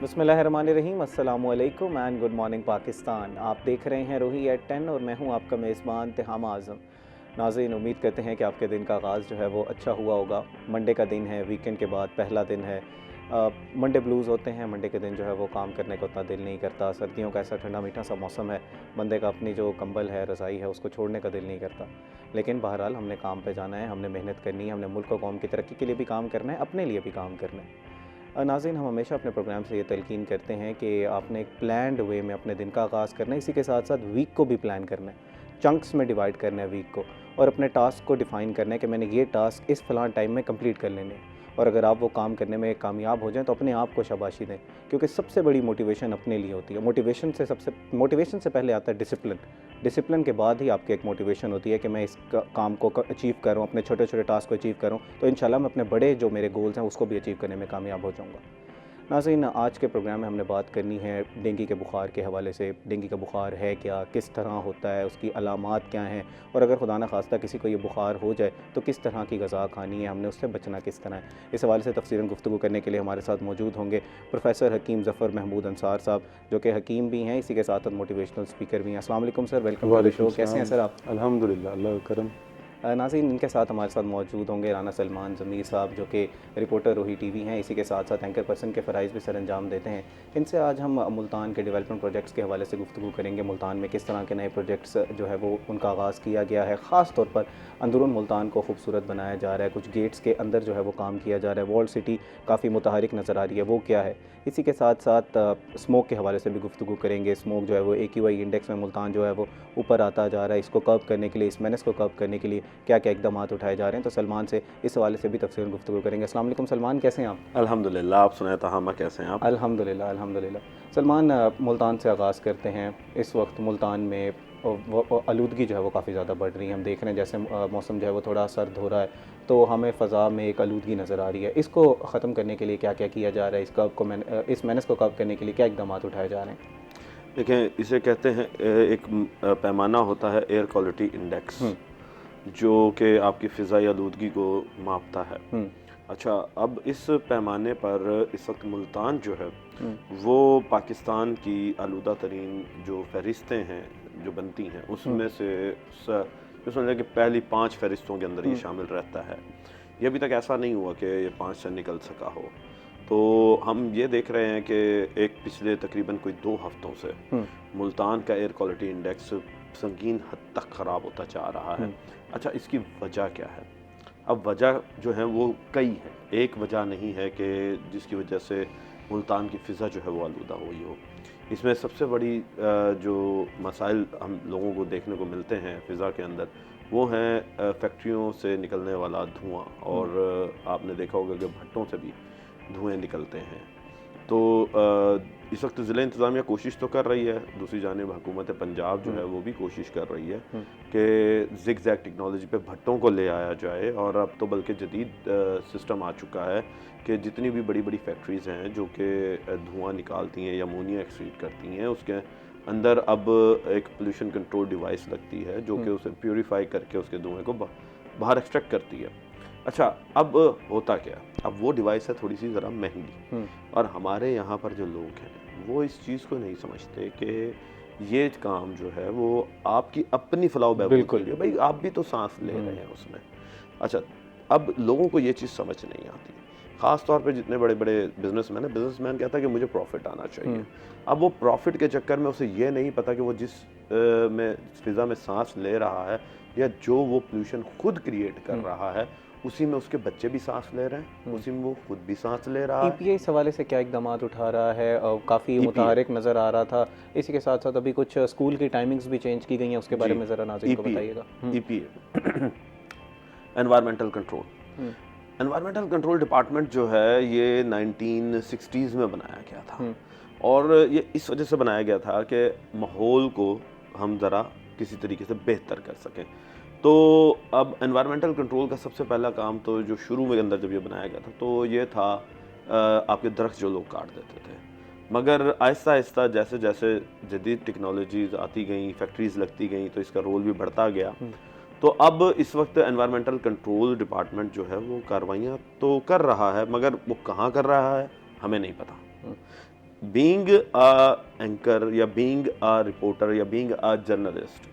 बिस्मिल्लाहिर्रहमानिर्रहीम, अस्सलामु अलैकुम एंड गुड मॉर्निंग पाकिस्तान। आप देख रहे हैं रोही एट 10 और मैं हूं आपका मेज़बान तिहामा आज़म। नाज़रीन, उम्मीद करते हैं कि आपके दिन का आगाज़ जो है वो अच्छा हुआ होगा। मंडे का दिन है, वीकेंड के बाद पहला दिन है। मंडे ब्लूज़ होते हैं। मंडे के दिन जो है वो काम करने को उतना दिल नहीं करता। सर्दियों का ऐसा ठंडा मीठा सा मौसम है, बंदे का अपनी जो कंबल है, रज़ाई है, उसको छोड़ने का दिल नहीं करता। लेकिन बहरहाल हमने काम पे जाना है, हमने मेहनत करनी है, हमने मुल्क और कौम की तरक्की के लिए भी काम करना है, अपने लिए भी काम करना है। नाज़रीन, हम हमेशा अपने प्रोग्राम से ये तलकीन करते हैं कि आपने एक प्लान्ड वे में अपने दिन का आगाज़ करना है। इसी के साथ साथ वीक को भी प्लान करना है, चंक्स में डिवाइड करना है वीक को, और अपने टास्क को डिफ़ाइन करना है कि मैंने ये टास्क इस फ़लाँ टाइम में कंप्लीट कर लेने हैं। और अगर आप वो काम करने में कामयाब हो जाएँ तो अपने आप को शाबाशी दें, क्योंकि सबसे बड़ी मोटिवेशन अपने लिए होती है। मोटिवेशन से पहले आता है डिसिप्लिन। डिसिप्लिन के बाद ही आपकी एक मोटिवेशन होती है कि मैं इस काम को अचीव करूँ, अपने छोटे छोटे टास्क को अचीव करूँ, तो इंशाल्लाह मैं अपने बड़े जो मेरे गोल्स हैं उसको भी अचीव करने में कामयाब हो जाऊँगा। नाज़रीन, आज के प्रोग्राम में हमने बात करनी है डेंगू के बुखार के हवाले से। डेंगू का बुखार है क्या, किस तरह होता है, उसकी अलामात क्या हैं, और अगर खुदा न खास्ता किसी को ये बुखार हो जाए तो किस तरह की ग़िज़ा खानी है, हमने उससे बचना किस तरह है। इस हवाले से तफसीलन गुफ्तगू करने के लिए हमारे साथ मौजूद होंगे प्रोफेसर हकीम ज़फ़र महमूद अंसार साहब, जो कि हकीम भी हैं, इसी के साथ साथ मोटिवेशनल स्पीकर भी हैं। अस्सलाम वालेकुम sir, welcome to the show. कैसे हैं सर आप? अल्हम्दुलिल्लाह, अल्लाह का करम। नाज़रीन, इनके साथ हमारे साथ मौजूद होंगे राना सलमान ज़मीर साहब, जो कि रिपोर्टर रोही टीवी हैं, इसी के साथ साथ एंकर पर्सन के फ़राइज़ भी सर अंजाम देते हैं। इनसे आज हम मुल्तान के डेवलपमेंट प्रोजेक्ट्स के हवाले से गुफ्तगू करेंगे। मुल्तान में किस तरह के नए प्रोजेक्ट्स जो है वो उनका आगाज़ किया गया है, ख़ास तौर पर अंदरून मुल्तान को खूबसूरत बनाया जा रहा है। कुछ गेट्स के अंदर जो है वो काम किया जा रहा है। वॉल सिटी काफ़ी मुतहरिक नज़र आ रही है, वो क्या है। इसी के साथ साथ स्मोक के हवाले से भी गुफ्तगू करेंगे। स्मोक जो है वो AQI इंडेक्स में मुल्तान जो है वो ऊपर आता जा रहा है। इसको कर्व करने के लिए, इस मेनेस को कर्व करने के लिए क्या क्या इकदाम उठाए जा रहे हैं, तो सलमान से इस हवाले से भी तफसीलन गुफ्तगू करेंगे। अस्सलाम वालेकुम सलमान, कैसे हैं आप? अल्हम्दुलिल्लाह, आप सुनाएं तहामा, कैसे हैं आप? अल्हम्दुलिल्लाह, अल्हम्दुलिल्लाह। सलमान, मुल्तान से आगाज़ करते हैं। इस वक्त मुल्तान में आलूदगी जो है वो काफ़ी ज़्यादा बढ़ रही है। हम देख रहे हैं जैसे मौसम जो है वो थोड़ा सर्द हो रहा है, तो हमें फ़ज़ा में एक आलूदगी नज़र आ रही है। इसको ख़त्म करने के लिए क्या क्या किया जा रहा है? इस मेनस को कम करने के लिए क्या इकदाम उठाए जा रहे हैं? देखें, इसे कहते हैं एक पैमाना होता है एयर क्वालिटी इंडेक्स, जो कि आपकी फ़िज़ाई आलूदगी को मापता है। अच्छा, अब इस पैमाने पर इस वक्त मुल्तान जो है वो पाकिस्तान की आलूदा तरीन जो फ़हरिस्तें हैं जो बनती हैं उसमें से जो समझें कि पहली 5 फ़हरिस्तों के अंदर ये शामिल रहता है। ये अभी तक ऐसा नहीं हुआ कि ये 5 से निकल सका हो। तो हम ये देख रहे हैं कि एक पिछले तकरीबन कोई 2 हफ्तों से मुल्तान का एयर क्वालिटी इंडेक्स संगीन हद तक ख़राब होता जा रहा है। अच्छा, इसकी वजह क्या है? अब वजह जो है वो कई हैं। एक वजह नहीं है कि जिसकी वजह से मुल्तान की फ़िज़ा जो है वो आलूदा हुई हो। इसमें सबसे बड़ी जो मसाइल हम लोगों को देखने को मिलते हैं फ़िज़ा के अंदर, वो हैं फैक्ट्रियों से निकलने वाला धुआं, और आपने देखा होगा कि भट्टों से भी धुएँ निकलते हैं। तो इस वक्त ज़िला इंतज़ामिया कोशिश तो कर रही है, दूसरी जानिब हुकूमत पंजाब जो है वो भी कोशिश कर रही है कि ज़िग-ज़ैग टेक्नोलॉजी पे भट्टों को ले आया जाए। और अब तो बल्कि जदीद सिस्टम आ चुका है कि जितनी भी बड़ी बड़ी फैक्ट्रीज़ हैं जो कि धुआं निकालती हैं या अमोनिया एक्सक्रीट करती हैं, उसके अंदर अब एक पोल्यूशन कंट्रोल डिवाइस लगती है जो कि उसे प्योरीफाई करके उसके धुएँ को बाहर एक्सट्रैक्ट करती है। अच्छा, अब होता क्या, अब वो डिवाइस है थोड़ी सी ज़रा महंगी, और हमारे यहाँ पर जो लोग हैं वो इस चीज़ को नहीं समझते कि ये काम जो है वो आपकी अपनी फलाह बहबूद के लिए, भाई आप भी तो सांस ले रहे हैं उसमें। अच्छा, अब लोगों को ये चीज़ समझ नहीं आती, ख़ास तौर पे जितने बड़े बड़े बिजनेसमैन हैं। बिजनेसमैन कहता है कि मुझे प्रॉफिट आना चाहिए। अब वो प्रॉफिट के चक्कर में उसे ये नहीं पता कि वो जिस में फ़िज़ा में सांस ले रहा है या जो वो पोल्यूशन खुद क्रिएट कर रहा है, उसी में उसके बच्चे भी सांस ले रहे हैं, उसी में वो खुद भी सांस ले रहा है। EPA इस हवाले से क्या इकदाम उठा रहा है? काफ़ी मुतहरिक नज़र आ रहा था। इसी के साथ साथ अभी कुछ स्कूल की टाइमिंग्स भी चेंज की गई हैं, उसके बारे में ज़रा नाज़रीन को बताइएगा। EPA environmental control, environmental control department जो है ये 1960s में बनाया गया था, और ये इस वजह से बनाया गया था कि माहौल को हम ज़रा किसी तरीके से बेहतर कर सकें। तो अब एनवायरमेंटल कंट्रोल का सबसे पहला काम तो जो शुरू में अंदर जब ये बनाया गया था तो ये था आपके दरख्त जो लोग काट देते थे, मगर आहिस्ता आहिस्ता जैसे जैसे जदीद टेक्नोलॉजीज़ आती गई, फैक्ट्रीज़ लगती गई, तो इसका रोल भी बढ़ता गया। तो अब इस वक्त एनवायरमेंटल कंट्रोल डिपार्टमेंट जो है वो कार्रवाइयाँ तो कर रहा है, मगर वो कहाँ कर रहा है हमें नहीं पता। बीइंग अ एंकर या बीइंग अ रिपोर्टर या बीइंग अ जर्नलिस्ट,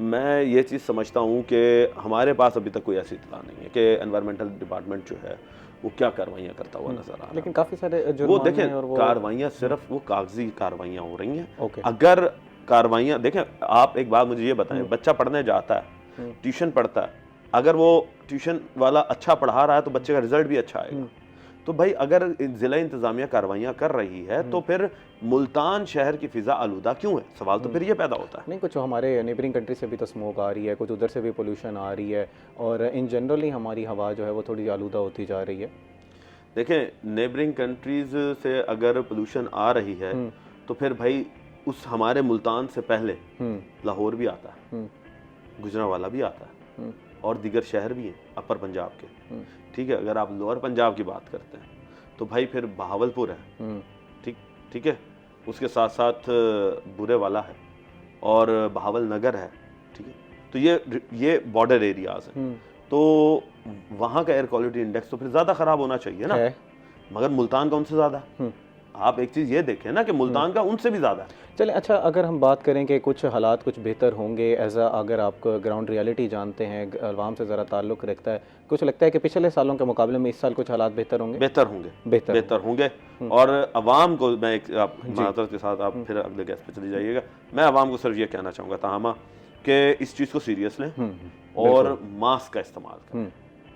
मैं ये चीज़ समझता हूँ कि हमारे पास अभी तक कोई ऐसी इत्तला नहीं है कि एनवायरमेंटल डिपार्टमेंट जो है वो क्या कार्रवाइयाँ करता हुआ नजर आ रहा है। लेकिन काफ़ी सारे वो जुर्माने देखें, और वो कार्रवाइयाँ सिर्फ वो कागजी कार्रवाइयाँ हो रही हैं। ओके अगर कार्रवाइयाँ देखें, आप एक बात मुझे ये बताएं, बच्चा पढ़ने जाता है, ट्यूशन पढ़ता है, अगर वो ट्यूशन वाला अच्छा पढ़ा रहा है तो बच्चे का रिजल्ट भी अच्छा आएगा। तो भाई अगर ज़िला इंतज़ामिया कार्रवाइयाँ कर रही है तो फिर मुल्तान शहर की फ़िज़ा आलूदा क्यों है? सवाल तो फिर ये पैदा होता है। नहीं, कुछ हमारे नेबरिंग कंट्री से भी तो स्मोक आ रही है, कुछ उधर से भी पोल्यूशन आ रही है, और इन जनरली हमारी हवा जो है वो थोड़ी आलूदा होती जा रही है। देखें, नेबरिंग कंट्रीज़ से अगर पोल्यूशन आ रही है तो फिर भाई उस हमारे मुल्तान से पहले लाहौर भी आता है, गुजरांवाला भी आता है, और दीगर शहर भी हैं अपर पंजाब के। ठीक है, अगर आप लोअर पंजाब की बात करते हैं तो भाई फिर बहावलपुर है, ठीक है, उसके साथ साथ बुरेवाला है और बहावल नगर है। ठीक है, तो ये बॉर्डर एरियाज हैं, तो वहाँ का एयर क्वालिटी इंडेक्स तो फिर ज़्यादा ख़राब होना चाहिए ना, मगर मुल्तान का उनसे ज़्यादा। आप एक चीज़ ये देखें ना कि मुल्तान का उनसे भी ज़्यादा है। चले, अच्छा, अगर हम बात करें कि कुछ हालात कुछ बेहतर होंगे, अगर आप ग्राउंड रियलिटी जानते हैं, अवाम से ज़रा ताल्लुक़ रखता है, कुछ लगता है कि पिछले सालों के मुकाबले में इस साल कुछ हालात बेहतर होंगे? बेहतर होंगे। और अवाम को मैं एक माज़रत के साथ, आप फिर अगले गैस पे चली जाइएगा, मैं अवाम को सिर्फ ये कहना चाहूँगा ताहमा कि इस चीज़ को सीरियस लें और मास्क का इस्तेमाल करें,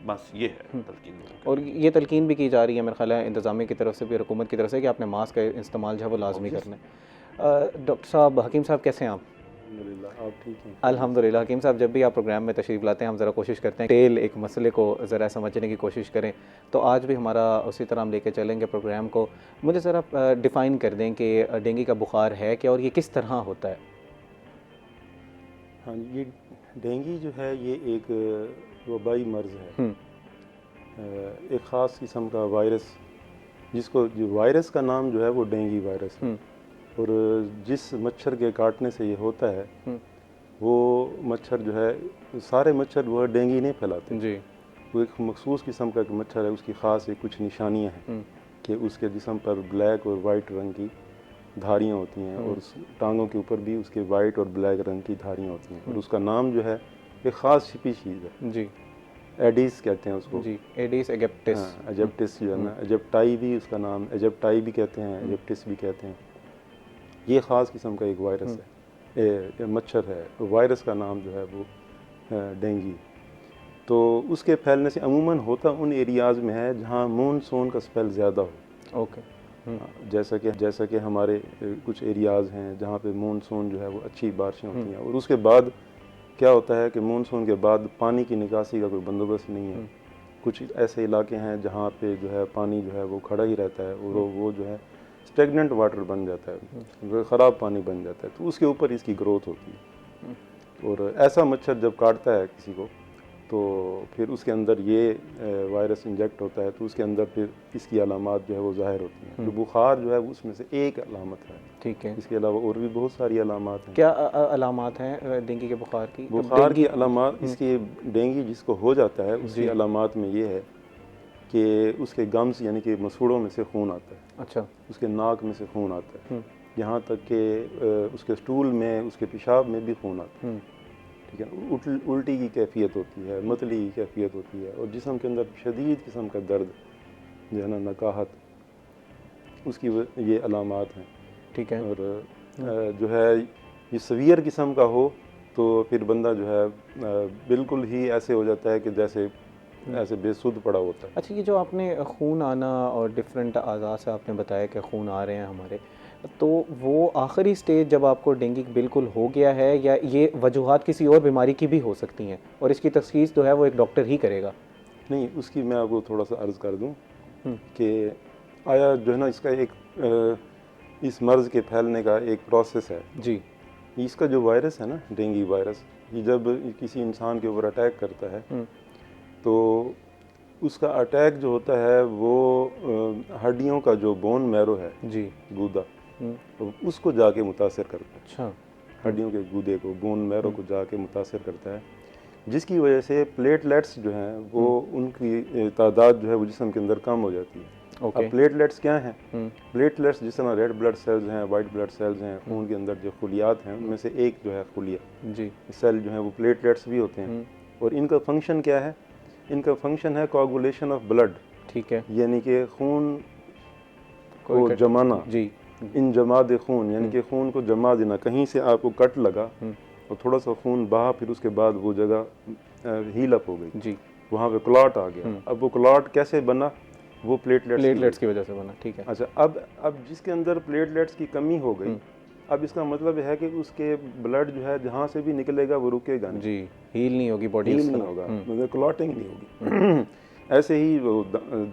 बस ये है तलकीन। और ये तलकीन भी की जा रही है मेरे ख्याल है इंतज़ामिया की तरफ से भी और हुकूमत की तरफ से कि आपने मास्क का इस्तेमाल जो है वो लाजमी करना है। डॉक्टर साहब, हकीम साहब, कैसे हैं आप? अल्हम्दुलिल्लाह, आप ठीक हैं? अल्हम्दुलिल्लाह। हकीम साहब, जब भी आप प्रोग्राम में तशरीफ़ लाते हैं हम ज़रा कोशिश करते हैं टेल एक मसले को ज़रा समझने की कोशिश करें, तो आज भी हमारा उसी तरह हम लेके चलेंगे प्रोग्राम को। मुझे ज़रा डिफ़ाइन कर दें कि डेंगू का बुखार है क्या और ये किस तरह होता है? हाँ, ये डेंगू जो है ये एक वबाई मर्ज़ है, एक ख़ास किस्म का वायरस, जो वायरस का नाम जो है वो डेंगू वायरस है। और जिस मच्छर के काटने से ये होता है वो मच्छर जो है, सारे मच्छर वो डेंगू नहीं फैलाते जी। वो एक मखसूस किस्म का मच्छर है, उसकी ख़ास एक कुछ निशानियाँ हैं कि उसके जिस्म पर ब्लैक और वाइट रंग की धारियाँ होती हैं और टांगों के ऊपर भी उसके वाइट और ब्लैक रंग की धारियाँ होती हैं, और उसका नाम जो है एक ख़ास स्पीशीज़ है जी, एडिस कहते हैं उसको जी, एडिस एजिप्टिस। हाँ, एजिप्टिस जो है ना, एजिप्टाई भी उसका नाम, एजिप्टाई भी कहते हैं, एजिप्टिस भी कहते हैं। ये ख़ास किस्म का एक वायरस है, मच्छर है। वायरस का नाम जो है वो डेंगू। तो उसके फैलने से अमूमन होता उन एरियाज़ में है जहाँ मानसून का स्पेल ज़्यादा हो। ओके। जैसा कि हमारे कुछ एरियाज़ हैं जहाँ पे मानसून जो है वो अच्छी बारिशें होती हैं, और उसके बाद क्या होता है कि मानसून के बाद पानी की निकासी का कोई बंदोबस्त नहीं है। कुछ ऐसे इलाके हैं जहाँ पे जो है पानी जो है वो खड़ा ही रहता है और वो जो है स्टेगनेंट वाटर बन जाता है, ख़राब पानी बन जाता है, तो उसके ऊपर इसकी ग्रोथ होती है। और ऐसा मच्छर जब काटता है किसी को तो फिर उसके अंदर ये वायरस इंजेक्ट होता है, तो उसके अंदर फिर इसकी अलामात जो है वो ज़ाहिर होती हैं। तो बुखार जो है उसमें से एक अलामत है, ठीक है। इसके अलावा और भी बहुत सारी अलामात हैं। क्या अलामात हैं डेंगू के बुखार की? बुखार की अलामात, इसकी डेंगू जिसको हो जाता है उसकी अलामात में ये है कि उसके गम्स यानी कि मसूड़ों में से खून आता है। अच्छा। उसके नाक में से खून आता है, यहाँ तक कि उसके स्टूल में, उसके पेशाब में भी खून आता है। ठीक है, उल्टी की कैफियत होती है, मतली की कैफियत होती है, और जिस्म के अंदर शदीद किस्म का दर्द जो है ना, नकाहत, उसकी ये अलामात हैं। ठीक है। और जो है ये सवियर किस्म का हो तो फिर बंदा जो है बिल्कुल ही ऐसे हो जाता है कि जैसे ऐसे बेसुध पड़ा होता है। अच्छा, ये जो आपने खून आना और डिफरेंट अज़ा से आपने बताया कि खून आ रहे हैं हमारे, तो वो आखिरी स्टेज जब आपको डेंगू बिल्कुल हो गया है, या ये वजूहात किसी और बीमारी की भी हो सकती हैं और इसकी तशख़ीस जो है वो एक डॉक्टर ही करेगा? नहीं, उसकी मैं आपको थोड़ा सा अर्ज़ कर दूं कि आया जो है ना, इसका एक इस मर्ज़ के फैलने का एक प्रोसेस है जी। इसका जो वायरस है ना, डेंगू वायरस, ये जब किसी इंसान के ऊपर अटैक करता है तो उसका अटैक जो होता है वो हड्डियों का जो बोन मैरो है जी, गूदा, तो उसको जाके मुतासर करता है। अच्छा। हड्डियों के गूदे को, बोन मैरो को जाके मुतासर करता है, जिसकी वजह से प्लेटलेट्स जो हैं वो उनकी तादाद जो है वो जिस्म के अंदर कम हो जाती है। ओके। अब प्लेटलेट्स क्या हैं? प्लेटलेट्स जिस तरह रेड ब्लड सेल्स हैं, वाइट ब्लड सेल्स हैं, खून के अंदर जो खुलियात हैं उनमें से एक जो है खुलिया जी। सेल जो है वो प्लेटलेट्स भी होते हैं। और इनका फंक्शन क्या है? इनका फंक्शन है कोगुलेशन ऑफ ब्लड, ठीक है। यानी कि खून को जमाना, जी। इंजमाद खून, यानी कि खून को जमा देना। कहीं से आपको कट लगा और थोड़ा सा खून बहा, फिर उसके बाद वो जगह हील अप हो गई जी, वहाँ पे क्लॉट आ गया। अब वो क्लॉट कैसे बना? वो प्लेटलेट्स की वजह से बना, ठीक है। अच्छा, अब जिसके अंदर प्लेटलेट्स की कमी हो गई, अब इसका मतलब है कि उसके ब्लड जो है जहाँ से भी निकलेगा वो रुकेगा नहीं, जी, हील नहीं होगी बॉडी, हील नहीं होगा, मतलब क्लॉटिंग नहीं होगी। ऐसे ही वो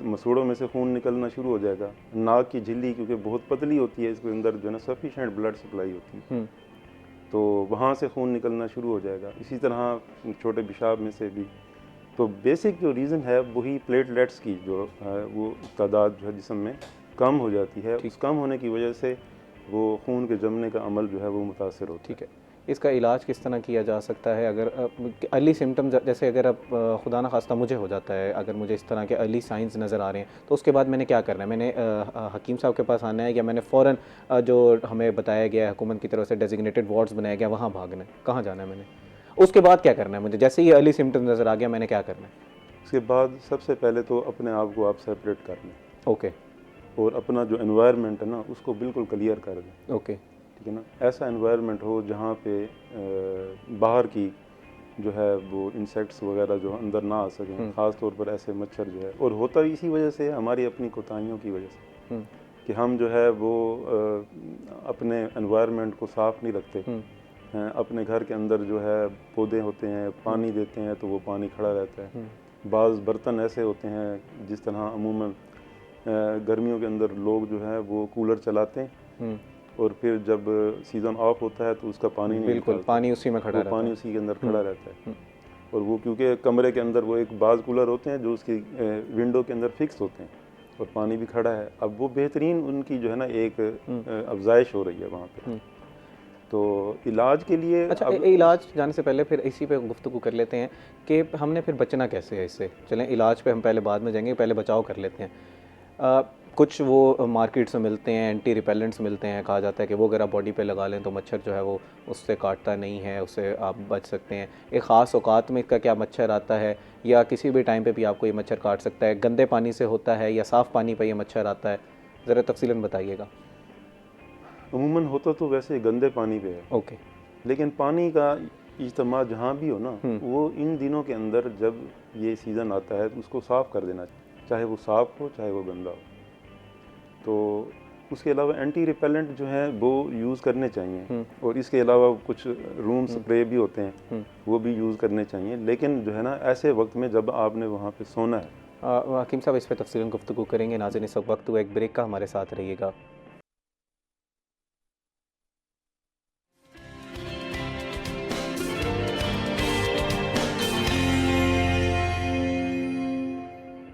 मसूड़ों में से खून निकलना शुरू हो जाएगा। नाक की झिल्ली क्योंकि बहुत पतली होती है, इसके अंदर जो है ना सफिशेंट ब्लड सप्लाई होती है, तो वहाँ से खून निकलना शुरू हो जाएगा। इसी तरह छोटे पेशाब में से भी। तो बेसिक जो रीज़न है वही प्लेटलेट्स की जो है वो तादाद जो है जिस्म में कम हो जाती है। उस कम होने की वजह से वो खून के जमने का अमल जो है वो मुतासर होता है। ठीक है। इसका इलाज किस तरह किया जा सकता है? अगर अर्ली सिम्टम्स, जैसे अगर अब खुदा न खास्ता मुझे हो जाता है, अगर मुझे इस तरह के अर्ली साइंस नज़र आ रहे हैं, तो उसके बाद मैंने क्या करना है? मैंने हकीम साहब के पास आना है, या मैंने फ़ौरन जो हमें बताया गया है हुकूमत की तरफ से डेजिग्नेटेड वार्ड्स बनाया गया वहाँ भागना है? कहाँ जाना है मैंने? उसके बाद क्या करना है मुझे? जैसे ही अर्ली सिम्टम्स नज़र आ गया मैंने क्या करना है? उसके बाद सबसे पहले तो अपने आप को आप सेपरेट कर लें। ओके। और अपना जो एनवायरनमेंट है ना उसको बिल्कुल क्लियर कर दें। ओके। ठीक है ना, ऐसा एनवायरनमेंट हो जहाँ पे बाहर की जो है वो इंसेक्ट्स वगैरह जो अंदर ना आ सकें, ख़ास तौर पर ऐसे मच्छर जो है। और होता इसी वजह से हमारी अपनी कोताहियों की वजह से कि हम जो है वो अपने एनवायरनमेंट को साफ़ नहीं रखते। अपने घर के अंदर जो है पौधे होते हैं, पानी देते हैं तो वो पानी खड़ा रहता है। बाज़ बर्तन ऐसे होते हैं जिस तरह अमूमन गर्मियों के अंदर लोग जो है वो कूलर चलाते हैं और फिर जब सीज़न ऑफ होता है तो उसका पानी नहीं बिल्कुल, पानी उसी में खड़ा रहता है, पानी उसी के अंदर खड़ा रहता है। और वो क्योंकि कमरे के अंदर वो एक बाज़ कूलर होते हैं जो उसकी विंडो के अंदर फिक्स होते हैं और पानी भी खड़ा है। अब वो बेहतरीन उनकी जो है ना एक अफजाइश हो रही है वहाँ पे। तो इलाज के लिए अच्छा, इलाज जाने से पहले फिर इसी पे गुफ्तगू कर लेते हैं कि हमने फिर बचना कैसे है इससे। चलें इलाज पे हम पहले बाद में जाएंगे, पहले बचाव कर लेते हैं। कुछ वो मार्केट्स में मिलते हैं, एंटी रिपेलेंट्स मिलते हैं, कहा जाता है कि वो अगर आप बॉडी पे लगा लें तो मच्छर जो है वो उससे काटता नहीं है, उससे आप बच सकते हैं। एक ख़ास औकात में इसका क्या मच्छर आता है, या किसी भी टाइम पे भी आपको ये मच्छर काट सकता है? गंदे पानी से होता है या साफ़ पानी पे ये मच्छर आता है? ज़रा तफसीलन बताइएगा। अमूमन होता तो वैसे गंदे पानी पे है। ओके। लेकिन पानी का इस्तेमाल जहाँ भी हो ना, वो इन दिनों के अंदर जब ये सीज़न आता है तो उसको साफ़ कर देना चाहिए, चाहे वो साफ़ हो चाहे वो गंदा हो। तो उसके अलावा एंटी रिपेलेंट जो है वो यूज़ करने चाहिए। और इसके अलावा कुछ रूम स्प्रे भी होते हैं, वो भी यूज़ करने चाहिए। लेकिन जो है ना ऐसे वक्त में जब आपने वहाँ पे सोना है। हकीम साहब इस पर तफसीलन गुफ्तगू करेंगे। नाज़रीन इस वक्त हुआ एक ब्रेक का, हमारे साथ रहिएगा।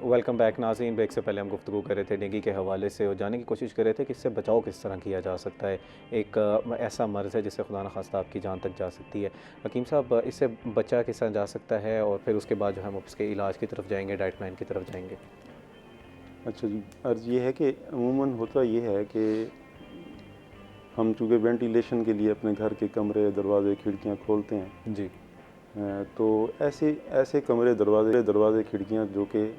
वेलकम बैक नाज़रीन। ब्रेक से पहले हम गुफ्तगू कर रहे थे डेंगू के हवाले से और जानने की कोशिश कर रहे थे कि इससे बचाव किस तरह किया जा सकता है। एक ऐसा मर्ज़ है जिससे खुदा न खास्ता आपकी जान तक जा सकती है। हकीम साहब इससे बचा किस तरह जा सकता है, और फिर उसके बाद जो हम इसके इलाज की तरफ जाएंगे, डाइट प्लान की तरफ जाएंगे। अच्छा जी, अर्ज़ ये है कि अमूमन होता ये है कि हम चूँकि वेंटिलेशन के लिए अपने घर के कमरे, दरवाज़े, खिड़कियाँ खोलते हैं जी। तो ऐसे कमरे, दरवाज़े, खिड़कियाँ जो कि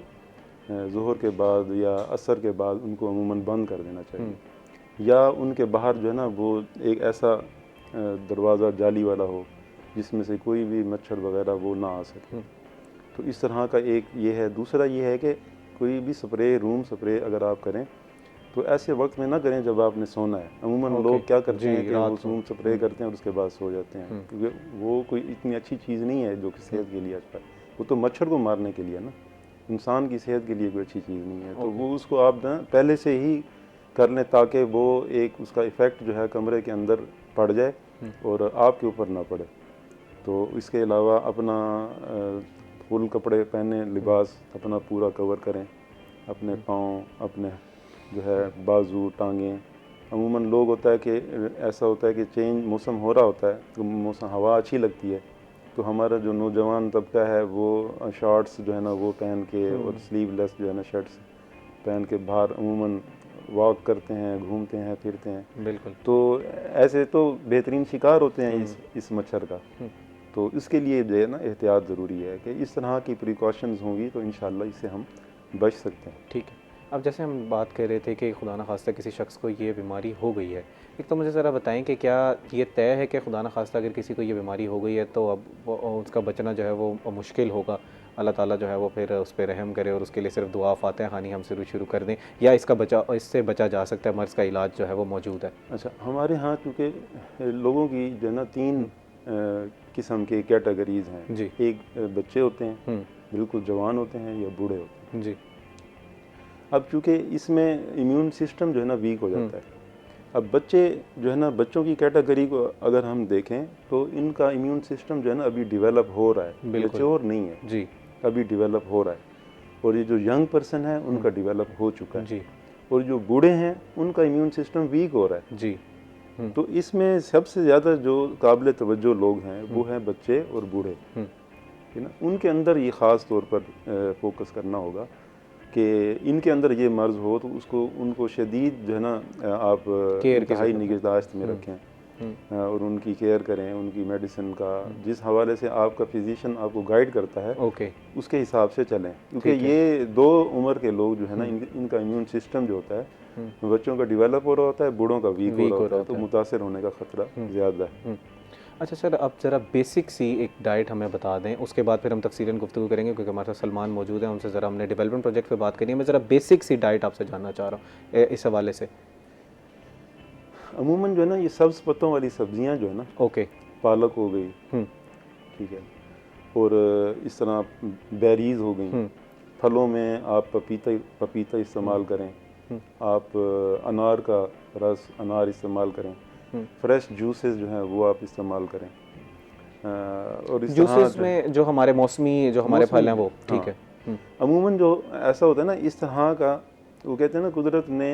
ज़ोहर के बाद या असर के बाद उनको अमूमन बंद कर देना चाहिए। या उनके बाहर जो है ना वो एक ऐसा दरवाज़ा जाली वाला हो जिसमें से कोई भी मच्छर वगैरह वो ना आ सके। तो इस तरह का एक ये है। दूसरा ये है कि कोई भी स्प्रे, रूम स्प्रे अगर आप करें तो ऐसे वक्त में ना करें जब आपने सोना है। अमूमन लोग क्या करते हैं कि वो रूम स्प्रे करते हैं और उसके बाद सो जाते हैं, क्योंकि वो कोई इतनी अच्छी चीज़ नहीं है जो कि सेहत के लिए अच्छा है। वो तो मच्छर को मारने के लिए ना, इंसान की सेहत के लिए कोई अच्छी चीज़ नहीं है। तो वो उसको आप ना पहले से ही कर लें ताकि वो एक उसका इफ़ेक्ट जो है कमरे के अंदर पड़ जाए और आपके ऊपर ना पड़े। तो इसके अलावा अपना फुल कपड़े पहने, लिबास अपना पूरा कवर करें, अपने पाँव, अपने जो है बाजू, टांगें। अमूमन लोग होता है कि ऐसा होता है कि चेंज मौसम हो रहा होता है तो मौसम हवा अच्छी लगती है, तो हमारा जो नौजवान तबका है वो शॉर्ट्स जो है ना वो पहन के और स्लीवलेस जो है ना शर्ट्स पहन के बाहर अमूमन वॉक करते हैं, घूमते हैं, फिरते हैं। बिल्कुल। तो ऐसे तो बेहतरीन शिकार होते हैं इस मच्छर का। तो इसके लिए जो है ना एहतियात ज़रूरी है कि इस तरह की प्रिकॉशंस होंगी तो इंशाल्लाह इससे हम बच सकते हैं। ठीक है। अब जैसे हम बात कर रहे थे कि खुदा न खास्ता किसी शख्स को ये बीमारी हो गई है, एक तो मुझे ज़रा बताएं कि क्या ये तय है कि खुदा न खास्ता अगर किसी को ये बीमारी हो गई है तो अब उसका बचना जो है वो मुश्किल होगा, अल्लाह ताला जो है वो फिर उस पर रहम करे और उसके लिए सिर्फ दुआ फातिहा खानी हम शुरू कर दें, या इससे बचा जा सकता है, मर्ज़ का इलाज जो है वो मौजूद है? अच्छा, हमारे यहाँ क्योंकि लोगों की जो है ना 3 किस्म के कैटेगरीज़ हैं जी। एक बच्चे होते हैं, बिल्कुल जवान होते हैं, या बूढ़े होते हैं। जी। अब चूँकि इसमें इम्यून सिस्टम जो है ना वीक हो जाता है। अब बच्चे जो है ना, बच्चों की कैटेगरी को अगर हम देखें तो इनका इम्यून सिस्टम जो है ना अभी डेवलप हो रहा है, मैच्योर नहीं है जी, अभी डेवलप हो रहा है। और ये जो यंग पर्सन है उनका डेवलप हो चुका है जी, और जो बूढ़े हैं उनका इम्यून सिस्टम वीक हो रहा है जी। तो इसमें सबसे ज़्यादा जो काबिल तवज्जो लोग हैं वो हैं बच्चे और बूढ़े, है ना। उनके अंदर ये ख़ास तौर पर फोकस करना होगा कि इनके अंदर ये मर्ज़ हो तो उनको शदीद जो है ना आप इंतहाई निगहदाश्त में रखें और उनकी केयर करें, उनकी मेडिसिन का जिस हवाले से आपका फिजिशियन आपको गाइड करता है उसके हिसाब से चलें। क्योंकि ये 2 उम्र के लोग जो है ना इनका इम्यून सिस्टम जो होता है बच्चों का डेवलप हो रहा होता है, बूढ़ों का वीक हो रहा होता है, तो मुतासर होने का ख़तरा ज़्यादा है। अच्छा सर, अब ज़रा बेसिक सी एक डाइट हमें बता दें, उसके बाद फिर हम तफसीलन गुफ्तगू करेंगे क्योंकि हमारे साथ सलमान मौजूद है, उनसे ज़रा हमने डेवलपमेंट प्रोजेक्ट पे बात करनी है। मैं ज़रा बेसिक सी डाइट आपसे जानना चाह रहा हूँ इस हवाले से। अमूमन जो है ना ये सब्ज़ पत्तों वाली सब्जियां जो है ना, पालक हो गई, ठीक है, और इस तरह बेरीज हो गई, फलों में आप पपीता इस्तेमाल करें, आप अनार का रस अनार इस्तेमाल करें, फ्रेश जूसेस जो हैं वो आप इस्तेमाल करें। और इस जूसेस में जो हमारे मौसमी जो हमारे फल हैं वो ठीक है। अमूमन जो ऐसा होता है ना इस तरह का, वो कहते हैं ना कुदरत ने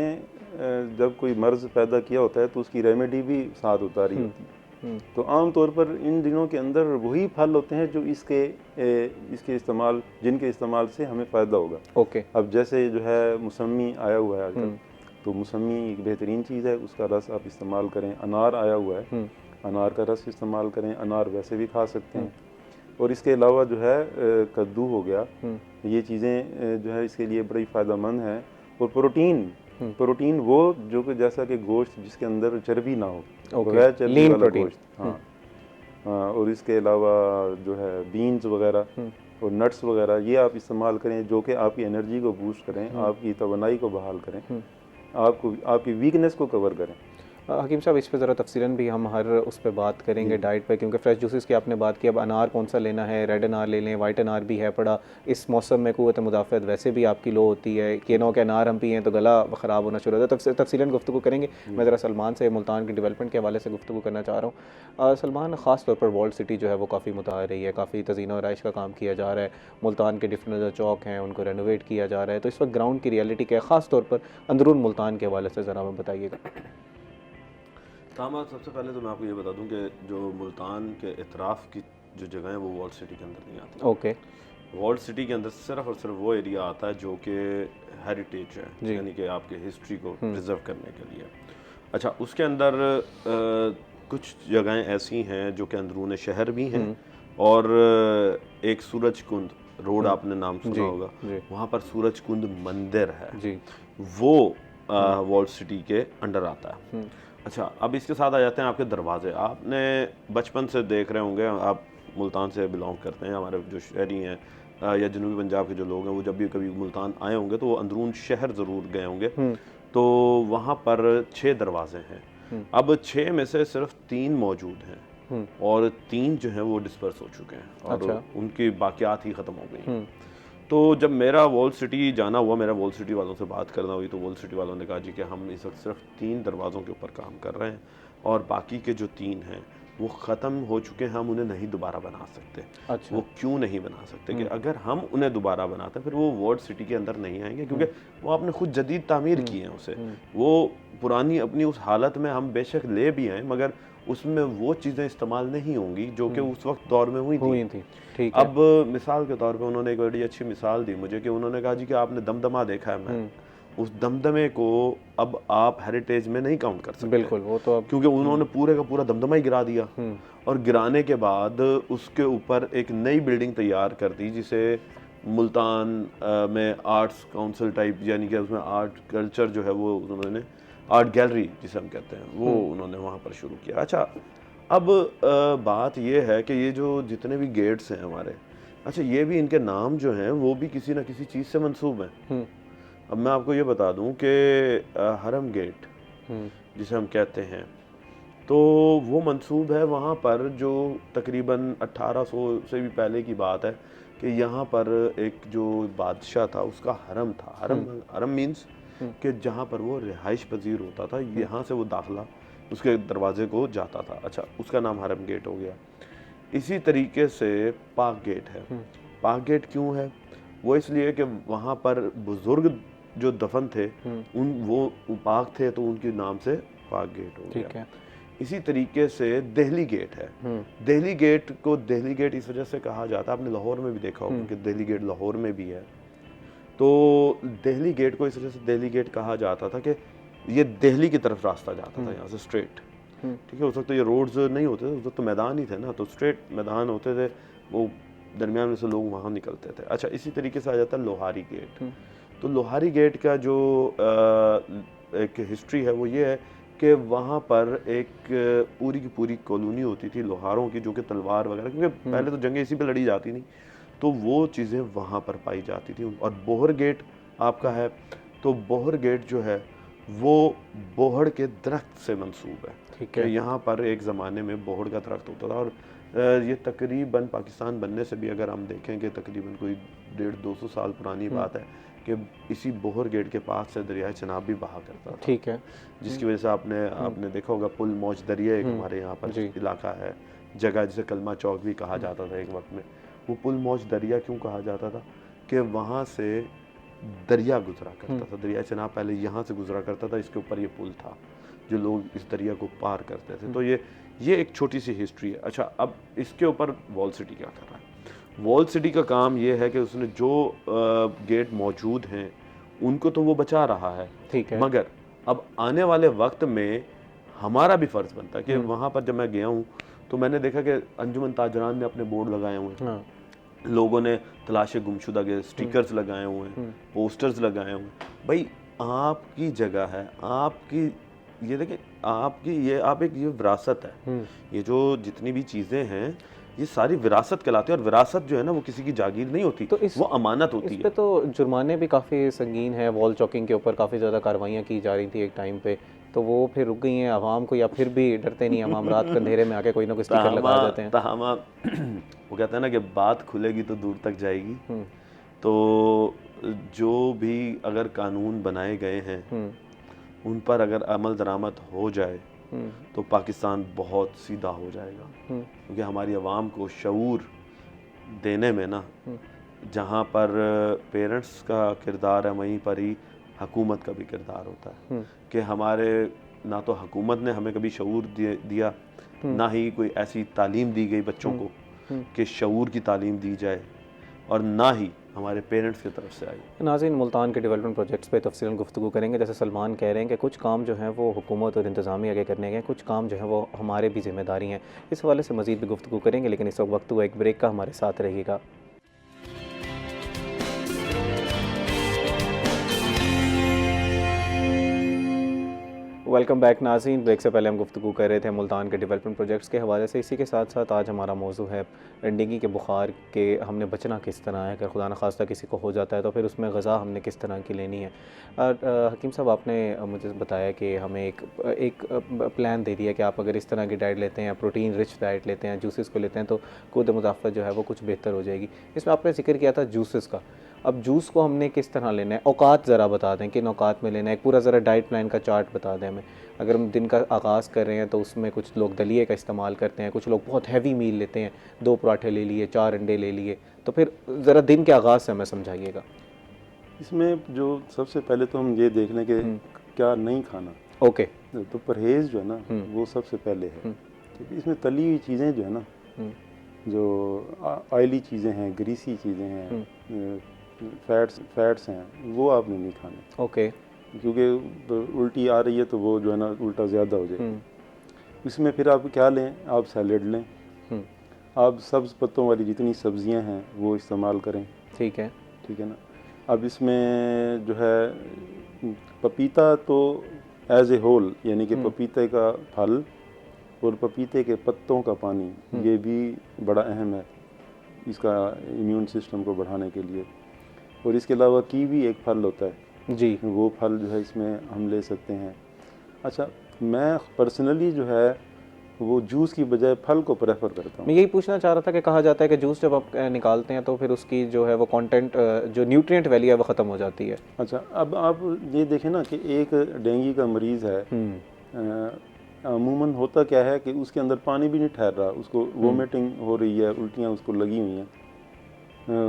जब कोई मर्ज़ पैदा किया होता है तो उसकी रेमेडी भी साथ उतारी होती है। तो आम तौर पर इन दिनों के अंदर वही फल होते हैं जो इसके इस्तेमाल जिनके इस्तेमाल से हमें फ़ायदा होगा। अब जैसे जो है मौसमी आया हुआ है आजकल, तो मौसमी एक बेहतरीन चीज़ है, उसका रस आप इस्तेमाल करें। अनार आया हुआ है, अनार का रस इस्तेमाल करें, अनार वैसे भी खा सकते हैं। और इसके अलावा जो है कद्दू हो गया, ये चीज़ें जो है इसके लिए बड़ी फ़ायदेमंद हैं। और प्रोटीन वो जो कि जैसा कि गोश्त जिसके अंदर चर्बी ना हो, बगैर चर्बी वाला गोश्त, हाँ। और इसके अलावा जो है बीन्स वगैरह और नट्स वगैरह ये आप इस्तेमाल करें जो कि आपकी एनर्जी को बूस्ट करें, आपकी तवानाई को बहाल करें, आपकी वीकनेस को कवर करें। हकीम साहब, इस पे ज़रा तफसीलन भी हम हर उस पर बात करेंगे डाइट पे, क्योंकि फ्रेश जूसेस की आपने बात की। अब अनार कौन सा लेना है, रेड अनार ले लें, वाइट अनार भी है पड़ा, इस मौसम में क़ुव्वत मुदाफ़अत वैसे भी आपकी लो होती है, केनों के अनार हम पिएँ तो गला ख़राब होना शुरू होता है। तफसीलन गुफ्तगू करेंगे। मैं ज़रा सलमान से मुल्तान की डेवलपमेंट के हवाले से गुफ्तगू करना चाह रहा हूँ। सलमान, ख़ास तौर पर वॉल्ड सिटी जो है वो काफ़ी मुतहर रही है, काफ़ी तज़ीन और आइश का काम किया जा रहा है, मुल्तान के डिफरेंट जो चौक हैं उनको रेनोवेट किया जा रहा है। तो इस वक्त ग्राउंड की रियलिटी क्या है, ख़ास तौर पर अंदरून मुल्तान के हवाले से ज़रा हमें बताइएगा। तामा, सबसे पहले तो मैं आपको ये बता दूं कि जो मुल्तान के इतराफ़ की जो जगह है वो वॉल्ड सिटी के अंदर नहीं आती। वॉल्ड सिटी के अंदर सिर्फ और सिर्फ वो एरिया आता है जो कि हेरिटेज है, यानी कि आपके हिस्ट्री को प्रिजर्व करने के लिए। अच्छा, उसके अंदर कुछ जगहें ऐसी हैं जो कि अंदरून शहर भी हैं, और एक सूरज कुंड रोड आपने नाम सुना होगा, वहाँ पर सूरज कुंड मंदिर है, वो वॉल्ड सिटी के अंडर आता है। अच्छा, अब इसके साथ आ जाते हैं आपके दरवाजे। आपने बचपन से देख रहे होंगे, आप मुल्तान से बिलोंग करते हैं, हमारे जो शहरी हैं या जनूबी पंजाब के जो लोग हैं वो जब भी कभी मुल्तान आए होंगे तो वो अंदरून शहर ज़रूर गए होंगे। तो वहाँ पर 6 दरवाजे हैं। अब 6 में से सिर्फ 3 मौजूद हैं और 3 जो हैं वो डिस्पर्स हो चुके हैं और उनकी बाकियात ही ख़त्म हो गई। तो जब मेरा वॉल्ड सिटी जाना हुआ, मेरा वॉल्ड सिटी वालों से बात करना हुई, तो वॉल्ड सिटी वालों ने कहा जी कि हम इस वक्त सिर्फ 3 दरवाज़ों के ऊपर काम कर रहे हैं और बाकी के जो 3 हैं वो ख़त्म हो चुके हैं, हम उन्हें नहीं दोबारा बना सकते। अच्छा। वो क्यों नहीं बना सकते कि अगर हम उन्हें दोबारा बनाते फिर वो वॉल्ड सिटी के अंदर नहीं आएंगे, क्योंकि वो आपने खुद जदीद तामीर की है उसे। वो पुरानी अपनी उस हालत में हम बेशक ले भी आए मगर उसमें वो चीज़ें इस्तेमाल नहीं होंगी जो कि उस वक्त दौर में हुई थी। ठीक है। अब मिसाल के तौर पे उन्होंने एक बड़ी अच्छी मिसाल दी मुझे कि उन्होंने कहा जी कि आपने दमदमा देखा है? मैं उस दमदमे को अब आप हेरिटेज में नहीं काउंट कर सकते। बिल्कुल, वो तो अब क्योंकि उन्होंने पूरे का पूरा दमदमा ही गिरा दिया और गिराने के बाद उसके ऊपर एक नई बिल्डिंग तैयार कर दी जिसे मुल्तान में आर्ट्स काउंसिल टाइप, यानी कि उसमें आर्ट कल्चर जो है वो उन्होंने आर्ट गैलरी जिसे हम कहते हैं वो उन्होंने वहाँ पर शुरू किया। अच्छा, अब बात ये है कि ये जो जितने भी गेट्स हैं हमारे, अच्छा ये भी इनके नाम जो हैं वो भी किसी ना किसी चीज़ से मंसूब हैं। अब मैं आपको ये बता दूं कि हरम गेट जिसे हम कहते हैं, तो वो मंसूब है वहाँ पर जो तकरीबन 1800 से भी पहले की बात है कि यहाँ पर एक जो बादशाह था उसका हरम था। हरम मीन्स कि जहाँ पर वो रिहाइश पजीर होता था, यहाँ से वो दाखिला उसके दरवाजे को जाता था। अच्छा, उसका नाम हरम गेट हो गया। इसी तरीके से पाक गेट है। पाक गेट क्यों है? वो इसलिए कि वहाँ पर बुजुर्ग जो दफन थे वो पाक थे, तो उनके नाम से पाक गेट हो गया। इसी तरीके से दिल्ली गेट है। दिल्ली गेट को दिल्ली गेट इस वजह से कहा जाता है, आपने लाहौर में भी देखा होगा कि दिल्ली गेट लाहौर में भी है। तो दिल्ली गेट को इस वजह से दिल्ली गेट कहा जाता था कि ये दिल्ली की तरफ रास्ता जाता था यहाँ से स्ट्रेट। ठीक है, उस वक्त तो ये रोड्स नहीं होते थे, उस वक्त तो मैदान ही थे ना, तो स्ट्रेट मैदान होते थे, वो दरमियान में से लोग वहाँ निकलते थे। अच्छा, इसी तरीके से आ जाता है लोहारी गेट। तो लोहारी गेट का जो एक हिस्ट्री है वो ये है कि वहाँ पर एक पूरी की पूरी कॉलोनी होती थी लोहारों की, जो कि तलवार वगैरह, क्योंकि पहले तो जंगें इसी पे लड़ी जाती नहीं, तो वो चीज़ें वहाँ पर पाई जाती थी। और बोहर गेट आपका है, तो बोहर गेट जो है वो बोहड़ के दरख्त से मंसूब है। ठीक है, यहाँ पर एक ज़माने में बोहड़ का दरख्त होता था और ये तकरीबन पाकिस्तान बनने से भी अगर हम देखें कि तकरीबन कोई 150-200 साल पुरानी बात है कि इसी बोहर गेट के पास से दरिया चनाब भी बहा करता था। ठीक है, जिसकी वजह से आपने देखा होगा पुल मौज दरिया एक हमारे यहाँ पर इलाका है, जगह जिसे कलमा चौक भी कहा जाता था एक वक्त में। वो पुल मौज दरिया क्यों कहा जाता था? कि वहाँ से दरिया गुजरा करता था, दरिया चनाब पहले यहाँ से गुजरा करता था, इसके ऊपर ये पुल था जो लोग इस दरिया को पार करते थे। तो ये एक छोटी सी हिस्ट्री है। अच्छा, अब इसके ऊपर वॉल सिटी क्या कर रहा है? वॉल सिटी का काम ये है कि उसने जो गेट मौजूद हैं उनको तो वो बचा रहा है, ठीक है, मगर अब आने वाले वक्त में हमारा भी फ़र्ज़ बनता है कि वहाँ पर जब मैं गया हूँ तो मैंने देखा कि अंजुमन ताजरान ने अपने बोर्ड लगाए हुए हैं, लोगों ने तलाशे गुमशुदा के स्टिकर्स लगाए हुए हैं, पोस्टर्स लगाए हुए हैं। भाई आपकी जगह है, आपकी ये देखिए आपकी ये आप एक ये विरासत है, ये जो जितनी भी चीज़ें हैं ये सारी विरासत कहलाती है, और विरासत जो है ना वो किसी की जागीर नहीं होती, तो वो अमानत होती है। इस पे तो जुर्माने भी काफ़ी संगीन है, वॉल चॉकिंग के ऊपर काफ़ी ज़्यादा कार्रवाइयाँ की जा रही थी एक टाइम पे, तो वो फिर रुक गई हैं आवाम को, या फिर भी डरते नहीं आवाम, रात के अंधेरे में आके कोई ना कोई स्टिकर लगा जाते हैं? वो कहते हैं ना कि बात खुलेगी तो दूर तक जाएगी। तो जो भी अगर कानून बनाए गए हैं उन पर अगर अमल दरामद हो जाए तो पाकिस्तान बहुत सीधा हो जाएगा, क्योंकि हमारी आवाम को शऊर देने में ना, जहाँ पर पेरेंट्स का किरदार है वहीं पर ही हुकूमत का भी किरदार होता है। कि हमारे ना तो हुकूमत ने हमें कभी शऊर दिया, ना ही कोई ऐसी तालीम दी गई बच्चों को कि शऊर की तालीम दी जाए, और ना ही हमारे पेरेंट्स की तरफ से आई। नाज़रीन, मुल्तान के डेवलपमेंट प्रोजेक्ट्स पे तफसीलन गुफ्तगू करेंगे। जैसे सलमान कह रहे हैं कि कुछ काम जो हैं वो हुकूमत और इंतज़ामिया के करने के, कुछ काम जो है वो हमारे भी ज़िम्मेदारी हैं। इस हवाले से मज़ीद भी गुफ्तगू करेंगे, लेकिन इस वक्त हुआ एक ब्रेक का, हमारे साथ रहिएगा। वेलकम बैक नाज़रीन। ब्रेक से पहले हम गुफ्तगू कर रहे थे मुल्तान के डेवलपमेंट प्रोजेक्ट्स के हवाले से। इसी के साथ साथ आज हमारा मौजू है डेंगू के बुखार के हमने बचना किस तरह है, अगर खुदा न खास्ता किसी को हो जाता है तो फिर उसमें ग़ज़ा हमने किस तरह की लेनी है। हकीम साहब, आपने मुझे बताया कि हमें एक प्लान दे दिया कि आप अगर इस तरह की डाइट लेते हैं, प्रोटीन रिच डाइट लेते हैं, जूसेस को लेते हैं, तो क़ुव्वत मुदाफ़अत जो है वो कुछ बेहतर हो जाएगी। इसमें आपने जिक्र किया था जूसेस का। अब जूस को हमने किस तरह लेना है, औकात ज़रा बता दें, किन औकात में लेना है, एक पूरा ज़रा डाइट प्लान का चार्ट बता दें हमें। अगर हम दिन का आगाज़ कर रहे हैं तो उसमें कुछ लोग दलिए का इस्तेमाल करते हैं, कुछ लोग बहुत हैवी मील लेते हैं, 2 पराठे ले लिए, 4 अंडे ले लिए, तो फिर ज़रा दिन के आगाज़ से हमें समझाइएगा। इसमें जो सबसे पहले तो हम ये देख लें कि क्या नहीं खाना। ओके, तो परहेज़ जो है ना वो सबसे पहले है। ठीक है, इसमें तली हुई चीज़ें जो है ना, जो ऑयली चीज़ें हैं, ग्रीसी चीज़ें हैं, फैट्स हैं, वो आपने नहीं खाने। ओके, क्योंकि उल्टी आ रही है तो वो जो है ना उल्टा ज़्यादा हो जाए। इसमें फिर आप क्या लें, आप सैलेड लें, आप सब्ज़ पत्तों वाली जितनी सब्ज़ियां हैं वो इस्तेमाल करें। ठीक है, ठीक है ना। अब इसमें जो है पपीता तो एज ए होल, यानी कि पपीते का फल और पपीते के पत्तों का पानी, ये भी बड़ा अहम है इसका इम्यून सिस्टम को बढ़ाने के लिए। और इसके अलावा कीवी एक फल होता है जी, वो फल जो है इसमें हम ले सकते हैं। अच्छा, मैं पर्सनली जो है वो जूस की बजाय फल को प्रेफर करता हूँ। मैं यही पूछना चाह रहा था कि कहा जाता है कि जूस जब आप निकालते हैं तो फिर उसकी जो है वो कंटेंट, जो न्यूट्रिएंट वैल्यू है वो ख़त्म हो जाती है। अच्छा, अब आप ये देखें ना कि एक डेंगू का मरीज़ है, अमूमन होता क्या है कि उसके अंदर पानी भी नहीं ठहर रहा, उसको वोमिटिंग हो रही है, उल्टियाँ उसको लगी हुई हैं,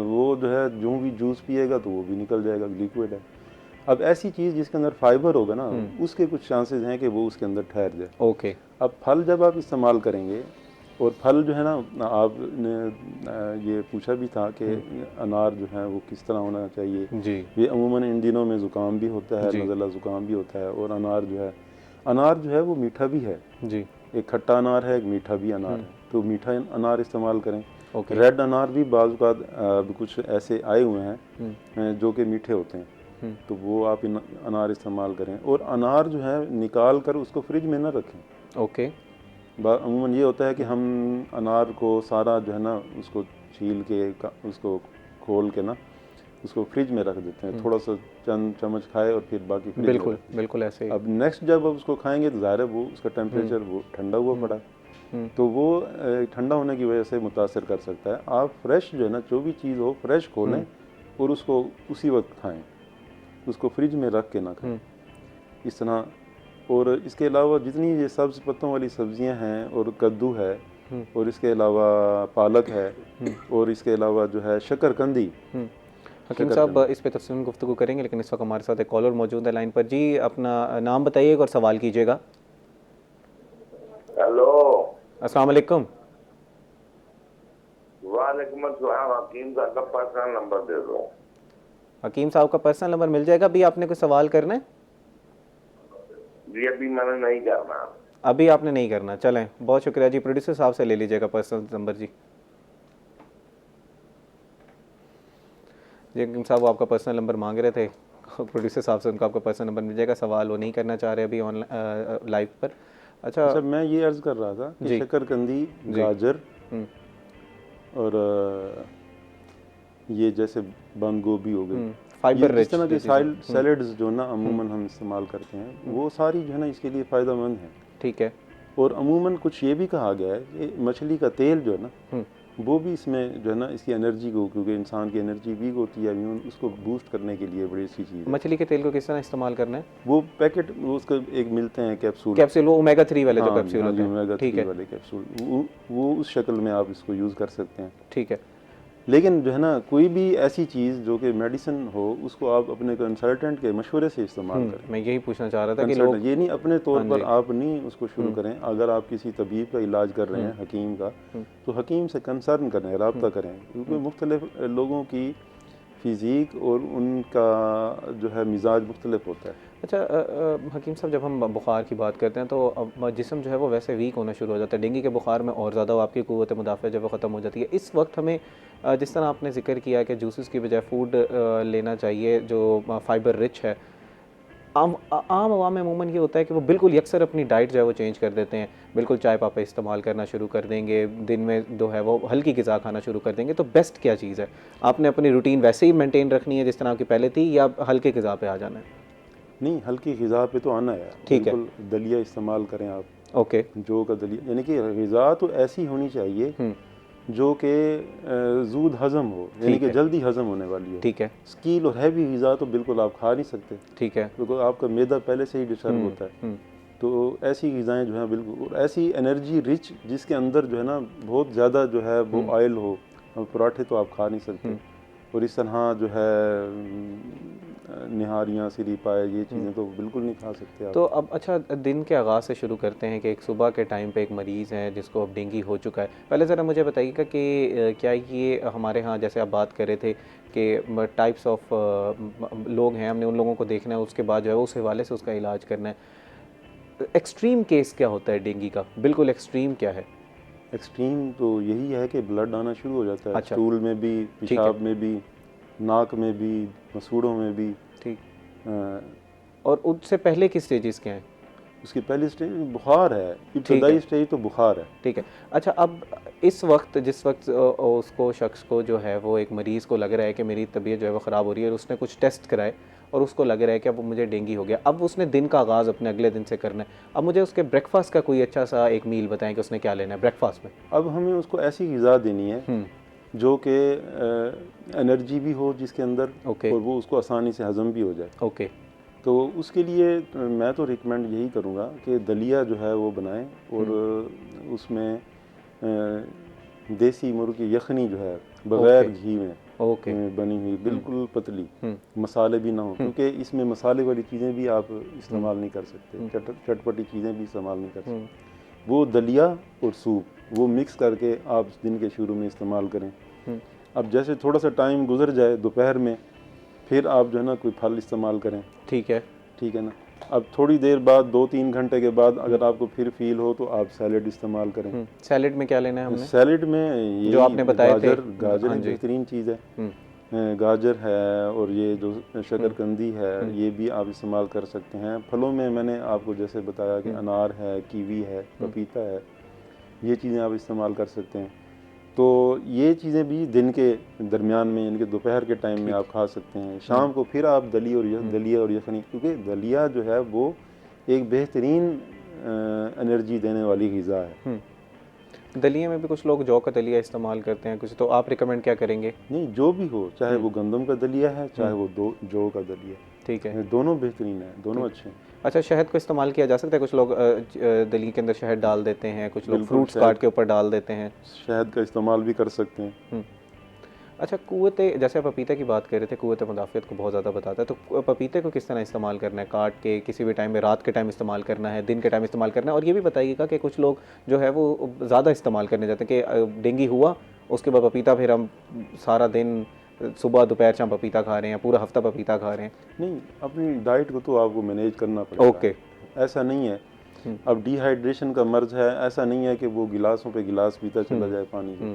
वो जो है जो भी जूस पिएगा तो वो भी निकल जाएगा, लिक्विड है। अब ऐसी चीज़ जिसके अंदर फाइबर होगा ना, उसके कुछ चांसेस हैं कि वो उसके अंदर ठहर जाए। ओके। अब फल जब आप इस्तेमाल करेंगे, और फल जो है ना, आपने ये पूछा भी था कि अनार जो है वो किस तरह होना चाहिए जी, ये अमूमन इन दिनों में ज़ुकाम भी होता है, नज़ला ज़ुकाम भी होता है, और अनार जो है वो मीठा भी है जी, एक खट्टा अनार है, एक मीठा भी अनार है, तो मीठा अनार इस्तेमाल करें। ओके। रेड अनार भी बाज़ औक़ात कुछ ऐसे आए हुए हैं जो कि मीठे होते हैं, तो वो आप अनार इस्तेमाल करें। और अनार जो है निकाल कर उसको फ्रिज में ना रखें। ओके। अमूमन ये होता है कि हम अनार को सारा जो है ना उसको छील के उसको खोल के ना उसको फ्रिज में रख देते हैं, थोड़ा सा चंद चम्मच खाए और फिर बाकी फ्रिज बिल्कुल, में रख दें। बिल्कुल ऐसे ही। अब नेक्स्ट जब आप उसको खाएंगे तो ज़ाहिर है वो उसका टेम्परेचर वो ठंडा हुआ पड़ा, तो वो ठंडा होने की वजह से मुतासर कर सकता है। आप फ्रेश जो है ना, जो भी चीज़ हो फ्रेश खोलें और उसको उसी वक्त खाएं, उसको फ्रिज में रख के ना खाएं इस तरह। और इसके अलावा जितनी ये सब्ज़ पत्तों वाली सब्ज़ियां हैं, और कद्दू है, और इसके अलावा पालक है, और इसके अलावा जो है शकरकंदी। हकीम साहब इस पे तफसील गुफ्तगू करेंगे, लेकिन इस वक्त हमारे साथ एक कॉलर मौजूद है लाइन पर। जी, अपना नाम बताइएगा और सवाल कीजिएगा। हेलो, अस्सलाम वालेकुम। वालेकुम अस्सलाम। हकीम साहब का पर्सनल नंबर दे दो। हकीम साहब का पर्सनल नंबर मिल जाएगा। अभी आपने कोई सवाल करना है? जी अभी मैंने नहीं करना। अभी आपने नहीं करना, चलें, बहुत शुक्रिया जी। प्रोड्यूसर साहब से ले लीजिएगा पर्सनल नंबर। जी जी, हकीम साहब वो आपका पर्सनल नंबर मांग रहे थे, प्रोड्यूसर साहब से उनको आपका पर्सनल नंबर मिल जाएगा। सवाल वो नहीं करना चाह रहे अभी ऑनलाइन लाइव पर। अच्छा, मैं ये अर्ज़ कर रहा था कि शकरकंदी, गाजर और ये जैसे बंद गोभी हो गई, फाइबर रिच इस तरह के सैलड्स जो ना अमूमन हम इस्तेमाल करते हैं, वो सारी जो है ना इसके लिए फ़ायदेमंद है। ठीक है। और अमूमन कुछ ये भी कहा गया है कि मछली का तेल जो है ना वो भी इसमें जो है ना इसकी एनर्जी को, क्योंकि इंसान की एनर्जी वीक होती है, इम्यून उसको बूस्ट करने के लिए बड़ी अच्छी चीज़ है। मछली के तेल को किस तरह इस्तेमाल करना है? वो पैकेट वो उसका एक मिलते हैं कैप्सूल, वो ओमेगा 3 वाले जो कैप्सूल हाँ होते हैं। ओमेगा ठीक 3 है, वाले कैप्सूल, वो उस शक्ल में आप इसको यूज़ कर सकते हैं। ठीक है। लेकिन जो है ना कोई भी ऐसी चीज़ जो कि मेडिसिन हो, उसको आप अपने कंसल्टेंट के मशवरे से इस्तेमाल करें। मैं यही पूछना चाह रहा था कि लोग ये नहीं अपने तौर पर आप नहीं उसको शुरू करें। अगर आप किसी तबीब का इलाज कर रहे हैं, हकीम का, तो हकीम से कंसर्न करें, रब्ता करें, क्योंकि मुख्तलिफ लोगों की फ़िज़ीक और उनका जो है मिजाज मुख्तलिफ होता है। अच्छा, हकीम साहब जब हम बुखार की बात करते हैं तो अब जिस्म जो है वो वैसे वीक होना शुरू हो जाता है। डेंगू के बुखार में और ज़्यादा आपकी क़ुव्वत मुदाफ़ा जब वो ख़त्म हो जाती है। इस वक्त हमें जिस तरह आपने ज़िक्र किया कि जूसेस की बजाय फूड लेना चाहिए जो फ़ाइबर रिच है। आम आवाम में अमूमन ये होता है कि वो बिल्कुल यकसर अपनी डाइट जो है वो चेंज कर देते हैं, बिल्कुल चाय पापा इस्तेमाल करना शुरू कर देंगे, दिन में जो है वो हल्की ग़िज़ा खाना शुरू कर देंगे। तो बेस्ट क्या चीज़ है? आपने अपनी रूटीन वैसे ही मेंटेन रखनी है जिस तरह आपकी पहले थी, या हल्के ग़िज़ा पे आ जाना है? नहीं, हल्की ग़िज़ा पे तो आना है। ठीक है। बिल्कुल दलिया इस्तेमाल करें आप। ओके। जौ का दलिया, यानी कि ग़िज़ा तो ऐसी होनी चाहिए जो कि ज़ूद हज़म हो, यानी कि जल्दी हज़म होने वाली हो। ठीक है। स्कील और हैवी ग़िज़ा तो बिल्कुल आप खा नहीं सकते। ठीक है। क्योंकि आपका मैदा पहले से ही डिस्टर्ब होता है। तो ऐसी ग़िज़ाएँ जो हैं बिल्कुल, और ऐसी एनर्जी रिच जिसके अंदर जो है ना बहुत ज़्यादा जो है वो ऑयल हो, पराठे तो आप खा नहीं सकते। और इस तरह जो है निहारियाँ, सिरी पाए, ये चीज़ें तो बिल्कुल नहीं खा सकते आप। तो अब अच्छा, दिन के आगाज़ से शुरू करते हैं कि एक सुबह के टाइम पे एक मरीज़ है जिसको अब डेंगू हो चुका है। पहले ज़रा मुझे बताइएगा कि क्या ये हमारे यहाँ जैसे आप बात कर रहे थे कि टाइप्स ऑफ लोग हैं, हमने उन लोगों को देखना है, उसके बाद जो है उस हवाले से उसका इलाज करना है। एक्सट्रीम केस क्या होता है डेंगू का, बिल्कुल एक्सट्रीम क्या है? एक्सट्रीम तो यही है कि ब्लड आना शुरू हो जाता है। अच्छा। स्टूल में भी, पेशाब में भी, नाक में भी, मसूड़ों में भी। ठीक। अ, और उससे पहले किस स्टेजेस के हैं? उसकी पहली स्टेज बुखार है, इब्तदाई स्टेज तो बुखार है। ठीक है। अच्छा, अब इस वक्त जिस वक्त उसको शख्स को जो है वो एक मरीज़ को लग रहा है कि मेरी तबीयत जो है वो ख़राब हो रही है और उसने कुछ टेस्ट कराए और उसको लग रहा है कि अब मुझे डेंगू हो गया, अब उसने दिन का आगाज़ अपने अगले दिन से करना है। अब मुझे उसके ब्रेकफास्ट का कोई अच्छा सा एक मील बताएं कि उसने क्या लेना है ब्रेकफास्ट में। अब हमें उसको ऐसी ग़िज़ा देनी है जो कि एनर्जी भी हो जिसके अंदर, ओके। और वो उसको आसानी से हज़म भी हो जाए। ओके। तो उसके लिए मैं तो रिकमेंड यही करूँगा कि दलिया जो है वो बनाएं और उसमें देसी मुर्गी की यखनी जो है बग़ैर घी में बनी हुई, बिल्कुल पतली, मसाले भी ना हो, क्योंकि इसमें मसाले वाली चीज़ें भी आप इस्तेमाल नहीं कर सकते, चटपटी चीज़ें भी इस्तेमाल नहीं कर सकते। वो दलिया और सूप वो मिक्स करके आप दिन के शुरू में इस्तेमाल करें। अब जैसे थोड़ा सा टाइम गुजर जाए दोपहर में, फिर आप जो है ना कोई फल इस्तेमाल करें। ठीक है। ठीक है ना। अब थोड़ी देर बाद 2-3 घंटे के बाद अगर आपको फिर फील हो तो आप सैलेड इस्तेमाल करें। सैलेड में क्या लेना है हमने? सैलेड में ये जो आपने बताए थे, गाजर एक बेहतरीन चीज़ है। गाजर है और ये जो शकरकंदी है ये भी आप इस्तेमाल कर सकते हैं। फलों में मैंने आपको जैसे बताया कि अनार है, कीवी है, पपीता है, ये चीज़ें आप इस्तेमाल कर सकते हैं। तो ये चीज़ें भी दिन के दरमियान में, यानी कि दोपहर के टाइम में आप खा सकते हैं। शाम को फिर आप दलिया और यखनी, क्योंकि दलिया जो है वो एक बेहतरीन एनर्जी देने वाली ग़िज़ा है। दलिया में भी कुछ लोग जौ का दलिया इस्तेमाल करते हैं कुछ, तो आप रिकमेंड क्या करेंगे? नहीं, जो भी हो, चाहे वो गंदम का दलिया है, चाहे वो जौ का दलिया। ठीक है। दोनों बेहतरीन है, दोनों अच्छे हैं। अच्छा, शहद को इस्तेमाल किया जा सकता है? कुछ लोग दलिया के अंदर शहद डाल देते हैं, कुछ लोग फ्रूट्स काट के ऊपर डाल देते हैं। शहद का इस्तेमाल भी कर सकते हैं। अच्छा, कुव्वते, जैसे आप पपीते की बात कर रहे थे, कुव्वत मुदाफ़ियत को बहुत ज़्यादा बताता है, तो पपीते को किस तरह इस्तेमाल करना है? काट के किसी भी टाइम में, रात के टाइम इस्तेमाल करना है, दिन के टाइम इस्तेमाल करना है? और ये भी बताइएगा कि कुछ लोग जो है वो ज़्यादा इस्तेमाल करने जाते हैं कि डेंगू हुआ उसके बाद पपीता, फिर हम सारा दिन सुबह दोपहर शाम पपीता खा रहे हैं, पूरा हफ्ता पपीता खा रहे हैं। नहीं, अपनी डाइट को तो आपको मैनेज करना पड़ेगा। ओके। ऐसा नहीं है, अब डिहाइड्रेशन का मर्ज है, ऐसा नहीं है कि वो गिलासों पे गिलास पीता चला जाए पानी के।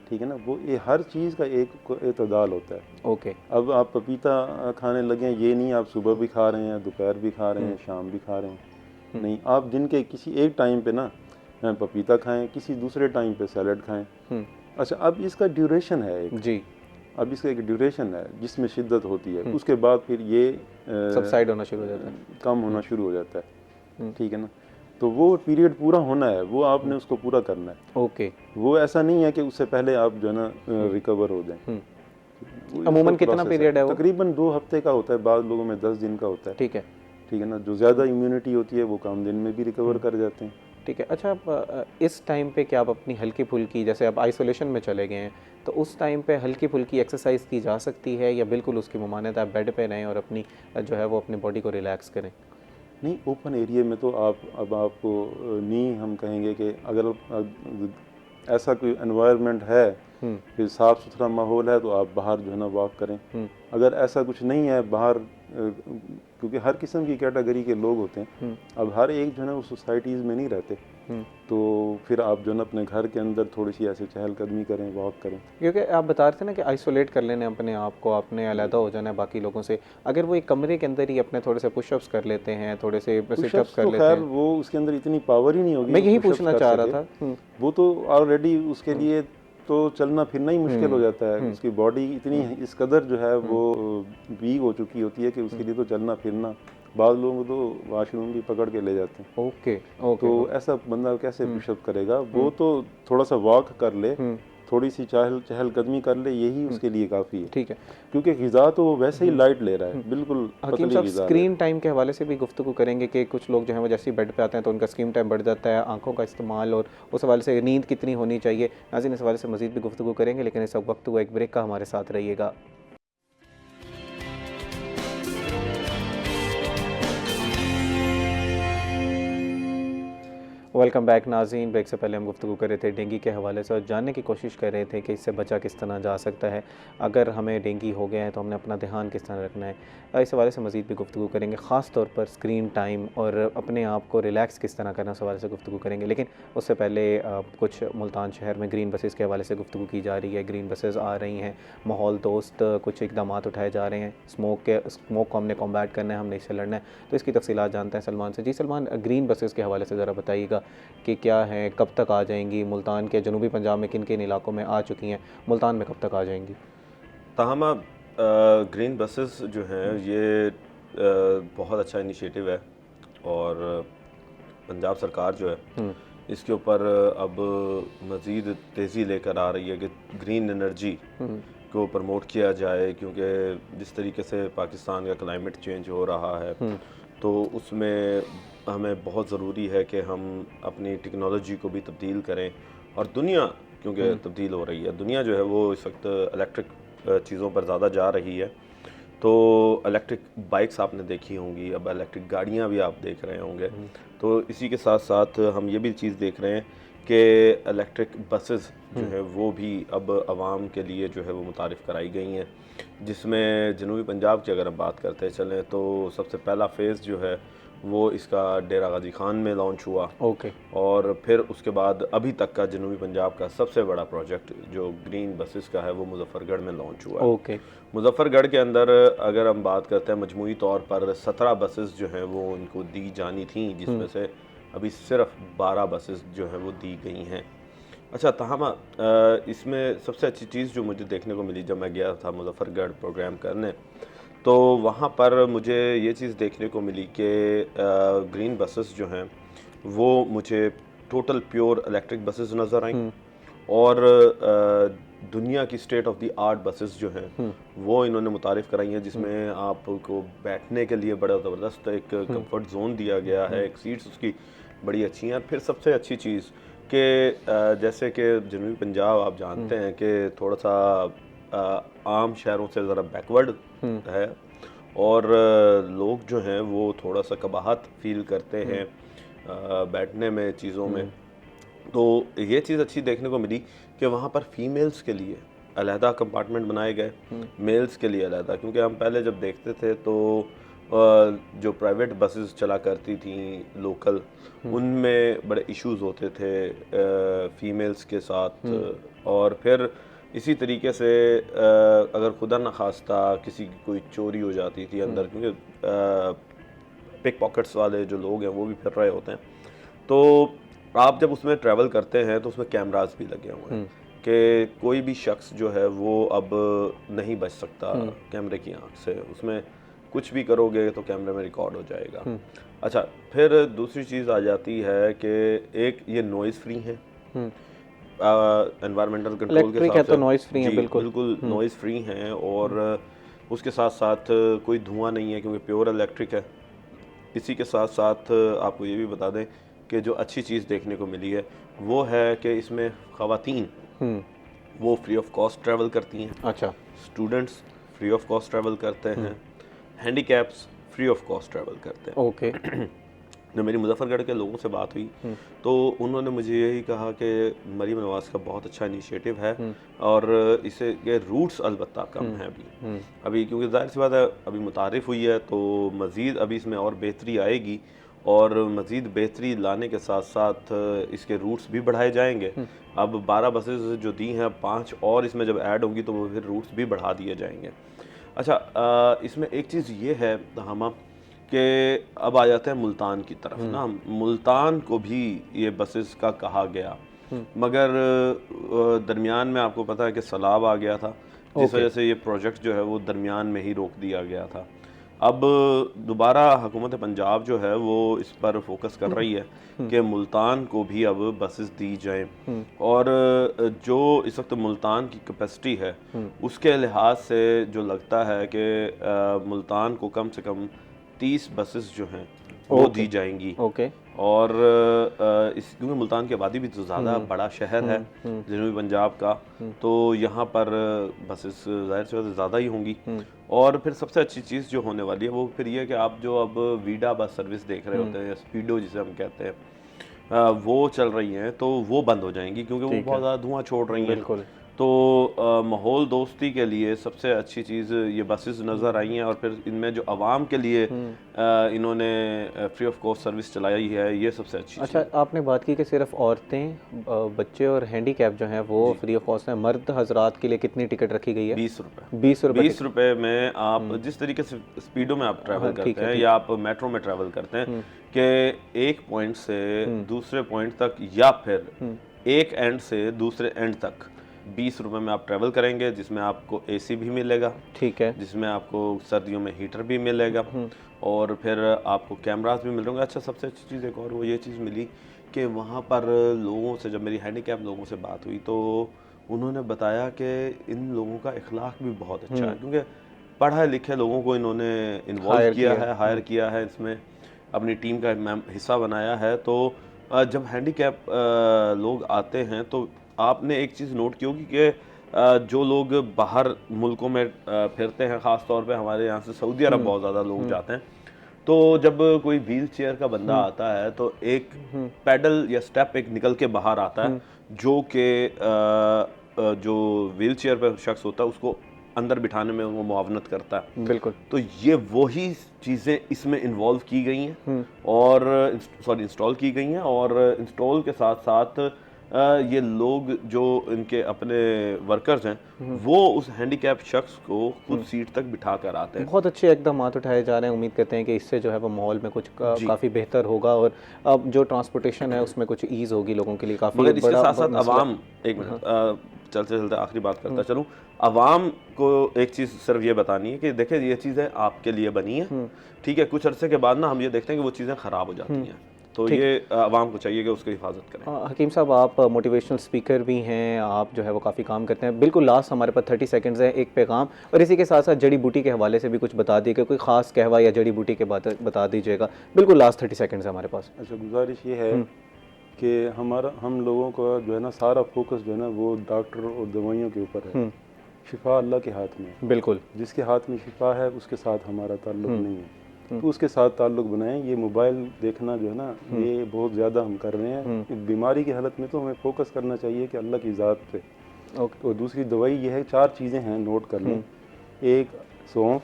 ठीक है ना, वो ये हर चीज़ का एक एतदाल होता है। ओके। अब आप पपीता खाने लगे, ये नहीं आप सुबह भी खा रहे हैं, दोपहर भी खा रहे हैं, शाम भी खा रहे हैं। नहीं, आप दिन के किसी एक टाइम पे ना पपीता खाएं, किसी दूसरे टाइम पे सैलड खाएं। अच्छा, अब इसका ड्यूरेशन है एक जी। अब इसका एक ड्यूरेशन है जिसमें शिद्दत होती है, उसके बाद फिर ये सबसाइड होना शुरू हो जाता है, कम होना शुरू हो जाता है। ठीक है ना, तो वो पीरियड पूरा होना है, वो आपने उसको पूरा करना है। ओके। वो ऐसा नहीं है कि उससे पहले आप जो है ना रिकवर हो जाएं। अमूमन कितना पीरियड है वो? तकरीबन 2 हफ्ते का होता है, बाद लोगों में 10 दिन का होता है। ठीक है। ठीक है ना, जो ज़्यादा इम्यूनिटी होती है वो कम दिन में भी रिकवर कर जाते हैं। ठीक है। अच्छा, इस टाइम पे क्या आप अपनी हल्की फुल्की, जैसे आप आइसोलेशन में चले गए हैं, तो उस टाइम पे हल्की फुल्की एक्सरसाइज की जा सकती है या बिल्कुल उसकी ममानियत आप बेड पे रहें और अपनी जो है वो अपनी बॉडी को रिलैक्स करें? नहीं, ओपन एरिया में तो अब आपको नहीं हम कहेंगे कि अगर ऐसा कोई एनवायरनमेंट है, फिर साफ़ सुथरा माहौल है, तो आप बाहर जो है ना वॉक करें। अगर ऐसा कुछ नहीं है बाहर, क्योंकि हर किस्म की कैटेगरी के लोग होते हैं, अब हर एक जो है ना वो सोसाइटीज़ में नहीं रहते, तो फिर आप जो है ना अपने घर के अंदर थोड़ी सी ऐसे चहलकदमी करें, वॉक करें। क्योंकि आप बता रहे थे ना कि आइसोलेट कर लेने अपने आप को, आपने अलहदा हो जाना है बाकी लोगों से। अगर वो एक कमरे के अंदर ही अपने थोड़े से पुशअप्स कर लेते हैं, थोड़े से सिटअप्स कर लेते हैं, वो उसके अंदर इतनी पावर ही नहीं होगी। मैं यही पूछना चाह रहा था। वो तो ऑलरेडी उसके लिए तो चलना फिरना ही मुश्किल हो जाता है। उसकी बॉडी इतनी इस कदर जो है वो वीक हो चुकी होती है कि उसके लिए तो चलना फिरना, बाद लोगों को तो वॉशरूम भी पकड़ के ले जाते हैं। ओके। तो ऐसा बंदा कैसे पुशअप करेगा? वो तो थोड़ा सा वॉक कर ले, थोड़ी सी चहलकदमी कर ले, यही उसके लिए काफ़ी है। ठीक है, क्योंकि ग़िज़ा तो वो वैसे ही लाइट ले रहा है, बिल्कुल हकीम साहब स्क्रीन टाइम के हवाले से भी गुफ्तगू करेंगे कि कुछ लोग जो हैं वो जैसे ही बेड पे आते हैं तो उनका स्क्रीन टाइम बढ़ जाता है, आंखों का इस्तेमाल, और उस हवाले से नींद कितनी होनी चाहिए। नाज़रीन, इस हवाले से मज़ीद भी गुफ्तगू करेंगे, लेकिन इस वक्त हुआ एक ब्रेक का, हमारे साथ रहिएगा। वेलकम बैक नाज़रीन। ब्रेक से पहले हम गुफ्तगू कर रहे थे डेंगू के हवाले से और जानने की कोशिश कर रहे थे कि इससे बचा किस तरह जा सकता है। अगर हमें डेंगू हो गया है तो हमने अपना ध्यान किस तरह रखना है, इस हवाले से मज़ीद भी गुफ्तगू करेंगे। ख़ास तौर पर स्क्रीन टाइम और अपने आप को रिलैक्स किस तरह करना, इस हवाले से गुफ्तगू करेंगे। लेकिन उससे पहले कुछ मुल्तान शहर में ग्रीन बसेस के हवाले से गुफ्तगू की जा रही है। ग्रीन बसेस आ रही हैं, माहौल दोस्त कुछ इकदाम उठाए जा रहे हैं। स्मोक को हमने कॉम्बैट करना है, हमने इससे लड़ना है। तो इसकी तफसीलात जानते हैं सलमान से। जी सलमान, ग्रीन बसेस के हवाले से ज़रा बताइएगा कि क्या हैं, कब तक आ जाएंगी, मुल्तान के जनूबी पंजाब में किन किन इलाकों में आ चुकी हैं, मुल्तान में कब तक आ जाएंगी? तहमा ग्रीन बसेस जो हैं ये बहुत अच्छा इनिशिएटिव है और पंजाब सरकार जो है इसके ऊपर अब मज़ीद तेज़ी लेकर आ रही है कि ग्रीन एनर्जी को प्रमोट किया जाए, क्योंकि जिस तरीके से पाकिस्तान का क्लाइमेट चेंज हो रहा है तो उसमें हमें बहुत ज़रूरी है कि हम अपनी टेक्नोलॉजी को भी तब्दील करें। और दुनिया क्योंकि तब्दील हो रही है, दुनिया जो है वो इस वक्त इलेक्ट्रिक चीज़ों पर ज़्यादा जा रही है। तो इलेक्ट्रिक बाइक्स आपने देखी होंगी, अब इलेक्ट्रिक गाड़ियाँ भी आप देख रहे होंगे। तो इसी के साथ साथ हम ये भी चीज़ देख रहे हैं कि इलेक्ट्रिक बसेस जो है वो भी अब आवाम के लिए जो है वो मुतारिफ़ कराई गई हैं, जिसमें जनूबी पंजाब की अगर हम बात करते चलें तो सबसे पहला फ़ेज़ जो है वो इसका डेरा गाजी खान में लॉन्च हुआ। और फिर उसके बाद अभी तक का जनूबी पंजाब का सबसे बड़ा प्रोजेक्ट जो ग्रीन बसेस का है वो मुजफ्फरगढ़ में लॉन्च हुआ। मुजफ्फरगढ़ के अंदर अगर हम बात करते हैं मजमूई तौर पर 17 बसेस जो हैं वो उनको दी जानी थी, जिसमें से अभी सिर्फ 12 बसेस जो हैं वो दी गई हैं। अच्छा तहमा, इसमें सबसे अच्छी चीज़ जो मुझे देखने को मिली जब मैं गया था मुजफ्फरगढ़ प्रोग्राम करने, तो वहाँ पर मुझे ये चीज़ देखने को मिली कि ग्रीन बसेस जो हैं वो मुझे टोटल प्योर इलेक्ट्रिक बसेस नज़र आई और दुनिया की state of the art buses जो हैं वो इन्होंने मुतारिफ़ कराई हैं, जिसमें आपको बैठने के लिए बड़ा ज़बरदस्त एक कंफर्ट जोन दिया गया है, एक सीट्स उसकी बड़ी अच्छी हैं। फिर सबसे अच्छी चीज़ कि जैसे कि जनूबी पंजाब आप जानते हैं कि थोड़ा सा आम शहरों से ज़रा बैकवर्ड है और लोग जो हैं वो थोड़ा सा कबाहत फील करते हैं बैठने में चीज़ों में। तो ये चीज़ अच्छी देखने को मिली कि वहाँ पर फीमेल्स के लिए अलहदा कंपार्टमेंट बनाए गए, मेल्स के लिए अलहदा, क्योंकि हम पहले जब देखते थे तो जो प्राइवेट बसेस चला करती थी लोकल, उनमें बड़े इश्यूज़ होते थे फीमेल्स के साथ। और फिर इसी तरीके से अगर खुदा न खास्ता किसी की कोई चोरी हो जाती थी अंदर, क्योंकि पिक पॉकेट्स वाले जो लोग हैं वो भी फिर रहे होते हैं, तो आप जब उसमें ट्रैवल करते हैं तो उसमें कैमरास भी लगे हुए हैं कि कोई भी शख्स जो है वो अब नहीं बच सकता कैमरे की आंख से, उसमें कुछ भी करोगे तो कैमरे में रिकॉर्ड हो जाएगा। अच्छा, फिर दूसरी चीज़ आ जाती है कि एक ये नॉइज़ फ्री है, एनवायरमेंटल कंट्रोल के साथ तो नॉइज़ फ्री है, बिल्कुल नॉइज़ फ्री हैं और उसके साथ साथ कोई धुआं नहीं है क्योंकि प्योर इलेक्ट्रिक है। इसी के साथ साथ आपको ये भी बता दें कि जो अच्छी चीज़ देखने को मिली है वो है कि इसमें ख़वातीन वो फ्री ऑफ कॉस्ट ट्रैवल करती हैं। अच्छा, students free of cost travel करते हैं, handicaps free of cost travel करते हैं। ओके। जब मेरी मुजफ्फरगढ़ के लोगों से बात हुई तो उन्होंने मुझे यही कहा कि मरीम नवाज़ का बहुत अच्छा इनिशिएटिव है और इसे के रूट्स अलबत्ता कम हैं अभी क्योंकि जाहिर सी बात है अभी मुतारिफ़ हुई है, तो मज़ीद अभी इसमें और बेहतरी आएगी और मज़ीद बेहतरी लाने के साथ साथ इसके रूट्स भी बढ़ाए जाएंगे। अब 12 बसेस जो दी हैं, 5 और इसमें जब ऐड होंगी तो वो फिर रूट्स भी बढ़ा दिए जाएंगे। अच्छा, इसमें एक चीज़ ये है हमा कि अब आ जाते हैं मुल्तान की तरफ ना, मुल्तान को भी ये बसेस का कहा गया, मगर दरमियान में आपको पता है कि सैलाब आ गया था, जिस वजह से ये प्रोजेक्ट जो है वो दरमियान में ही रोक दिया गया था। अब दोबारा हुकूमत पंजाब जो है वो इस पर फोकस कर रही है कि मुल्तान को भी अब बसेस दी जाएं और जो इस वक्त मुल्तान की कैपेसिटी है उसके लिहाज से जो लगता है कि मुल्तान को कम से कम 30 बसेस जो हैं वो दी जाएंगी। और इस क्योंकि मुल्तान की आबादी भी तो ज़्यादा बड़ा शहर है जनूबी पंजाब का, तो यहाँ पर बसेस ज़ाहिर सी बात ज़्यादा ही होंगी। और फिर सबसे अच्छी चीज़ जो होने वाली है वो फिर ये है कि आप जो अब वीडा बस सर्विस देख रहे होते हैं, स्पीडो जिसे हम कहते हैं, वो चल रही हैं तो वो बंद हो जाएंगी क्योंकि वो बहुत ज़्यादा धुआं छोड़ रही हैं। बिल्कुल। तो माहौल दोस्ती के लिए सबसे अच्छी चीज़ ये बसेस नज़र आई हैं और फिर इनमें जो आवाम के लिए इन्होंने फ्री ऑफ कॉस्ट सर्विस चलाई है, ये सबसे अच्छी अच्छा, आपने बात की कि सिर्फ औरतें, बच्चे और हैंडीकैप जो हैं वो फ्री ऑफ कॉस्ट हैं। मर्द हजरात के लिए कितनी टिकट रखी गई है? 20 रुपये। 20 रुपये। 20 रुपये में आप जिस तरीके से स्पीडों में आप ट्रैवल करते हैं या आप मेट्रो में ट्रैवल करते हैं कि एक पॉइंट से दूसरे पॉइंट तक या फिर एक एंड से दूसरे एंड तक 20 रुपये में आप ट्रैवल करेंगे, जिसमें आपको एसी भी मिलेगा, ठीक है, जिसमें आपको सर्दियों में हीटर भी मिलेगा और फिर आपको कैमरास भी मिल रहे होंगे। अच्छा, सबसे अच्छी चीज़ एक और वो ये चीज़ मिली कि वहाँ पर लोगों से, जब मेरी हैंडीकैप लोगों से बात हुई तो उन्होंने बताया कि इन लोगों का इखलाक भी बहुत अच्छा है क्योंकि पढ़े लिखे लोगों को इन्होंने इन्वॉल्व किया है, हायर किया है, इसमें अपनी टीम का हिस्सा बनाया है। तो जब हैंडीकैप लोग आते हैं तो आपने एक चीज़ नोट की होगी कि जो लोग बाहर मुल्कों में फिरते हैं, ख़ास तौर पे हमारे यहाँ से सऊदी अरब बहुत ज़्यादा लोग जाते हैं, तो जब कोई व्हील चेयर का बंदा आता है तो एक पैडल या स्टेप एक निकल के बाहर आता है जो कि जो व्हील चेयर पर शख्स होता है उसको अंदर बिठाने में वो मुआवनत करता है। बिल्कुल। तो ये वही चीज़ें इसमें इन्वॉल्व की गई हैं और इंस्टॉल की गई हैं और इंस्टॉल के साथ साथ ये लोग जो इनके अपने वर्कर्स हैं वो उस हैंडीकैप शख्स को खुद सीट तक बिठा कर आते हैं। बहुत अच्छे इकदाम उठाए जा रहे हैं। उम्मीद करते हैं कि इससे जो है वो माहौल में कुछ काफ़ी बेहतर होगा और अब जो ट्रांसपोर्टेशन है उसमें कुछ ईज़ होगी लोगों के लिए काफ़ी। मगर इसके साथ साथ अवाम, एक मिनट चलते चलते आखिरी बात करता चलूँ, अवाम को एक चीज़ सिर्फ ये बतानी है कि देखिए ये चीज़ें आपके लिए बनी है, ठीक है, कुछ अरसे के बाद ना हम ये देखते हैं कि वो चीज़ें ख़राब हो जाती हैं, तो ये आवाम को चाहिए कि उसकी हिफाजत करें। हकीम साहब, आप मोटिवेशनल स्पीकर भी हैं, आप जो है वो काफ़ी काम करते हैं। बिल्कुल लास्ट हमारे पास 30 सेकंड्स है, एक पैगाम और इसी के साथ साथ जड़ी बूटी के हवाले से भी कुछ बता दिए, कोई ख़ास कहवा या जड़ी बूटी के बात बता दीजिएगा। बिल्कुल लास्ट 30 सेकंड्स है हमारे पास। अच्छा, गुजारिश ये है कि हम लोगों का जो है ना सारा फोकस जो है ना वो डॉक्टर और दवाइयों के ऊपर है। शिफा अल्लाह के हाथ में है। बिल्कुल। जिसके हाथ में शिफा है उसके साथ हमारा ताल्लुक नहीं है, तो उसके साथ ताल्लुक बनाएं। ये मोबाइल देखना जो है ना ये बहुत ज़्यादा हम कर रहे हैं। बीमारी की हालत में तो हमें फोकस करना चाहिए कि अल्लाह की ज़ात पे। और दूसरी दवाई ये है, 4 चीज़ें हैं, नोट कर लें। एक सौंफ,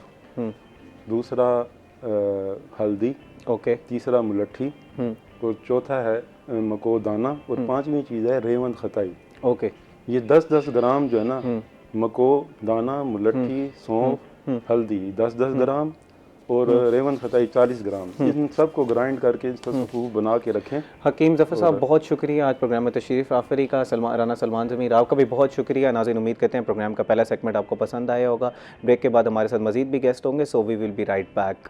दूसरा हल्दी, ओके, तीसरा मुलट्ठी और चौथा है मकोदाना और 5वीं चीज़ है रेवंत खताई। ओके, ये 10-10 ग्राम जो है ना मकोदाना, मुलट्ठी, सौंफ, हल्दी 10-10 ग्राम और रेवन खताई 40 ग्राम, इन सबको ग्राइंड करके इसका सफूफ बना के रखें। हकीम ज़फ़र साहब, बहुत शुक्रिया आज प्रोग्राम में तशरीफ़ आफरी का। राना सलमान ज़मीर, आपका भी बहुत शुक्रिया। नाज़रीन, उम्मीद करते हैं प्रोग्राम का पहला सेगमेंट आपको पसंद आया होगा। ब्रेक के बाद हमारे साथ मज़ीद भी गेस्ट होंगे, so we will be right back.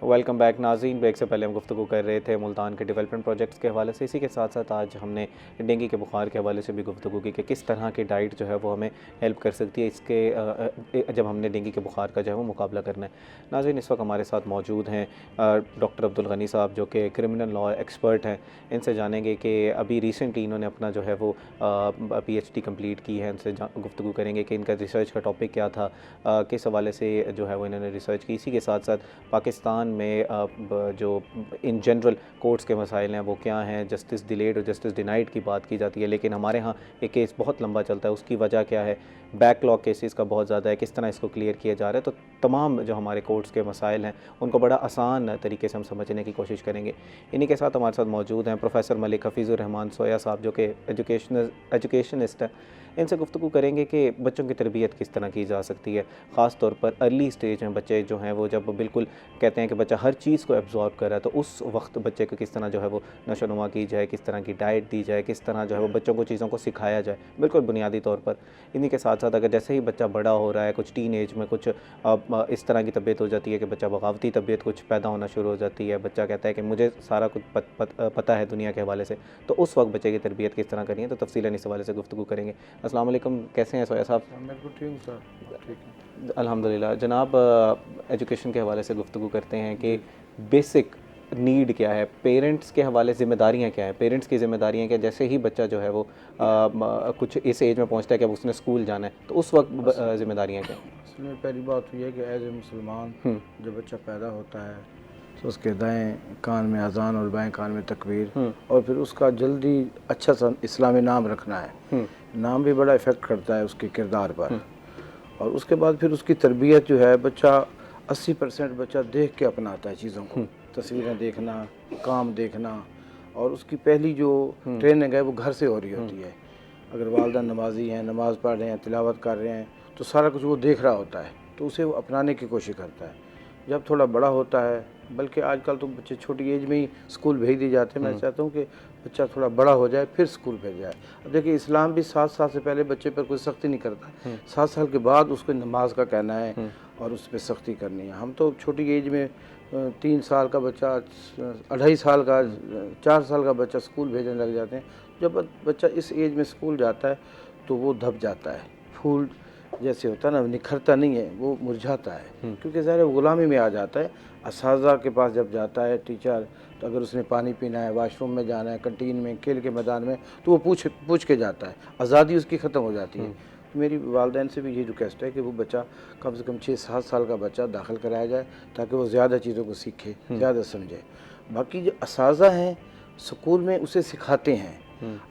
Welcome back नाज़रीन। ब्रेक से पहले हम गुफ्तगू कर रहे थे मुल्तान के डेवलपमेंट प्रोजेक्ट्स के हवाले से। इसी के साथ साथ आज हमने डेंगू के बुखार के हवाले से भी गुफ्तगू की कि किस तरह की डाइट जो है वो हमें हेल्प कर सकती है इसके जब हमने डेंगू के बुखार का जो है वो मुकाबला करना है। नाज़रीन, इस वक्त हमारे साथ मौजूद हैं डॉक्टर अब्दुल गनी साहब, जो कि क्रिमिनल लॉ एक्सपर्ट हैं। इनसे जानेंगे कि अभी रिसेंटली इन्होंने अपना जो है वो PhD कंप्लीट की है। इनसे गुफ्तगू करेंगे कि इनका रिसर्च का टॉपिक क्या था, किस हवाले से जो है वो इन्होंने रिसर्च की। इसी के साथ साथ पाकिस्तान में जो इन जनरल कोर्ट्स के मसाइल हैं वो क्या हैं, जस्टिस डिलेड और जस्टिस डिनाइड की बात की जाती है, लेकिन हमारे यहाँ एक केस बहुत लंबा चलता है, उसकी वजह क्या है, बैकलॉग केसेस का बहुत ज़्यादा है, किस तरह इसको क्लियर किया जा रहा है। तो तमाम जो हमारे कोर्ट्स के मसाइल हैं उनको बड़ा आसान तरीके से हम समझने की कोशिश करेंगे। इन्हीं के साथ हमारे साथ मौजूद हैं प्रोफेसर मलिक हफीज़ुर रहमान सोया साहब, जो कि एजुकेशनिस्ट है। इनसे गुफ्तगू करेंगे कि बच्चों की तरबियत किस तरह की जा सकती है, ख़ास तौर पर अर्ली स्टेज में बच्चे जो हैं वो जब बिल्कुल कहते हैं कि बच्चा हर चीज़ को एब्जॉर्ब कर रहा है, तो उस वक्त बच्चे को किस तरह जो है वो नशोनुमा की जाए, किस तरह की डाइट दी जाए, किस तरह जो है वो बच्चों को चीज़ों को सिखाया जाए, बिल्कुल बुनियादी तौर पर। इन्हीं के साथ साथ अगर जैसे ही बच्चा बड़ा हो रहा है, कुछ टीन एज में कुछ इस तरह की तबीयत हो जाती है कि बच्चा बगावती तबीयत कुछ पैदा होना शुरू हो जाती है, बच्चा कहता है कि मुझे सारा कुछ पता है दुनिया के हवाले से, तो उस वक्त बच्चे की तरबियत किस तरह करनी है, तो तफसीलन इस हवाले से गुफ्तगू करेंगे। अस्सलाम वालेकुम, कैसे हैं सोया साहब? अल्हम्दुलिल्लाह। जनाब, एजुकेशन के हवाले से गुफ्तगू करते हैं कि बेसिक नीड क्या है, पेरेंट्स के हवाले ज़िम्मेदारियाँ क्या हैं, पेरेंट्स की ज़िम्मेदारियाँ क्या, जैसे ही बच्चा जो है वो कुछ इस एज में पहुंचता है कि अब उसने स्कूल जाना है, तो उस वक्त ज़िम्मेदारियाँ क्या हैं? असल में पहली बात तो यह है कि एज ए मुसलमान जब बच्चा पैदा होता है तो उसके दाएं कान में अजान और बाएं कान में तकबीर, और फिर उसका जल्दी अच्छा सा इस्लामी नाम रखना है। नाम भी बड़ा इफ़ेक्ट करता है उसके किरदार पर। और उसके बाद फिर उसकी तरबियत जो है, बच्चा 80% बच्चा देख के अपनाता है चीज़ों को, तस्वीरें देखना, काम देखना, और उसकी पहली जो ट्रेनिंग है वो घर से हो रही होती है। अगर वालिदा नमाजी हैं, नमाज़ पढ़ रहे हैं, तिलावत कर रहे हैं, तो सारा कुछ वो देख रहा होता है, तो उसे वो अपनाने की कोशिश करता है। जब थोड़ा बड़ा होता है, बल्कि आजकल तो बच्चे छोटी एज में ही स्कूल भेज दिए जाते हैं। मैं चाहता हूँ कि बच्चा थोड़ा बड़ा हो जाए फिर स्कूल भेज जाए। अब देखिए, इस्लाम भी 7 साल से पहले बच्चे पर कोई सख्ती नहीं करता। 7 साल के बाद उसको नमाज का कहना है और उस पर सख्ती करनी है। हम तो छोटी एज में 3 साल का बच्चा, 2.5 साल का, 4 साल का बच्चा स्कूल भेजने लग जाते हैं। जब बच्चा इस एज में स्कूल जाता है तो वो दब जाता है, फूल जैसे होता है ना, निखरता नहीं है, वो मुरझाता है, क्योंकि ज़ाहिर गुलामी में आ जाता है। असाज़ा के पास जब जाता है टीचर, तो अगर उसने पानी पीना है, वाशरूम में जाना है, कंटीन में, खेल के मैदान में, तो वो पूछ के जाता है, आज़ादी उसकी ख़त्म हो जाती है। मेरी वालदैन से भी ये रिक्वेस्ट है कि वो बच्चा कम से कम 6-7 साल का बच्चा दाखिल कराया जाए, ताकि वो ज़्यादा चीज़ों को सीखे, ज़्यादा समझे। बाकी जो असाज़ा हैं स्कूल में उसे सिखाते हैं,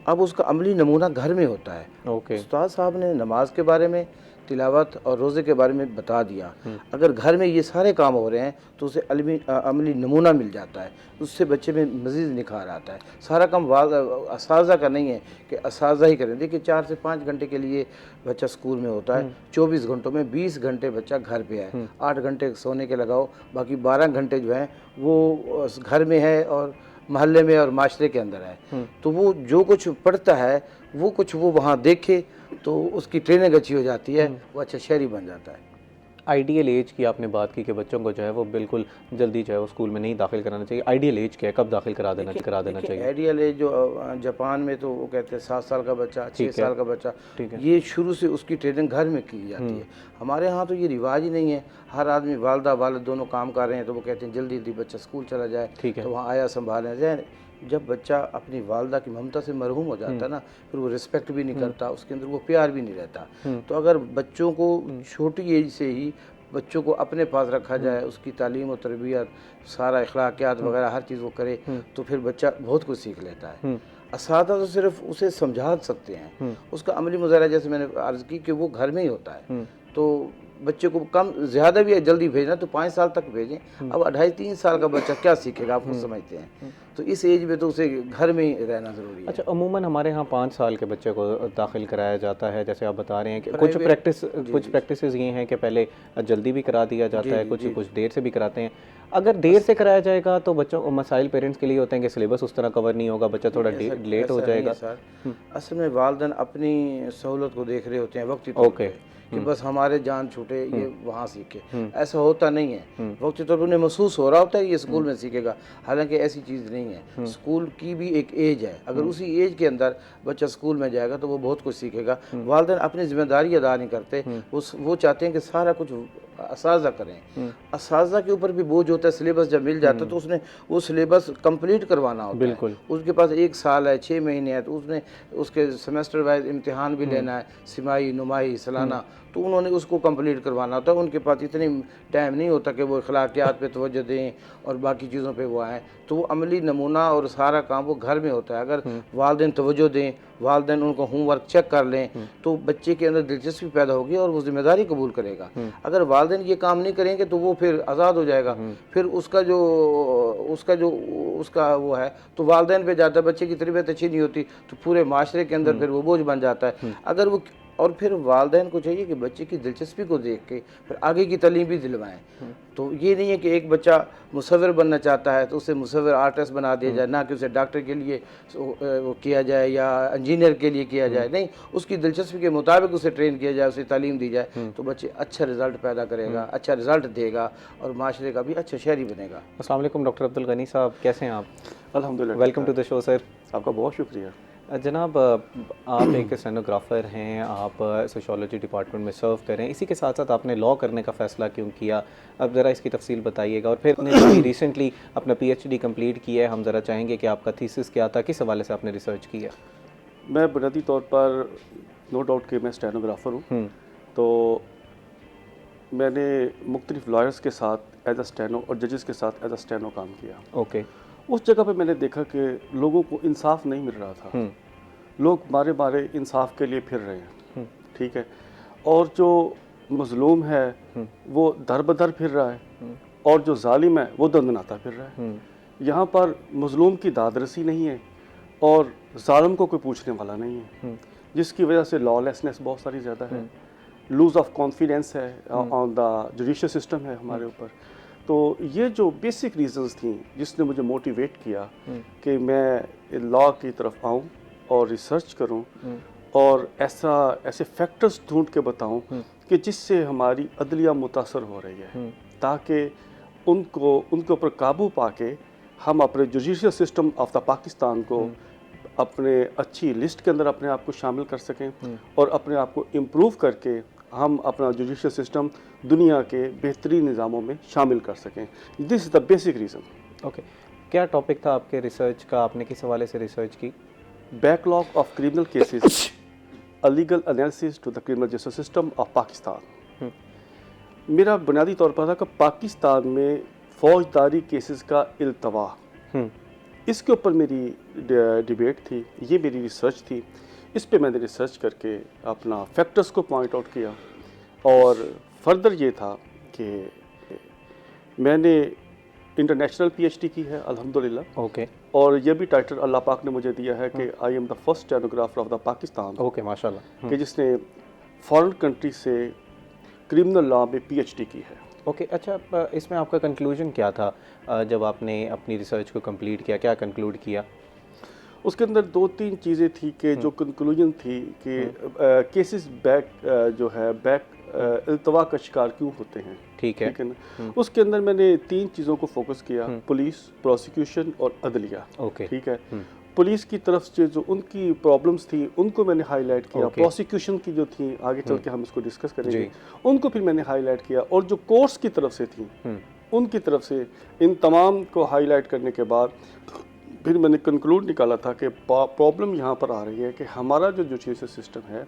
अब उसका अमली नमूना घर में होता है। उस्ताद साहब ने नमाज के बारे में, तिलावत और रोज़े के बारे में बता दिया। अगर घर में ये सारे काम हो रहे हैं तो उसे अमली नमूना मिल जाता है, उससे बच्चे में मज़ीद निखार आता है। सारा काम असाज़ा का नहीं है कि असाज़ा ही करें। देखिए, 4 से 5 घंटे के लिए बच्चा स्कूल में होता है, 24 घंटों में 20 घंटे बच्चा घर पे है। 8 घंटे सोने के लगाओ, बाकी 12 घंटे जो हैं वो घर में है और महल्ले में और माशरे के अंदर है। तो वो जो कुछ पढ़ता है वो कुछ वो वहाँ देखे तो उसकी ट्रेनिंग अच्छी हो जाती है, वो अच्छा शहरी बन जाता है। आइडियल एज की आपने बात की कि बच्चों को जो है वो बिल्कुल जल्दी जो है वो स्कूल में नहीं दाखिल कराना चाहिए। आइडियल एज क्या है, कब दाखिल करा देना चाहिए? आइडियल एज जो जापान में तो वो कहते हैं 7 साल का बच्चा, 6 साल का बच्चा, ये शुरू से उसकी ट्रेनिंग घर में की जाती है। हमारे यहाँ तो ये रिवाज ही नहीं है। हर आदमी, वालदा वालिद दोनों काम कर रहे हैं, तो वो कहते हैं जल्दी जल्दी बच्चा स्कूल चला जाए, तो वहाँ आया संभालें जाए। जब बच्चा अपनी वालदा की ममता से मरहूम हो जाता है ना, फिर वो रिस्पेक्ट भी नहीं करता, उसके अंदर वो प्यार भी नहीं रहता। तो अगर बच्चों को छोटी एज से ही बच्चों को अपने पास रखा जाए, उसकी तालीम और तरबियत, सारा अखलाकियात वगैरह हर चीज़ वो करे, तो फिर बच्चा बहुत कुछ सीख लेता है। असादा तो सिर्फ उसे समझा सकते हैं, उसका अमली मुज़ाहरा जैसे मैंने अर्ज़ की कि वो घर में ही होता है। तो बच्चे को कम ज़्यादा भी जल्दी भेजना तो 5 साल तक भेजें। अब 2.5-3 साल का बच्चा क्या सीखेगा, आप खुद समझते हैं। तो इस एज में तो उसे घर में ही रहना ज़रूरी है। अच्छा, अमूमन हमारे यहाँ 5 साल के बच्चे को दाखिल कराया जाता है, जैसे आप बता रहे हैं कि कुछ प्रैक्टिसेस ये हैं कि पहले जल्दी भी करा दिया जाता है, कुछ देर से भी कराते हैं। अगर देर से कराया जाएगा तो बच्चों को मसाइल पेरेंट्स के लिए होते हैं कि सिलेबस उस तरह कवर नहीं होगा, बच्चा थोड़ा लेट हो जाएगा। असल में वालिदैन अपनी सहूलत को देख रहे होते हैं, वक्ती तौर पे कि बस हमारे जान छूटे, ये वहाँ सीखे। ऐसा होता नहीं है। वक्ती तौर पर उन्हें महसूस हो रहा होता है ये स्कूल में सीखेगा, हालांकि ऐसी चीज़ नहीं है। स्कूल की भी एक एज है, अगर उसी एज के अंदर बच्चा स्कूल में जाएगा तो वो बहुत कुछ सीखेगा। वालिदैन अपनी जिम्मेदारी अदा नहीं करते, वो चाहते हैं कि सारा कुछ असाज़ा करें। असाज़ा के ऊपर भी बोझ होता है। सिलेबस जब मिल जाता है तो उसने वो सिलेबस कंप्लीट करवाना होता है। उसके पास 1 साल है, 6 महीने है, तो उसने उसके सेमेस्टर वाइज इम्तिहान भी लेना है, सिमाही, नुमाही, सालाना, तो उन्होंने उसको कंप्लीट करवाना होता है। उनके पास इतनी टाइम नहीं होता कि वो अखलाकियात पे तवज्जो दें और बाकी चीज़ों पे वो आएँ। तो वो अमली नमूना और सारा काम वो घर में होता है। अगर वालिदैन तवज्जो दें, वालिदैन उनको होमवर्क चेक कर लें, तो बच्चे के अंदर दिलचस्पी पैदा होगी और वो जिम्मेदारी कबूल करेगा। अगर वालिदैन ये काम नहीं करेंगे तो वो फिर आज़ाद हो जाएगा। फिर उसका वो है तो वालिदैन पे जाता है। बच्चे की तरबियत अच्छी नहीं होती तो पूरे माशरे के अंदर फिर वो बोझ बन जाता है। अगर वो और फिर वालिदैन को चाहिए कि बच्चे की दिलचस्पी को देख के फिर आगे की तालीम भी दिलवाएं। तो ये नहीं है कि एक बच्चा मुसव्विर बनना चाहता है तो उसे मुसव्विर आर्टिस्ट बना दिया जाए, ना कि उसे डॉक्टर के लिए वो किया जाए या इंजीनियर के लिए किया जाए। नहीं, उसकी दिलचस्पी के मुताबिक उसे ट्रेन किया जाए, उसे तालीम दी जाए, तो बच्चे अच्छा रिज़ल्ट पैदा करेगा, अच्छा रिज़ल्ट देगा और माशरे का भी अच्छा शहरी बनेगा। अस्सलाम वालेकुम डॉक्टर अब्दुल गनी साहब, कैसे हैं आप? अल्हम्दुलिल्लाह, welcome to the show sir. आपका बहुत शुक्रिया। जनाब, आप एक स्टेनोग्राफ़र हैं, आप सोशियोलॉजी डिपार्टमेंट में सर्व कर रहे हैं, इसी के साथ साथ आपने लॉ करने का फ़ैसला क्यों किया? अब ज़रा इसकी तफसील बताइएगा। और फिर आपने रिसेंटली अपना PhD कंप्लीट किया है, हम ज़रा चाहेंगे कि आपका थीसिस क्या था, किस हवाले से आपने रिसर्च किया? मैं बुनियादी तौर पर नो डाउट कि मैं स्टेनोग्राफ़र हूँ, तो मैंने मुख्तलिफ लॉयर्स के साथ एज अ स्टेनो और जजेस के साथ एज अ स्टेनो काम किया। ओके। उस जगह पे मैंने देखा कि लोगों को इंसाफ नहीं मिल रहा था, लोग मारे मारे इंसाफ के लिए फिर रहे हैं, ठीक है, और जो मजलूम है वो दर बदर फिर रहा है और जो जालिम है वो दंदनाता फिर रहा है। यहाँ पर मजलूम की दादरसी नहीं है और जालिम को कोई पूछने वाला नहीं है, जिसकी वजह से लॉलेसनेस बहुत सारी ज़्यादा है, लूज ऑफ कॉन्फिडेंस है ऑन द जुडिशियल सिस्टम है हमारे ऊपर। तो ये जो बेसिक रीजंस थी जिसने मुझे मोटिवेट किया कि मैं लॉ की तरफ आऊँ और रिसर्च करूँ और ऐसे फैक्टर्स ढूंढ के बताऊँ कि जिससे हमारी अदलिया मुतासर हो रही है, ताकि उनके ऊपर काबू पाके हम अपने judicial system of the Pakistan को अपने अच्छी लिस्ट के अंदर अपने आप को शामिल कर सकें और अपने आप को इम्प्रूव करके हम अपना जुडिशियल सिस्टम दुनिया के बेहतरीन निज़ामों में शामिल कर सकें। This is the basic reason. Okay, क्या टॉपिक था आपके रिसर्च का, आपने किस हवाले से रिसर्च की? Backlog of criminal cases, a legal analysis to the criminal justice system of Pakistan. मेरा बुनियादी तौर पर था कि पाकिस्तान में फौजदारी केसेस का इल्तवा, इसके ऊपर मेरी डिबेट थी, ये मेरी रिसर्च थी। इस पे मैंने रिसर्च करके अपना फैक्टर्स को पॉइंट आउट किया और फर्दर ये था कि मैंने इंटरनेशनल पीएचडी की है अल्हम्दुलिल्लाह। ओके। और ये भी टाइटल अल्लाह पाक ने मुझे दिया है कि I am the first stenographer of the Pakistan. Okay, माशाल्लाह। कि जिसने फॉरेन कंट्री से क्रिमिनल लॉ में पीएचडी की है। ओके, अच्छा, इसमें आपका कंक्लूजन क्या था जब आपने अपनी रिसर्च को कंप्लीट किया, क्या कंक्लूड किया? उसके अंदर 2-3 चीज़ें थी कि जो कंक्लूजन थी कि केसेस बैक इल्तवा का शिकार क्यों होते हैं, ठीक है ना। उसके अंदर मैंने 3 चीज़ों को फोकस किया, पुलिस, प्रोसिक्यूशन और अदलिया। ओके, ठीक है। पुलिस की तरफ से जो उनकी प्रॉब्लम्स थी उनको मैंने हाईलाइट किया, प्रोसिक्यूशन की जो थी आगे चल के हम इसको डिस्कस करेंगे, उनको फिर मैंने हाईलाइट किया, और जो कोर्ट्स की तरफ से थी उनकी तरफ से इन तमाम को हाईलाइट करने के बाद फिर मैंने कंक्लूड निकाला था कि प्रॉब्लम यहाँ पर आ रही है कि हमारा जो जुडिशियल सिस्टम है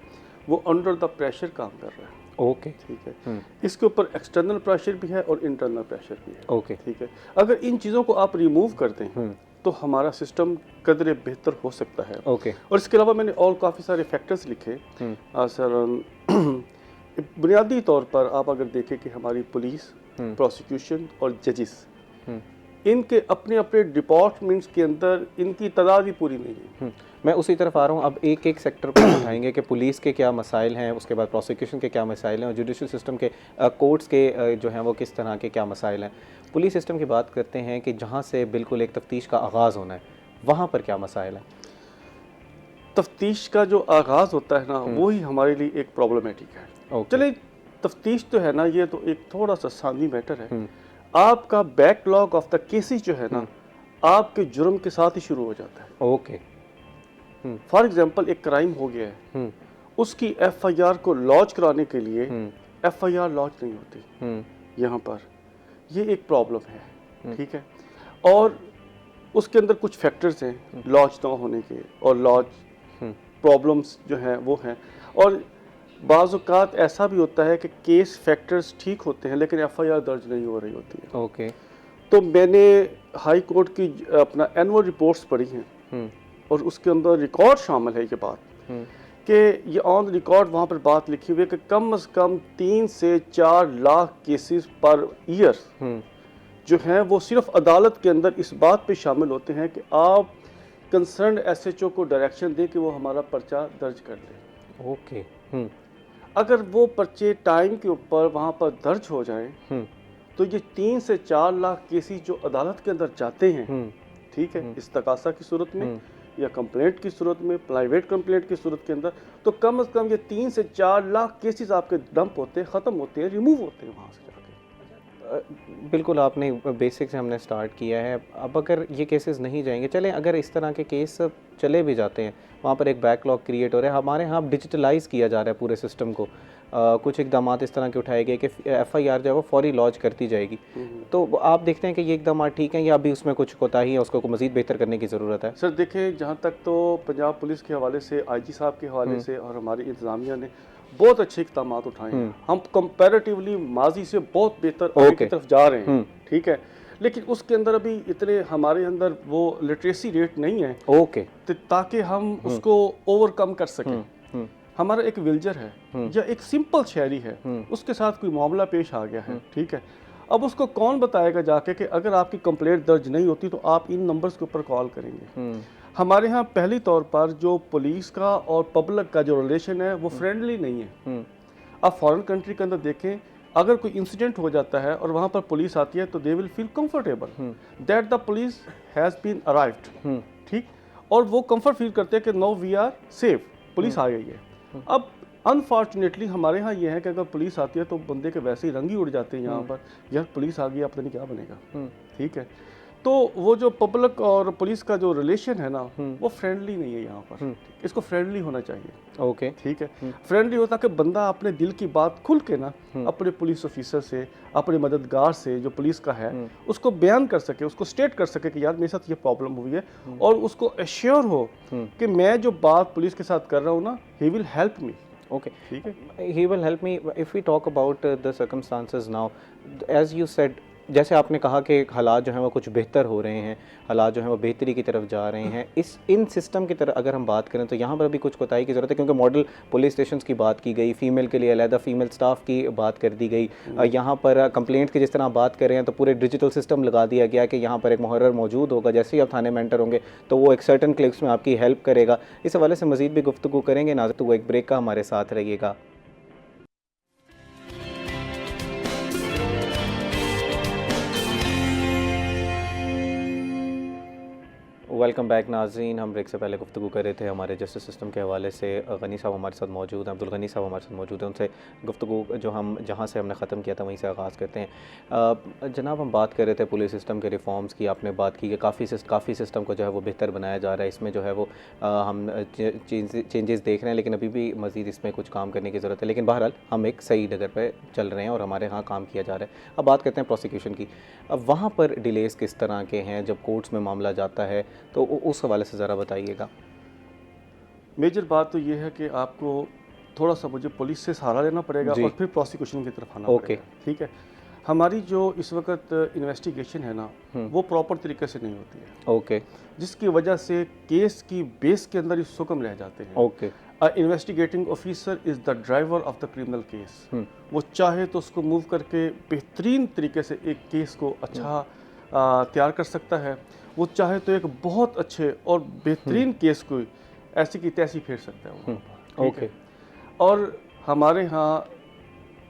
वो अंडर द प्रेशर काम कर रहा है। ओके, ठीक है। इसके ऊपर एक्सटर्नल प्रेशर भी है और इंटरनल प्रेशर भी है। ओके, ठीक है। अगर इन चीज़ों को आप रिमूव कर दें तो हमारा सिस्टम कदरे बेहतर हो सकता है। ओके। और इसके अलावा मैंने और काफ़ी सारे फैक्टर्स लिखे। सर, बुनियादी तौर पर आप अगर देखें कि हमारी पुलिस, प्रोसिक्यूशन और जजिस, इनके अपने अपने डिपार्टमेंट्स के अंदर इनकी तादाद ही पूरी नहीं है। मैं उसी तरफ आ रहा हूँ। अब एक एक सेक्टर को उठाएंगे कि पुलिस के क्या मसाइल हैं, उसके बाद प्रोसिक्यूशन के क्या मसाइल हैं, और जुडिशियल सिस्टम के कोर्ट्स के जो हैं वो किस तरह के क्या मसाइल हैं। पुलिस सिस्टम की बात करते हैं कि जहाँ से बिल्कुल एक तफ्तीश का आगाज़ होना है, वहाँ पर क्या मसाइल हैं? तफ्तीश का जो आगाज़ होता है ना, वही हमारे लिए एक प्रॉब्लमेटिक है। चले, तफ्तीश तो है ना, ये तो एक थोड़ा सा सानी मैटर है। आपका बैकलॉग ऑफ द केसेस जो है ना, आपके जुर्म के साथ ही शुरू हो जाता है। ओके। फॉर एग्जांपल, एक क्राइम हो गया है, उसकी एफआईआर को लॉन्च कराने के लिए एफआईआर लॉन्च नहीं होती यहाँ पर, ये एक प्रॉब्लम है। ठीक है। और उसके अंदर कुछ फैक्टर्स हैं लॉन्च ना होने के, और लॉन्च प्रॉब्लम्स जो हैं वो हैं। और बाज़ औक़ात ऐसा भी होता है कि केस फैक्टर्स ठीक होते हैं लेकिन एफआईआर दर्ज नहीं हो रही होती है। ओके। तो मैंने हाई कोर्ट की अपना एनुअल रिपोर्ट्स पढ़ी हैं और उसके अंदर रिकॉर्ड शामिल है ये बात कि ये ऑन रिकॉर्ड वहाँ पर बात लिखी हुई है कि कम से कम 3 से 4 लाख केसेस पर ईयर जो हैं वो सिर्फ अदालत के अंदर इस बात पे शामिल होते हैं कि आप कंसर्न एसएचओ को डायरेक्शन दें कि वो हमारा पर्चा दर्ज कर ले। ओके। अगर वो पर्चे टाइम के ऊपर वहाँ पर दर्ज हो जाएं तो ये 3 से 4 लाख केसेस जो अदालत के अंदर जाते हैं, ठीक है, इस्तगासा की सूरत में या कंप्लेंट की सूरत में, प्राइवेट कंप्लेंट की सूरत के अंदर, तो कम से कम ये 3 से 4 लाख केसेस आपके डंप होते हैं, ख़त्म होते हैं, रिमूव होते हैं वहाँ से जाके। बिल्कुल, आपने बेसिक से हमने स्टार्ट किया है। अब अगर ये केसेस नहीं जाएंगे, चलें अगर इस तरह के केस चले भी जाते हैं, वहाँ पर एक बैकलॉग क्रिएट हो रहा है। हमारे यहाँ डिजिटलाइज किया जा रहा है पूरे सिस्टम को। कुछ इकदाम इस तरह के उठाए गए कि एफआईआर जो है वो फौरी लॉन्च करती जाएगी। तो आप देखते हैं कि ये इकदाम ठीक हैं या अभी उसमें कुछ कोताही है, उसको मज़ीद बेहतर करने की ज़रूरत है? सर देखिए, जहाँ तक तो पंजाब पुलिस के हवाले से, आईजी साहब के हवाले से और हमारी इंतज़ामिया ने बहुत अच्छे इक़दाम उठाए हैं। हम कंपैरेटिवली माजी से बहुत बेहतर आगे की तरफ जा रहे हैं, ठीक है, लेकिन उसके अंदर अभी इतने हमारे अंदर वो लिटरेसी रेट नहीं है ताकि हम उसको ओवरकम कर सकें। हमारा एक विल्जर है या एक सिंपल शहरी है, उसके साथ कोई मामला पेश आ गया है, ठीक है, अब उसको कौन बताएगा जाके कि अगर आपकी कंप्लेंट दर्ज नहीं होती तो आप इन नंबर्स के ऊपर कॉल करेंगे। हमारे यहाँ पहली तौर पर जो पुलिस का और पब्लिक का जो रिलेशन है वो फ्रेंडली नहीं है। आप फॉरेन कंट्री के अंदर देखें, अगर कोई इंसिडेंट हो जाता है और वहाँ पर पुलिस आती है तो they will feel comfortable that the police has been arrived, ठीक, और वो कंफर्ट फील करते हैं कि no we are safe, police आ गई है। अब अनफॉर्चुनेटली हमारे यहाँ ये है कि अगर पुलिस आती है तो बंदे के वैसे ही रंग ही उड़ जाते हैं यहाँ पर, यार पुलिस आ गई, पता नहीं क्या बनेगा, ठीक है। तो वो जो पब्लिक और पुलिस का जो रिलेशन है ना वो फ्रेंडली नहीं है यहाँ पर, इसको फ्रेंडली होना चाहिए, ठीक है, फ्रेंडली हो ताकि बंदा अपने दिल की बात खुल के ना अपने पुलिस ऑफिसर से, अपने मददगार से जो पुलिस का है उसको बयान कर सके, उसको स्टेट कर सके कि यार मेरे साथ ये प्रॉब्लम हुई है, और उसको एश्योर हो कि मैं जो बात पुलिस के साथ कर रहा हूँ ना, ही विल हेल्प मी। ठीक है, he will help me if we talk about the circumstances now, as you said, जैसे आपने कहा कि हालात जो हैं वो कुछ बेहतर हो रहे हैं, हालात जो हैं वो बेहतरी की तरफ जा रहे हैं, इन सिस्टम की तरफ अगर हम बात करें तो यहाँ पर भी कुछ कोताही की ज़रूरत है, क्योंकि मॉडल पुलिस स्टेशंस की बात की गई, फ़ीमेल के लिए अलहदा फ़ीमेल स्टाफ की बात कर दी गई, यहाँ पर कंप्लेंट की जिस तरह बात कर रहे हैं तो पूरे डिजिटल सिस्टम लगा दिया गया कि यहाँ पर एक मुहर्रर मौजूद होगा, जैसे ही आप थाने में एंटर होंगे तो वो एक सर्टन क्लिप्स में आपकी हेल्प करेगा। इस हवाले से मज़ीद भी गुफ्तगू करेंगे। नाज़रीन, तो वो एक ब्रेक का हमारे साथ रहिएगा। वेलकम बैक नाज़रीन। हम ब्रेक से पहले गुफ्तगू कर रहे थे हमारे जस्टिस सिस्टम के हवाले से। गनी साहब हमारे साथ मौजूद हैं, अब्दुल गनी साहब हमारे साथ मौजूद हैं। उनसे गुफ्तगू जो हम जहाँ से हमने ख़त्म किया था वहीं से आगाज़ करते हैं। जनाब, हम बात कर रहे थे पुलिस सिस्टम के रिफॉर्म्स की। आपने बात की कि काफ़ी सिस्टम को जो है वो बेहतर बनाया जा रहा है, इसमें जो है वो हम चेंजेस देख रहे हैं, लेकिन अभी भी मज़ीद इसमें कुछ काम करने की ज़रूरत है। लेकिन बहरहाल हम एक सही डगर पर चल रहे हैं और हमारे यहाँ काम किया जा रहा है। अब बात करते हैं प्रोसिक्यूशन की। अब वहाँ पर डिलेज़ किस तरह के हैं जब कोर्ट्स में मामला जाता है, तो उस हवाले से ज़रा बताइएगा। मेजर बात तो ये है कि आपको थोड़ा सा मुझे पुलिस से सहारा लेना पड़ेगा और फिर प्रोसिक्यूशन की तरफ आना पड़ेगा, ठीक है। हमारी जो इस वक्त इन्वेस्टिगेशन है ना वो प्रॉपर तरीके से नहीं होती है, जिसकी वजह से केस की बेस के अंदर ही सुकम रह जाते हैं। Investigating officer is the driver of the criminal case. वो चाहे तो उसको मूव करके बेहतरीन तरीके से एक केस को अच्छा तैयार कर सकता है, वो चाहे तो एक बहुत अच्छे और बेहतरीन केस को ऐसी की तैसी फेर सकता है वो। और हमारे यहाँ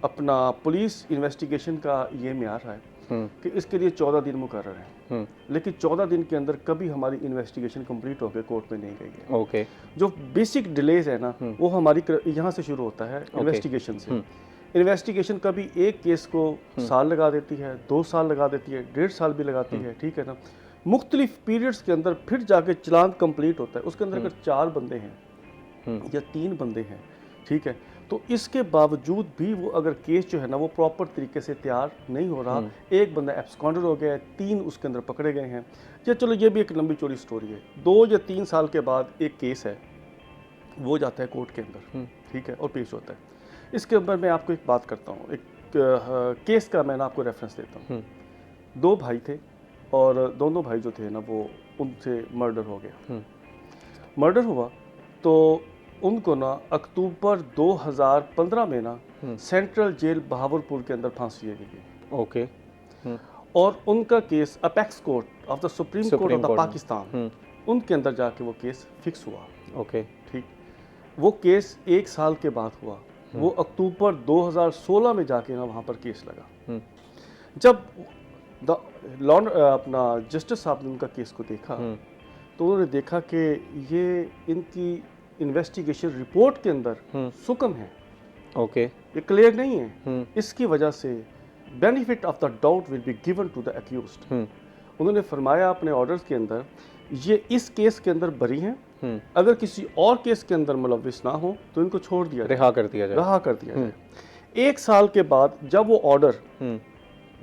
अपना पुलिस इन्वेस्टिगेशन का ये म्यार है कि इसके लिए 14 दिन मुकर्रर है, लेकिन 14 दिन के अंदर कभी हमारी इन्वेस्टिगेशन कंप्लीट होकर कोर्ट में नहीं गई है। जो बेसिक डिलेज है ना वो हमारी यहाँ से शुरू होता है, इन्वेस्टिगेशन से। इन्वेस्टिगेशन कभी एक केस को साल लगा देती है, 2 साल लगा देती है, 1.5 साल भी लगाती है, ठीक है ना। मुख्तलिफ पीरियड्स के अंदर फिर जाके चलान कंप्लीट होता है। उसके अंदर अगर 4 बंदे हैं या 3 बंदे हैं, ठीक है, तो इसके बावजूद भी वो अगर केस जो है ना वो प्रॉपर तरीके से तैयार नहीं हो रहा, एक बंदा एब्सकॉन्डर हो गया है, 3 उसके अंदर पकड़े गए हैं, या चलो ये भी एक लंबी चौड़ी स्टोरी है। 2 या 3 साल के बाद एक केस है वो जाता है कोर्ट के अंदर, ठीक है, और पेश होता है। इसके ऊपर मैं आपको एक बात करता हूँ, एक केस का मैं आपको रेफरेंस देता हूँ। 2 भाई थे और दोनों भाई जो थे ना वो उनसे मर्डर हो गया। मर्डर हुआ तो उनको ना अक्टूबर 2015 में ना सेंट्रल जेल बहावलपुर के अंदर फांसी दी गई। और उनका case apex court of the supreme court of the Pakistan उनके अंदर जाके वो केस फिक्स हुआ। ठीक, वो केस 1 साल के बाद हुआ। वो अक्टूबर 2016 में जाके ना वहाँ पर केस लगा। जब अपना जस्टिस साहब ने उनका केस को देखा तो उन्होंने देखा कि ये इनकी इन्वेस्टिगेशन रिपोर्ट के अंदर सुकम है, ये क्लियर नहीं है। इसकी वजह से benefit of the doubt will be given to the accused. उन्होंने फरमाया अपने ऑर्डर्स के अंदर ये इस केस के अंदर बरी हैं, अगर किसी और केस के अंदर मुलविस ना हो तो इनको छोड़ दिया जाए, रहा कर दिया जाए। 1 साल के बाद जब वो ऑर्डर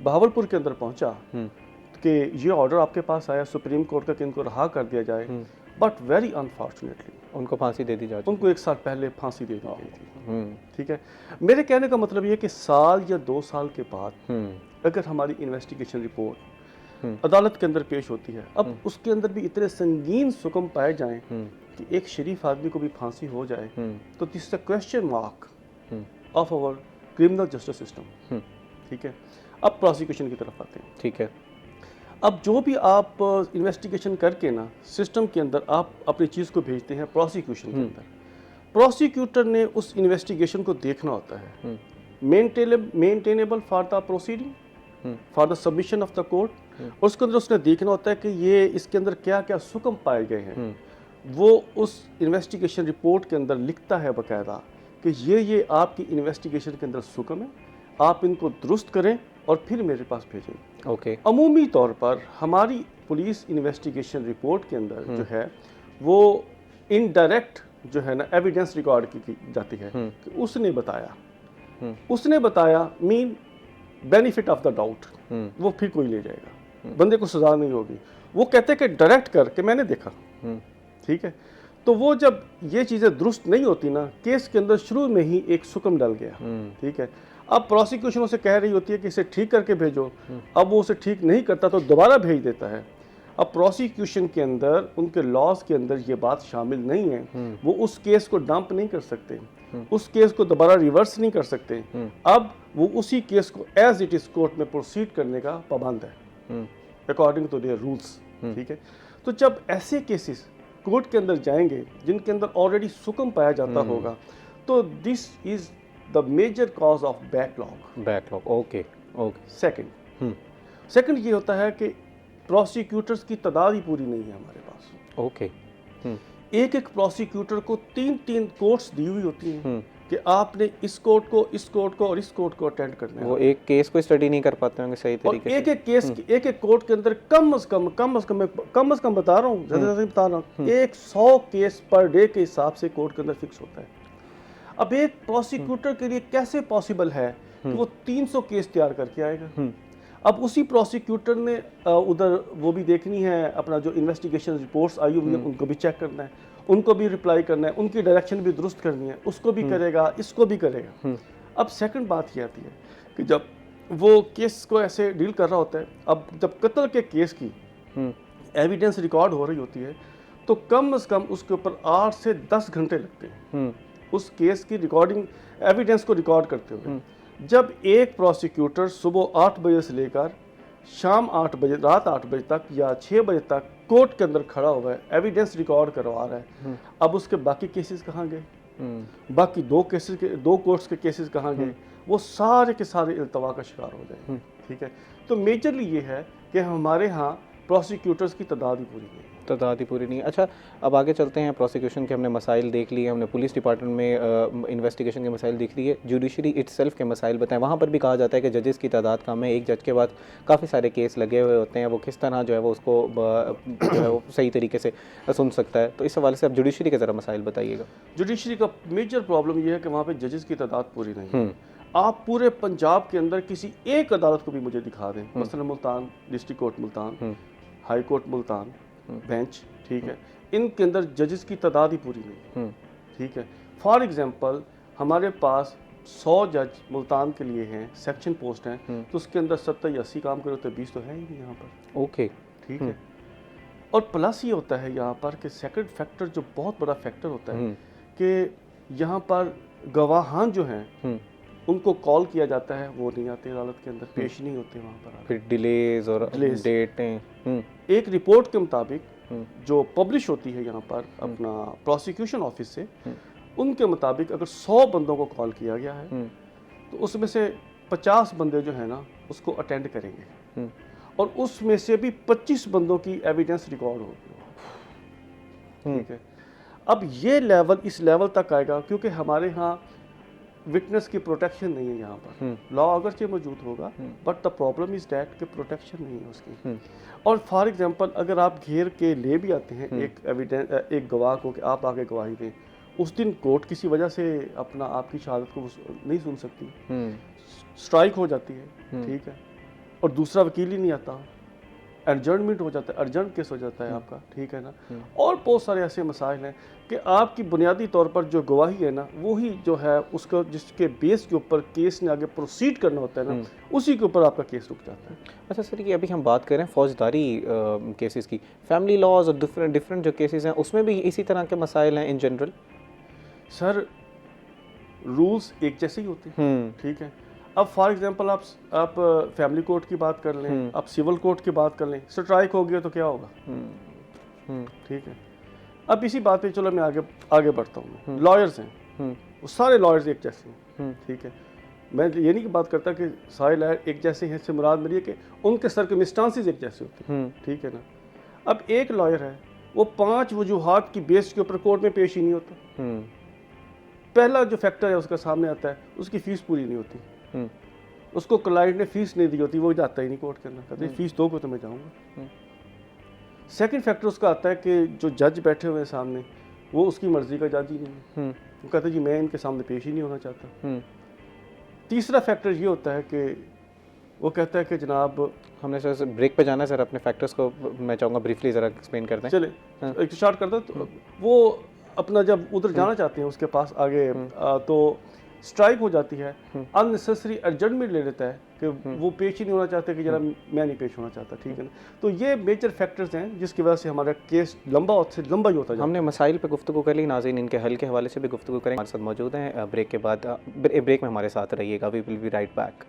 बहावलपुर के अंदर पहुंचा कि ये ऑर्डर आपके पास आया सुप्रीम कोर्ट का कि इनको रहा कर दिया जाए, बट वेरी अनफॉर्चुनेटली उनको फांसी दे दी जाती उनको 1 साल पहले फांसी दे दी गई थी। ठीक है, मेरे कहने का मतलब ये है कि साल या 2 साल के बाद अगर हमारी इन्वेस्टिगेशन रिपोर्ट अदालत के अंदर पेश होती है, अब उसके अंदर भी इतने संगीन सुकम पाए जाएं कि एक शरीफ आदमी को भी फांसी हो जाए, तो this is a question mark of our criminal justice system. ठीक है, अब प्रोसिक्यूशन की तरफ आते हैं। ठीक है। अब जो भी आप इन्वेस्टिगेशन करके ना सिस्टम के अंदर आप अपनी चीज़ को भेजते हैं प्रोसिक्यूशन के अंदर, प्रोसिक्यूटर ने उस इन्वेस्टिगेशन को देखना होता है maintainable for the proceeding, for the submission of the court, और उसके अंदर उसने देखना होता है कि ये इसके अंदर क्या क्या सुकम पाए गए हैं। वो उस इन्वेस्टिगेशन रिपोर्ट के अंदर लिखता है बाकायदा कि ये आपकी इन्वेस्टिगेशन के अंदर सुकम है, आप इनको दुरुस्त करें और फिर मेरे पास भेजें। ओके। अमूमी तौर पर हमारी पुलिस इन्वेस्टिगेशन रिपोर्ट के अंदर जो है वो इनडायरेक्ट जो है ना एविडेंस रिकॉर्ड की जाती है कि उसने बताया mean benefit of the doubt, वो फिर कोई ले जाएगा, बंदे को सजा नहीं होगी। वो कहते हैं कि डायरेक्ट करके मैंने देखा। ठीक है, तो वो जब ये चीज़ें दुरुस्त नहीं होती ना, केस के अंदर शुरू में ही एक सुकम डल गया। ठीक है, अब प्रोसिक्यूशन उसे कह रही होती है कि इसे ठीक करके भेजो, अब वो उसे ठीक नहीं करता तो दोबारा भेज देता है। अब प्रोसिक्यूशन के अंदर उनके लॉज के अंदर ये बात शामिल नहीं है, वो उस केस को डंप नहीं कर सकते, उस केस को दोबारा रिवर्स नहीं कर सकते। अब वो उसी केस को एज इट इज कोर्ट में प्रोसीड करने का पाबंद है अकॉर्डिंग टू देयर रूल्स। ठीक है, तो जब ऐसे केसेस कोर्ट के अंदर जाएंगे जिनके अंदर ऑलरेडी सुकम पाया जाता होगा, तो this is the major cause of backlog. Okay. Second ये होता है कि प्रोसिक्यूटर्स की तादाद ही पूरी नहीं है हमारे पास। ओके। एक एक प्रोसिक्यूटर को 3-3 कोर्ट्स दी हुई होती हैं कि आपने इस कोर्ट को, इस कोर्ट को और इस कोर्ट को अटेंड करना है। वो एक केस को स्टडी नहीं कर पाते होंगे सही तरीके से। एक एक केस एक एक कोर्ट के अंदर कम अज कम बता रहा हूँ, ज़्यादा बता रहा हूँ, 100 केस पर डे के हिसाब से कोर्ट के अंदर फिक्स होता है। अब एक प्रोसिक्यूटर के लिए कैसे पॉसिबल है कि वो 300 केस तैयार करके आएगा। अब उसी प्रोसिक्यूटर ने उधर वो भी देखनी है, अपना जो इन्वेस्टिगेशन रिपोर्ट्स आई हुई है उनको भी चेक करना है, उनको भी रिप्लाई करना है, उनकी डायरेक्शन भी दुरुस्त करनी है, उसको भी करेगा, इसको भी करेगा। अब सेकंड बात ये आती है कि जब वो केस को ऐसे डील कर रहा होता है, अब जब कत्ल के केस की एविडेंस रिकॉर्ड हो रही होती है तो कम से कम उसके ऊपर 8 से 10 घंटे लगते हैं उस केस की रिकॉर्डिंग एविडेंस को रिकॉर्ड करते हुए। जब एक प्रोसिक्यूटर सुबह 8 बजे से लेकर शाम 8 बजे, रात 8 बजे तक या 6 बजे तक कोर्ट के अंदर खड़ा हुआ है, एविडेंस रिकॉर्ड करवा रहा है, अब उसके बाकी केसेस कहाँ गए? बाकी 2 कोर्ट्स के केसेस कहाँ गए? वो सारे के सारे इल्तवा का शिकार हो जाए। ठीक है, तो मेजरली ये है कि हमारे यहाँ प्रोसिक्यूटर्स की तादाद ही पूरी नहीं है। अच्छा, अब आगे चलते हैं। प्रोसिक्यूशन के हमने मसाइल देख लिए, हमने पुलिस डिपार्टमेंट में इन्वेस्टिगेशन के मसाइल देख लिए, जुडिशरी इटसेल्फ के मसाइल बताएं। वहाँ पर भी कहा जाता है कि जजेस की तादाद कम है, एक जज के बाद काफ़ी सारे केस लगे हुए होते हैं, वो किस तरह जो है वो उसको जो है वो सही तरीके से सुन सकता है। तो इस हवाले से आप जुडिशरी के ज़रा मसाइल बताइएगा। जुडिशरी का मेजर प्रॉब्लम ये है कि वहाँ पर जजेस की तादाद पूरी नहीं है। आप पूरे पंजाब के अंदर किसी एक अदालत को भी मुझे दिखा दें, मसलन Multan district court Multan, high court Multan bench, ठीक है, इनके अंदर जजेस की तादाद ही पूरी नहीं है। ठीक है, फॉर एग्जांपल हमारे पास 100 जज मुल्तान के लिए हैं, सेक्शन पोस्ट हैं, तो उसके अंदर 70 या 80 काम करे तो 20 तो है ही नहीं यहाँ पर। ओके, ठीक है, और प्लस ये होता है यहाँ पर कि सेकंड फैक्टर जो बहुत बड़ा फैक्टर होता है कि यहाँ पर गवाहान जो हैं उनको कॉल किया जाता है, वो नहीं आते अदालत के अंदर, पेश नहीं होते वहाँ पर, फिर डिलेज और डेटें। एक रिपोर्ट के मुताबिक जो पब्लिश होती है यहाँ पर अपना प्रोसिक्यूशन ऑफिस से, उनके मुताबिक अगर 100 बंदों को कॉल किया गया है तो उसमें से 50 बंदे जो है ना उसको अटेंड करेंगे और उसमें से भी 25 बंदों की एविडेंस रिकॉर्ड होगी। ठीक है, अब ये लेवल इस लेवल तक आएगा क्योंकि हमारे यहाँ विटनेस की प्रोटेक्शन नहीं है यहाँ पर। लॉ अगरचे मौजूद होगा but the problem is that कि प्रोटेक्शन नहीं है उसकी। और फॉर एग्जांपल अगर आप घेर के ले भी आते हैं एक गवाह को कि आप आगे गवाही दें, उस दिन कोर्ट किसी वजह से अपना आपकी शहादत को नहीं सुन सकती, स्ट्राइक हो जाती है। ठीक है, और दूसरा वकील ही नहीं आता, एडजर्नमेंट हो जाता है, अर्जेंट केस हो जाता है आपका, ठीक है ना। और बहुत सारे ऐसे मसाइल हैं कि आपकी बुनियादी तौर पर जो गवाही है ना, वही जो है उसको जिसके बेस के ऊपर केस ने आगे प्रोसीड करना होता है ना, उसी के ऊपर आपका केस रुक जाता है। अच्छा सर, ये अभी हम बात करें फौजदारी केसेस की, फैमिली लॉज और डिफरेंट डिफरेंट जो केसेस हैं उसमें भी इसी तरह के मसाइल हैं इन जनरल? सर रूल्स एक जैसे ही होते हैं, ठीक है। अब फॉर एग्जांपल आप फैमिली कोर्ट की बात कर लें, आप सिविल कोर्ट की बात कर लें, स्ट्राइक हो गया तो क्या होगा, ठीक है। अब इसी बात पे चलो मैं आगे बढ़ता हूँ। लॉयर्स हैं, वो सारे लॉयर्स एक जैसे हैं, ठीक है। मैं ये नहीं की बात करता कि सारे लॉयर एक जैसे हैं, इससे मुराद मेरी है कि उनके सर्कमस्टांसेस एक जैसे होते हैं, ठीक है ना। अब एक लॉयर है, वो 5 वजूहात की बेस के ऊपर कोर्ट में पेश ही नहीं होता। पहला जो फैक्टर है उसका सामने आता है, उसकी फीस पूरी नहीं होती, उसको क्लाइंट ने फीस नहीं दी होती, वो जाता ही नहीं कोर्ट के अंदर, कहते फीस दोगे तो मैं जाऊंगा। सेकंड फैक्टर उसका आता है कि जो जज बैठे हुए हैं सामने, वो उसकी मर्जी का जज ही नहीं है, वो कहते जी मैं इनके सामने पेश ही नहीं होना चाहता। तीसरा फैक्टर ये होता है कि वो कहता है कि जनाब हमने सर ब्रेक पे जाना है सर, अपने फैक्टर्स को मैं चाहूँगा ब्रीफली ज़रा एक्सप्लेन कर दें। चले एक स्टार्ट करता तो वो अपना जब उधर जाना चाहते हैं उसके पास आगे तो स्ट्राइक हो जाती है, अननेसेसरी एडजर्नमेंट ले लेता है कि वो पेश ही नहीं होना चाहते कि जरा मैं नहीं पेश होना चाहता, ठीक है ना। तो ये मेजर फैक्टर्स हैं जिसकी वजह से हमारा केस लंबा ही होता जाता है। हमने मसाइल पे गुफ्तगू कर ली, नाज़रीन इनके हल के हवाले से भी गुफ्तगू करेंगे। हमारे साथ मौजूद हैं ब्रेक के बाद, ब्रेक में हमारे साथ रहिएगा, we will be right back.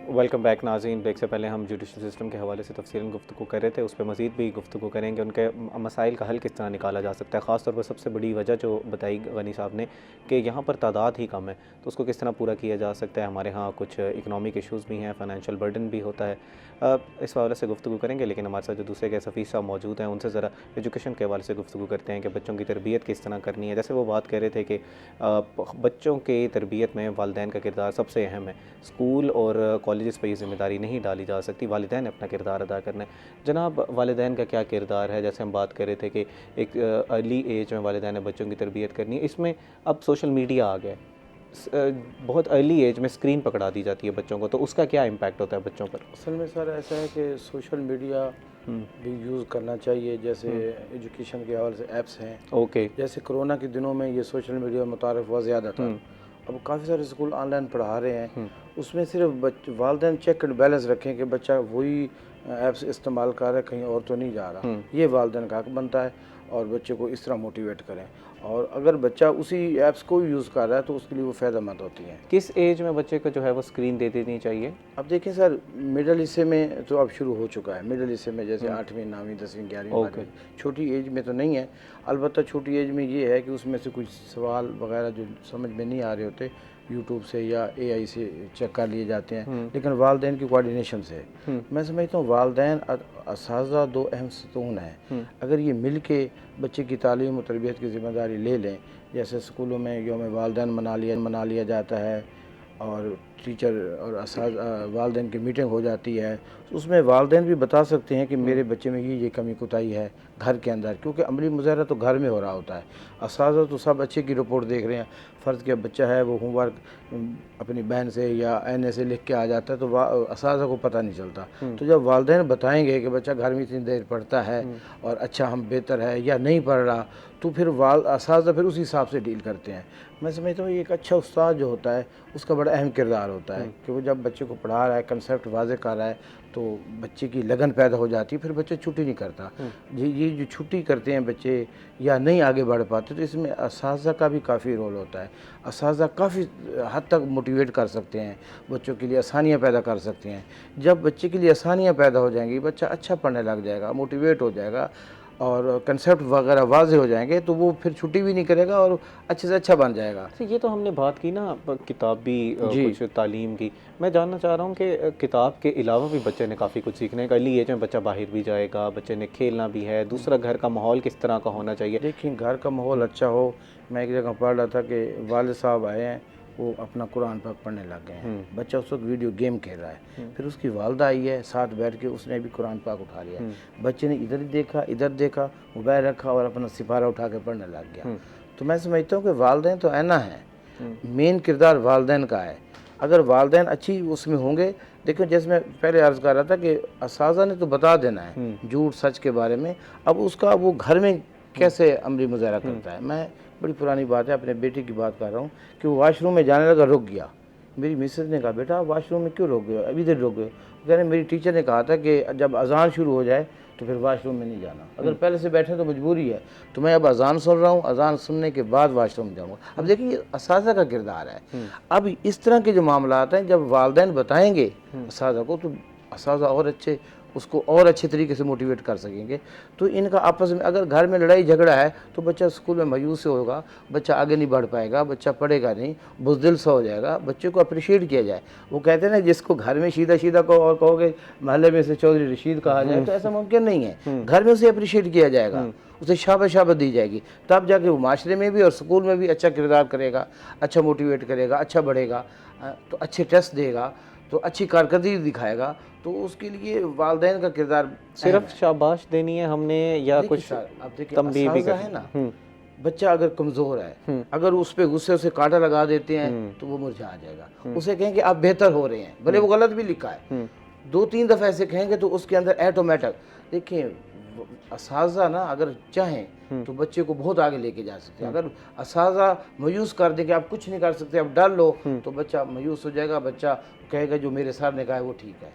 Welcome back नाज़रीन। ब्रेक से पहले हम जुडिशल सिस्टम के हवाले से तफसीलन गुफ्तगू कर रहे थे, उस पर मज़ीद भी गुफ्तगू करेंगे, उनके मसाइल का हल किस तरह निकाला जा सकता है। ख़ास तौर पर सबसे बड़ी वजह जो बताई गनी साहब ने कि यहाँ पर तादाद ही कम है, तो उसको किस तरह पूरा किया जा सकता है। हमारे यहाँ कुछ इकनॉमिक इशूज़ भी हैं, फ़ाइनेंशियल बर्डन भी होता है, इस हवाले से गुफ्तगू करेंगे। लेकिन हमारे साथ जो दूसरे के हफीज़ साहब मौजूद हैं, उनसे ज़रा एजुकेशन के हवाले से गुफ्तगू करते हैं कि बच्चों की तरबियत किस तरह करनी है। जैसे वो बात कर रहे थे कि बच्चों के तरबियत में वालिदैन का किरदार सबसे अहम है, स्कूल और कॉलेज़ पर ये ज़िम्मेदारी नहीं डाली जा सकती, वालिदैन ने अपना किरदार अदा करना है। जनाब वालिदैन का क्या किरदार है? जैसे हम बात कर रहे थे कि एक अर्ली एज में वालिदैन ने बच्चों की तरबियत करनी है, इसमें अब सोशल मीडिया आ गया, बहुत अर्ली एज में स्क्रीन पकड़ा दी जाती है बच्चों को, तो उसका क्या इम्पैक्ट होता है बच्चों पर? असल में सर ऐसा है कि सोशल मीडिया भी यूज़ करना चाहिए, जैसे एजुकेशन के हवाले से ऐप्स हैं। ओके। जैसे कोरोना के दिनों में ये सोशल मीडिया मुतारफ़ हुआ ज़्यादा था, अब काफ़ी सारे स्कूल ऑनलाइन पढ़ा रहे हैं, उसमें सिर्फ वालिदैन चेक एंड बैलेंस रखें कि बच्चा वही ऐप्स इस्तेमाल कर रहा है, कहीं और तो नहीं जा रहा, ये वालिदैन का हक बनता है, और बच्चे को इस तरह मोटिवेट करें। और अगर बच्चा उसी ऐप्स को यूज़ कर रहा है तो उसके लिए वो फ़ायदेमंद होती हैं। किस एज में बच्चे को जो है वो स्क्रीन दे देनी चाहिए? अब देखें सर, मिडिल हिस्से में तो अब शुरू हो चुका है, मिडिल हिस्से में जैसे 8वीं 9वीं 10वीं 11वीं 12वीं, छोटी एज में तो नहीं है। अलबत्ता छोटी एज में ये है कि उसमें से कुछ सवाल वगैरह जो समझ में नहीं आ रहे होते यूट्यूब से या AI से चेक कर लिए जाते हैं, लेकिन वालिदैन की कोऑर्डिनेशन से मैं समझता हूँ वालिदैन असातिज़ा दो अहम सतून हैं। अगर ये मिल के बच्चे की तालीम और तरबियत की ज़िम्मेदारी ले लें, जैसे स्कूलों में यौम वालिदैन मना लिया जाता है और टीचर और वालिदैन की मीटिंग हो जाती है, तो उसमें वालिदैन भी बता सकते हैं कि मेरे बच्चे में ये कमी कोताही है घर के अंदर, क्योंकि अमली मुज़ाहरा तो घर में हो रहा होता है। असातिज़ा तो सब अच्छे की रिपोर्ट देख रहे हैं, फ़र्ज़ के बच्चा है वो होमवर्क अपनी बहन से या NA से लिख के आ जाता है तो असातिज़ा को पता नहीं चलता। तो जब वालिदैन बताएंगे कि बच्चा घर में इतनी देर पढ़ता है और अच्छा हम बेहतर है या नहीं पढ़ रहा, तो फिर असातिज़ा फिर उसी हिसाब से डील करते हैं। मैं समझता हूँ एक अच्छा उस्ताद जो होता है उसका बड़ा अहम किरदार होता है कि वो जब बच्चे को पढ़ा रहा है, कंसेप्ट वाज़े कर रहा है, तो बच्चे की लगन पैदा हो जाती है, फिर बच्चा छुट्टी नहीं करता। ये जो छुट्टी करते हैं बच्चे या नहीं आगे बढ़ पाते, तो इसमें असातिज़ा का भी काफ़ी रोल होता है। असातिज़ा काफ़ी हद तक मोटिवेट कर सकते हैं, बच्चों के लिए आसानियाँ पैदा कर सकते हैं। जब बच्चे के लिए आसानियाँ पैदा हो जाएंगी, बच्चा अच्छा पढ़ने लग जाएगा, मोटिवेट हो जाएगा और कंसेप्ट वगैरह वाज़े हो जाएंगे, तो वो फिर छुट्टी भी नहीं करेगा और अच्छे से अच्छा बन जाएगा। ये तो हमने बात की ना किताबी कुछ तालीम की, मैं जानना चाह रहा हूँ कि किताब के अलावा भी बच्चे ने काफ़ी कुछ सीखने का, अर्ली एज में बच्चा बाहर भी जाएगा, बच्चे ने खेलना भी है, दूसरा घर का माहौल किस तरह का होना चाहिए? देखिए घर का माहौल अच्छा हो। मैं एक जगह पढ़ रहा था कि वालिद साहब आए हैं, वो अपना कुरान पाक पढ़ने लग गए हैं, बच्चा उस वक्त वीडियो गेम खेल रहा है, फिर उसकी वालदा आई है साथ बैठ के, उसने भी कुरान पाक उठा लिया, बच्चे ने इधर देखा मोबाइल रखा और अपना सिपारा उठा के पढ़ने लग गया। तो मैं समझता हूँ कि वालिदैन तो ऐना है मेन किरदार वालिदैन का है। अगर वालिदैन अच्छी उसमें होंगे, देखो जैसे मैं पहले अर्ज़ कर रहा था कि असाज़ा ने तो बता देना है झूठ सच के बारे में, अब उसका वो घर में कैसे अमली मुज़ाहरा करता है। मैं बड़ी पुरानी बात है, अपने बेटे की बात कर रहा हूँ कि वो वाशरूम में जाने लगा, रुक गया। मेरी मिसेज ने कहा बेटा वाशरूम में क्यों रुक गए, अभी इधर रुक गए। कह रहे मेरी टीचर ने कहा था कि जब अजान शुरू हो जाए तो फिर वाशरूम में नहीं जाना, अगर पहले से बैठे तो मजबूरी है, तो मैं अब अजान सुन रहा हूँ, अजान सुनने के बाद वाशरूम जाऊँगा। अब देखिए ये असाज़ा का किरदार है। अब इस तरह के जो मामला हैं जब वालिदैन बताएंगे असाज़ा को तो असाज़ा और अच्छे उसको और अच्छे तरीके से मोटिवेट कर सकेंगे। तो इनका आपस में अगर घर में लड़ाई झगड़ा है तो बच्चा स्कूल में मायूस होगा, बच्चा आगे नहीं बढ़ पाएगा, बच्चा पढ़ेगा नहीं, बुज़दिल सा हो जाएगा। बच्चे को अप्रिशिएट किया जाए। वो कहते हैं ना जिसको घर में सीधा सीधा को और कहोगे महल्ले में से चौधरी रशीद कहा जाए तो ऐसा मुमकिन नहीं है। घर में उसे अप्रिशिएट किया जाएगा, उसे शाबाश दी जाएगी, तब जाके वो माशरे में भी और स्कूल में भी अच्छा किरदार करेगा, अच्छा मोटिवेट करेगा, अच्छा बढ़ेगा, तो अच्छे टेस्ट देगा, तो अच्छी कारकर्दगी दिखाएगा। तो उसके लिए वालिदैन का किरदार सिर्फ शाबाश देनी है हमने या कुछ अब देखिए तंबीह भी असाज़ा है ना, बच्चा अगर कमज़ोर है, अगर उस पे गुस्से से कांटा लगा देते हैं तो वो मुरझा जाएगा। उसे कहेंगे आप बेहतर हो रहे हैं, भले वो गलत भी लिखा है, 2-3 दफ़ा ऐसे कहेंगे तो उसके अंदर ऑटोमेटिक देखिए असाज़ा ना अगर चाहें तो बच्चे को बहुत आगे लेके जा सकते हैं। अगर असाज़ा मायूस कर दे कि आप कुछ नहीं कर सकते, आप डर लो, तो बच्चा मायूस हो जाएगा, बच्चा कहेगा जो मेरे सर ने कहा है वो ठीक है।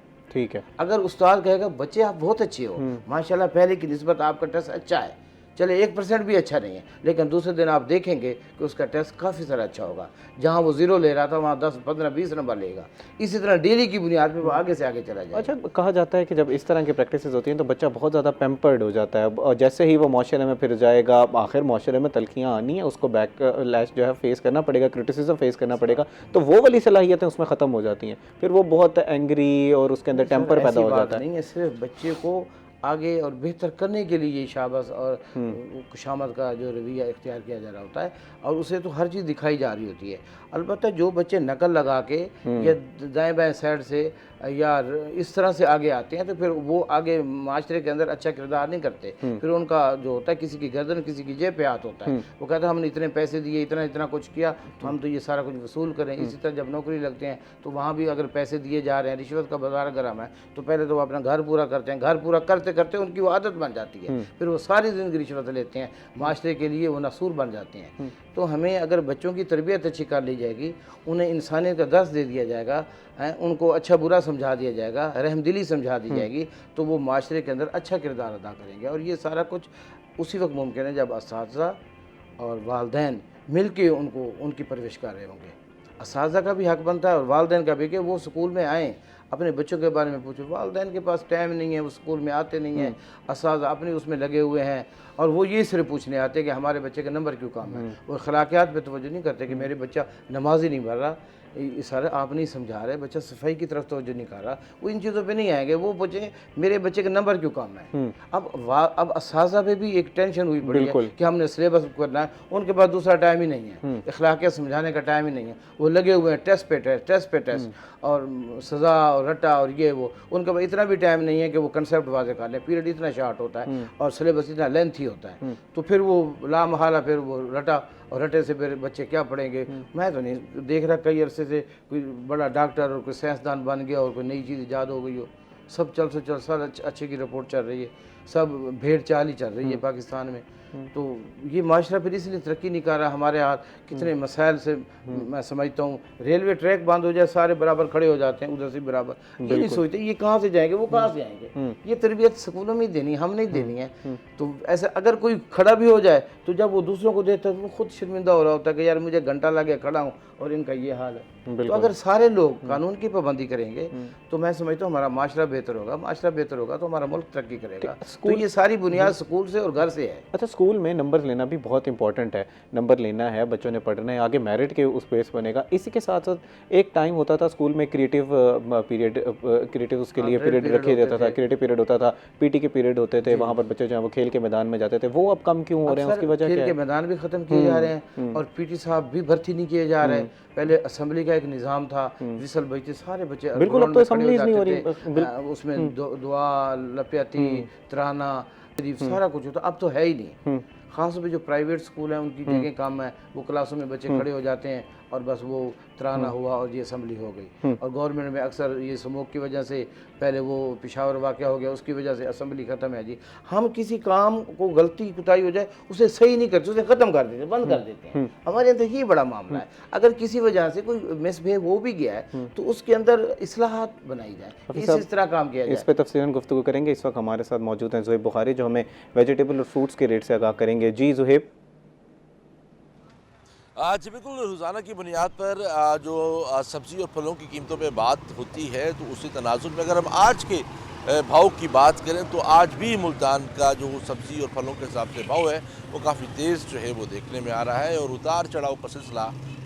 अगर उस्ताद कहेगा बच्चे आप बहुत अच्छे हो, माशाल्लाह पहले की निस्बत आपका टेस्ट अच्छा है, चले 1% भी अच्छा नहीं है, लेकिन दूसरे दिन आप देखेंगे कि उसका टेस्ट काफ़ी सारा अच्छा होगा, जहाँ वो 0 ले रहा था वहाँ 10, 15, 20 नंबर लेगा। इसी तरह डेली की बुनियाद पे वो आगे से आगे चला जाएगा। अच्छा, कहा जाता है कि जब इस तरह की प्रैक्टिसेस होती हैं तो बच्चा बहुत ज़्यादा पैम्पर्ड हो जाता है और जैसे ही वो माशरे में फिर जाएगा, आखिर माशरे में तलखियाँ आनी है, उसको बैक लैश जो है फेस करना पड़ेगा, क्रिटिसिज्म फेस करना पड़ेगा, तो वो वाली सलाहियतें उसमें ख़त्म हो जाती हैं, फिर वो बहुत एंग्री और उसके अंदर टेम्पर पैदा हो जाता है। नहीं है, सिर्फ बच्चे को आगे और बेहतर करने के लिए शाबाश और खुशामद का जो रवैया इख्तियार किया जा रहा होता है, और उसे तो हर चीज़ दिखाई जा रही होती है। अलबत्ता जो बच्चे नकल लगा के या दाएं बाएं साइड से या इस तरह से आगे आते हैं तो फिर वो आगे माशरे के अंदर अच्छा किरदार नहीं करते। फिर उनका जो होता है किसी की गर्दन किसी की जेब पे हाथ होता है, वो कहता है हमने इतने पैसे दिए, इतना इतना कुछ किया, तो हम तो ये सारा कुछ वसूल करें। इसी तरह जब नौकरी लगते हैं तो वहाँ भी अगर पैसे दिए जा रहे हैं, रिश्वत का बाजार गर्म है, तो पहले तो वो अपना घर पूरा करते हैं, घर पूरा करते करते उनकी वो आदत बन जाती है, फिर वो सारी ज़िंदगी रिश्वत लेते हैं, माशरे के लिए वो नसूर बन जाते हैं। तो हमें अगर बच्चों की तरबियत अच्छी कर ली जाएगी, उन्हें इंसानियत का दर्स दे दिया जाएगा, उनको अच्छा बुरा समझा दिया जाएगा, रहमदिली समझा दी जाएगी, तो वो माशरे के अंदर अच्छा किरदार अदा करेंगे। और ये सारा कुछ उसी वक्त मुमकिन है जब असातिज़ा और वालिदैन मिल के उनकी परवरिश कर रहे होंगे। असातिज़ा का भी हक बनता है और वालिदैन का भी कि वो स्कूल में आएँ, अपने बच्चों के बारे में पूछो। वालिदैन के पास टाइम नहीं है, वो स्कूल में आते नहीं हैं, असातिज़ा अपने उसमें लगे हुए हैं, और वो ये सिर्फ पूछने आते हैं कि हमारे बच्चे का नंबर क्यों कम है। वो अखलाकियात पे तवज्जो नहीं करते कि मेरे बच्चा नमाज ही नहीं पढ़ रहा, ये सारे आप नहीं समझा रहे, बच्चा सफाई की तरफ तवज्जो नहीं कर रहा, वो इन चीज़ों पे नहीं आएंगे। वो पूछे मेरे बच्चे का नंबर क्यों कम है। अब असातिज़ा पे भी एक टेंशन हुई पड़ी है कि हमने सिलेबस करना है, उनके पास दूसरा टाइम ही नहीं है, अखलाकियात समझाने का टाइम ही नहीं है, वो लगे हुए हैं टेस्ट पे टेस्ट और सज़ा और रटा और ये वो, उनके पास इतना भी टाइम नहीं है कि वो कंसेप्ट वाज़े कर लें। पीरियड इतना शार्ट होता है और सिलेबस इतना लेंथी होता है, तो फिर वो लामहाला फिर वो रटा और रटे से फिर बच्चे क्या पढ़ेंगे। मैं तो नहीं देख रहा कई अरसे से कोई बड़ा डॉक्टर और कोई साइंसदान बन गया और कोई नई चीज़ ईजाद हो गई हो, सब चल सब अच्छे की रिपोर्ट चल रही है, सब भेड़ चाल ही चल रही है पाकिस्तान में। तो ये माशरा फिर इसलिए तरक्की नहीं कर रहा। हमारे हाथ कितने मसाइल से मैं समझता हूँ, रेलवे ट्रैक बंद हो जाए सारे बराबर खड़े हो जाते हैं, उधर से बराबर, ये नहीं सोचते ये कहाँ से जाएंगे, वो कहाँ से आएंगे। ये तरबियत स्कूलों में ही देनी, हम नहीं देनी है। तो ऐसे अगर कोई खड़ा भी हो जाए तो जब वो दूसरों को देता है तो वो खुद शर्मिंदा हो रहा होता है कि यार मुझे घंटा लग गया खड़ा हूँ और इनका ये हाल है। तो अगर सारे लोग कानून की पाबंदी करेंगे तो मैं समझता हूँ हमारा माशरा बेहतर होगा, माशरा बेहतर होगा तो हमारा मुल्क तरक्की करेगा। तो ये सारी बुनियाद स्कूल से और घर से है। अच्छा, स्कूल में नंबर लेना भी बहुत इंपॉर्टेंट है, नंबर लेना है, बच्चों ने पढ़ना है, आगे मेरिट के उस बेस बनेगा। इसी के साथ साथ एक टाइम होता था स्कूल में क्रिएटिव पीरियड, क्रिएटिव उसके लिए पीरियड रखे जाता था, क्रिएटिव पीरियड होता था, पीटी के पीरियड होते थे, वहाँ पर बच्चे जो है वो खेल के मैदान में जाते थे, वो अब कम क्यों हो रहे हैं, उसकी वजह क्या है? खेल के मैदान भी ख़त्म किए जा रहे हैं और पीटी साहब भी भर्ती नहीं किए जा रहे हैं। पहले असेंबली का एक निज़ाम था, विसल बजते सारे बच्चे, बिल्कुल अब तो असेंबलीज नहीं हो रही, उसमें दुआ लपियाती तराना सारा कुछ होता, अब तो है ही नहीं। ख़ास तौर पे जो प्राइवेट स्कूल हैं उनकी जगह कम है, वो क्लासों में बच्चे खड़े हो जाते हैं और बस वो तराना हुआ और ये असम्बली हो गई। और गवर्नमेंट में अक्सर ये स्मोक की वजह से, पहले वो पेशावर वाक़या हो गया, उसकी वजह से असम्बली ख़त्म है जी। हम किसी काम को गलती कुताही हो जाए उसे सही नहीं करते, उसे ख़त्म कर देते, बंद कर देते हैं। हमारे अंदर ये बड़ा मामला है। अगर किसी वजह से कोई मिसबिहेव हो भी गया है तो उसके अंदर इस्लाहात बनाई जाए, इस तरह काम किया जाए। इस पर तफसीलन गुफ्तगू करेंगे। इस वक्त हमारे साथ मौजूद हैं ज़ुहैब बुखारी, जो हमें वेजिटेबल और फ्रूट्स के रेट से आगाह करेंगे। जी ज़ुहैब। आज बिल्कुल रोज़ाना की बुनियाद पर जो सब्ज़ी और फलों की कीमतों पे बात होती है, तो उसी तनाजुर में अगर हम आज के भाव की बात करें तो आज भी मुल्तान का जो सब्ज़ी और फलों के हिसाब से भाव है वो काफ़ी तेज़ जो है वो देखने में आ रहा है और उतार चढ़ाव का सिलसिला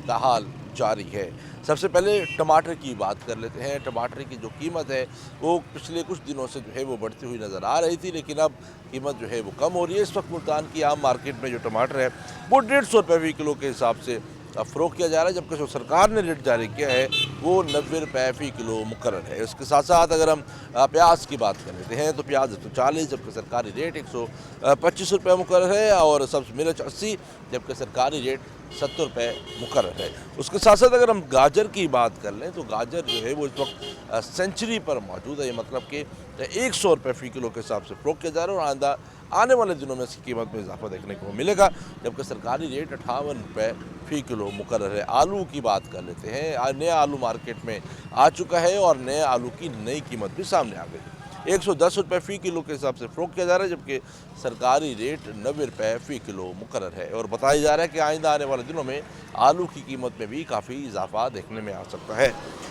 बहरहाल जारी है। सबसे पहले टमाटर की बात कर लेते हैं। टमाटर की जो कीमत है वो पिछले कुछ दिनों से जो है वो बढ़ती हुई नज़र आ रही थी, लेकिन अब कीमत जो है वो कम हो रही है। इस वक्त मुल्तान की आम मार्केट में जो टमाटर है वो 150 रुपये फ़ी किलो के हिसाब से फ़रोख्त किया जा रहा है, जबकि जो सरकार ने रेट जारी किया है वो 90 रुपये फ़ी किलो मुकर्रर है। इसके साथ साथ अगर हम प्याज की बात कर लेते हैं तो प्याज 140, जबकि सरकारी रेट 125 रुपये मुकर्रर है, और सब्ज़ मिर्च 80, जबकि सरकारी रेट 70 रुपये मुकर्रर है। उसके साथ साथ अगर हम गाजर की बात कर लें तो गाजर जो है वो इस वक्त सेंचुरी पर मौजूद है। ये मतलब कि 100 रुपये फ़ी किलो के हिसाब से फ़रोख्त किया जा रहा है और आने वाले दिनों में इसकी कीमत में इजाफा देखने को मिलेगा, जबकि सरकारी रेट 58 रुपये फ़ी किलो मुकर्रर है। आलू की बात कर लेते हैं। नया आलू मार्केट में आ चुका है और नए आलू की नई कीमत भी सामने आ गई। 110 रुपये फ़ी किलो के हिसाब से फ़रोख्त किया जा रहा है, जबकि सरकारी रेट 90 रुपये फ़ी किलो मुकर्रर है। और बताया जा रहा है कि आइंदा आने वाले दिनों में आलू की कीमत में भी काफ़ी इजाफा देखने में आ सकता है।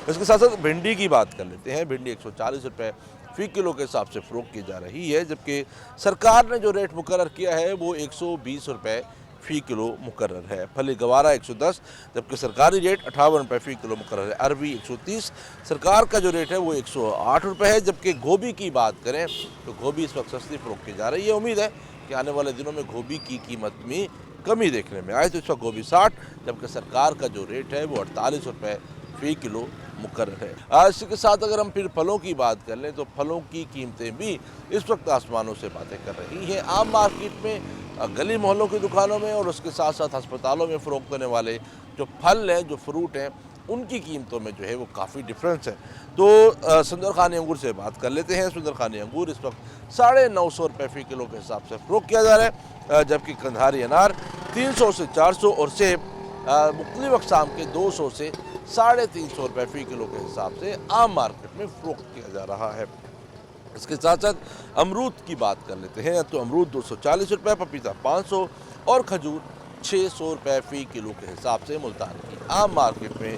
इसके साथ साथ भिंडी की बात कर लेते हैं। भिंडी 140 रुपये फ़ी किलो के हिसाब से फ़रोख्त की जा रही है, जबकि सरकार ने जो रेट मुकर्रर किया है वो 120 रुपये फ़ी किलो मुकर्रर है। फली गवारा 110, जबकि सरकारी रेट 58 रुपये फ़ी किलो मुकर्रर है। अरबी 130, सरकार का जो रेट है वो 108 रुपये है। जबकि गोभी की बात करें तो गोभी इस वक्त सस्ती फ़रोख्त की जा रही है। उम्मीद है कि आने वाले दिनों में गोभी की कीमत में कमी देखने में आए। तो इस वक्त गोभी 60, जबकि सरकार का जो रेट है वो 48 रुपये फ़ी किलो मुकर्रर है। इसी के साथ अगर हम फिर फलों की बात कर लें तो फलों की कीमतें भी इस वक्त आसमानों से बातें कर रही हैं। आम मार्केट में, गली मोहल्लों की दुकानों में और उसके साथ साथ अस्पतालों में फ़रोख्त होने वाले जो फल हैं, जो फ्रूट हैं, उनकी कीमतों में जो है वो काफ़ी डिफरेंस है। तो सुंदर खानी अंगूर से बात कर लेते हैं। सुंदर खानी अंगूर इस वक्त 950 रुपये फ़ी किलो के हिसाब से फ़रोख्त किया जा रहा है, जबकि कंधारी अनार 300 से 400 और सेब मुख्तलिफ अक़साम के 200 से 350 रुपये फ़ी किलो के हिसाब से आम मार्केट में फ़रोख्त किया जा रहा है। इसके साथ साथ अमरूद की बात कर लेते हैं। तो अमरूद 240 रुपये, पपीता 500 और खजूर 600 रुपये फ़ी किलो के हिसाब से मुल्तान की आम मार्केट में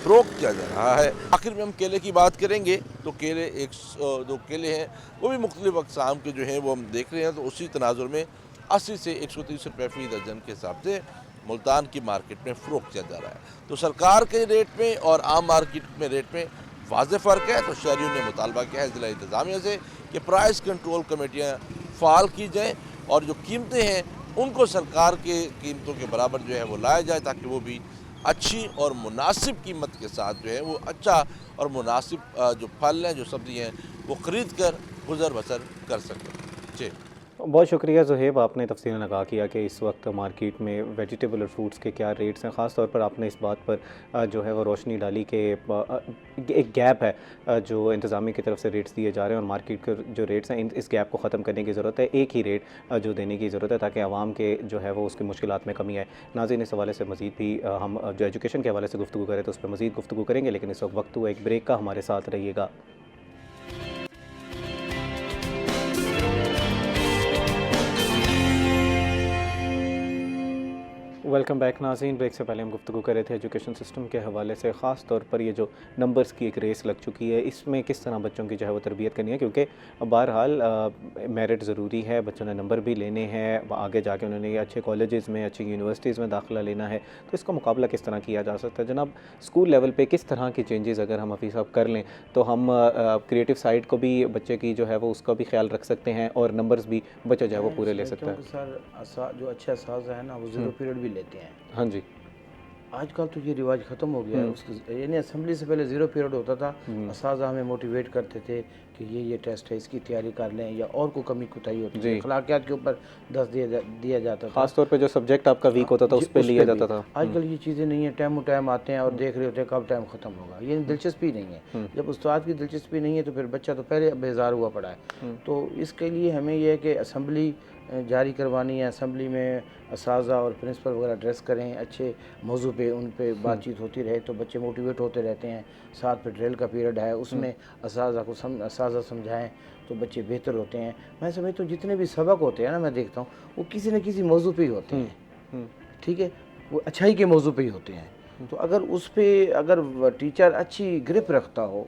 फ़रोख्त किया जा रहा है। आखिर में हम केले की बात करेंगे तो केले जो केले हैं वो भी मुख्तलिफ अक़साम के जो हैं वो हम देख रहे हैं, तो उसी तनाजुर में 80 से 130 रुपये फ़ी दर्जन के हिसाब से मुल्तान की मार्केट में फ़रोख्त किया जा रहा है। तो सरकार के रेट में और आम मार्केट में रेट में वाज़ेह फ़र्क है। तो शहरियों ने मुतालबा किया है ज़िला इंतज़ामिया से कि प्राइस कंट्रोल कमेटियाँ फ़ाल की जाएँ और जो कीमतें हैं उनको सरकार के कीमतों के बराबर जो है वो लाया जाए, ताकि वो भी अच्छी और मुनासिब कीमत के साथ जो है वो अच्छा और मुनासिब जो फल हैं, जो सब्ज़ी हैं, वो ख़रीद कर गुज़र बसर कर सकें। जी, बहुत शुक्रिया ज़ुहैब, आपने तफसीलन आगाह किया कि इस वक्त मार्केट में वेजिटेबल और फ्रूट्स के क्या रेट्स हैं। ख़ास तौर पर आपने इस बात पर जो है वो रोशनी डाली कि एक गैप है जो इंतज़ामिया की तरफ से रेट्स दिए जा रहे हैं और मार्केट के जो रेट्स हैं, इस गैप को ख़त्म करने की ज़रूरत है। एक ही रेट जो देने की ज़रूरत है ताकि आवाम के जो है वो उसकी मुश्किलात में कमी आए। नाज़रीन, इस हवाले से मज़ीद भी हम जो एजुकेशन के हवाले से गुफ्तगू करें तो उस पर मज़ीद गुफ्तगू करेंगे, लेकिन इस वक्त हुआ एक ब्रेक का। हमारे साथ रहिएगा। वेलकम बैक नाज़रीन। ब्रेक से पहले हम गुफ्तगू कर रहे थे एजुकेशन सिस्टम के हवाले से। ख़ास तौर पर ये जो नंबर्स की एक रेस लग चुकी है, इसमें किस तरह बच्चों की जो है वो तरबियत करनी है, क्योंकि बहरहाल मेरिट ज़रूरी है, बच्चों ने नंबर भी लेने हैं, आगे जाके उन्होंने अच्छे कॉलेजेस में, अच्छी यूनिवर्सिटीज़ में दाखिला लेना है, तो इसका मुकाबला किस तरह किया जा सकता है। जनाब, स्कूल लेवल पर किस तरह की चेंजेस अगर हम हफीज़ साहब कर लें तो हम क्रिएटिव साइड को भी बच्चे की जो है वो उसका भी ख्याल रख सकते हैं और नंबर्स भी बच्चा जो है वो पूरे ले सकता है। सर जो अच्छे असाज़ है ना वो 0 पीरियड भी लेते हैं। हाँ जी, आजकल तो ये रिवाज ख़त्म हो गया है। उसके यानी असेंबली से पहले 0 पीरियड होता था, असातिज़ा हमें मोटिवेट करते थे कि ये टेस्ट है, इसकी तैयारी कर लें, या और कोई कमी कोताही होती थी अखलाकियात के ऊपर 10 दिया जाता था। खास तौर पे जो सब्जेक्ट आपका वीक होता था उस पर लिया जाता था। आजकल ये चीज़ें नहीं है, टाइम आते हैं और देख रहे होते हैं कब टाइम ख़त्म होगा। ये दिलचस्पी नहीं है। जब उस्ताद की दिलचस्पी नहीं है तो फिर बच्चा तो पहले बेजार हुआ पड़ा है। तो इसके लिए हमें यह है कि असम्बली जारी करवानी है, असम्बली में असातिज़ा और प्रिंसिपल वगैरह एड्रेस करें, अच्छे मौजू पे उन पे बातचीत होती रहे तो बच्चे मोटिवेट होते रहते हैं। साथ पे ड्रिल का पीरियड है, उसमें असातिज़ा समझाएं तो बच्चे बेहतर होते हैं। मैं समझता हूँ जितने भी सबक होते हैं ना, मैं देखता हूँ वो किसी न किसी मौजू पे ही होते हैं, ठीक है, वो अच्छाई के मौजू पे ही होते हैं। तो अगर उस पर अगर टीचर अच्छी ग्रिप रखता हो,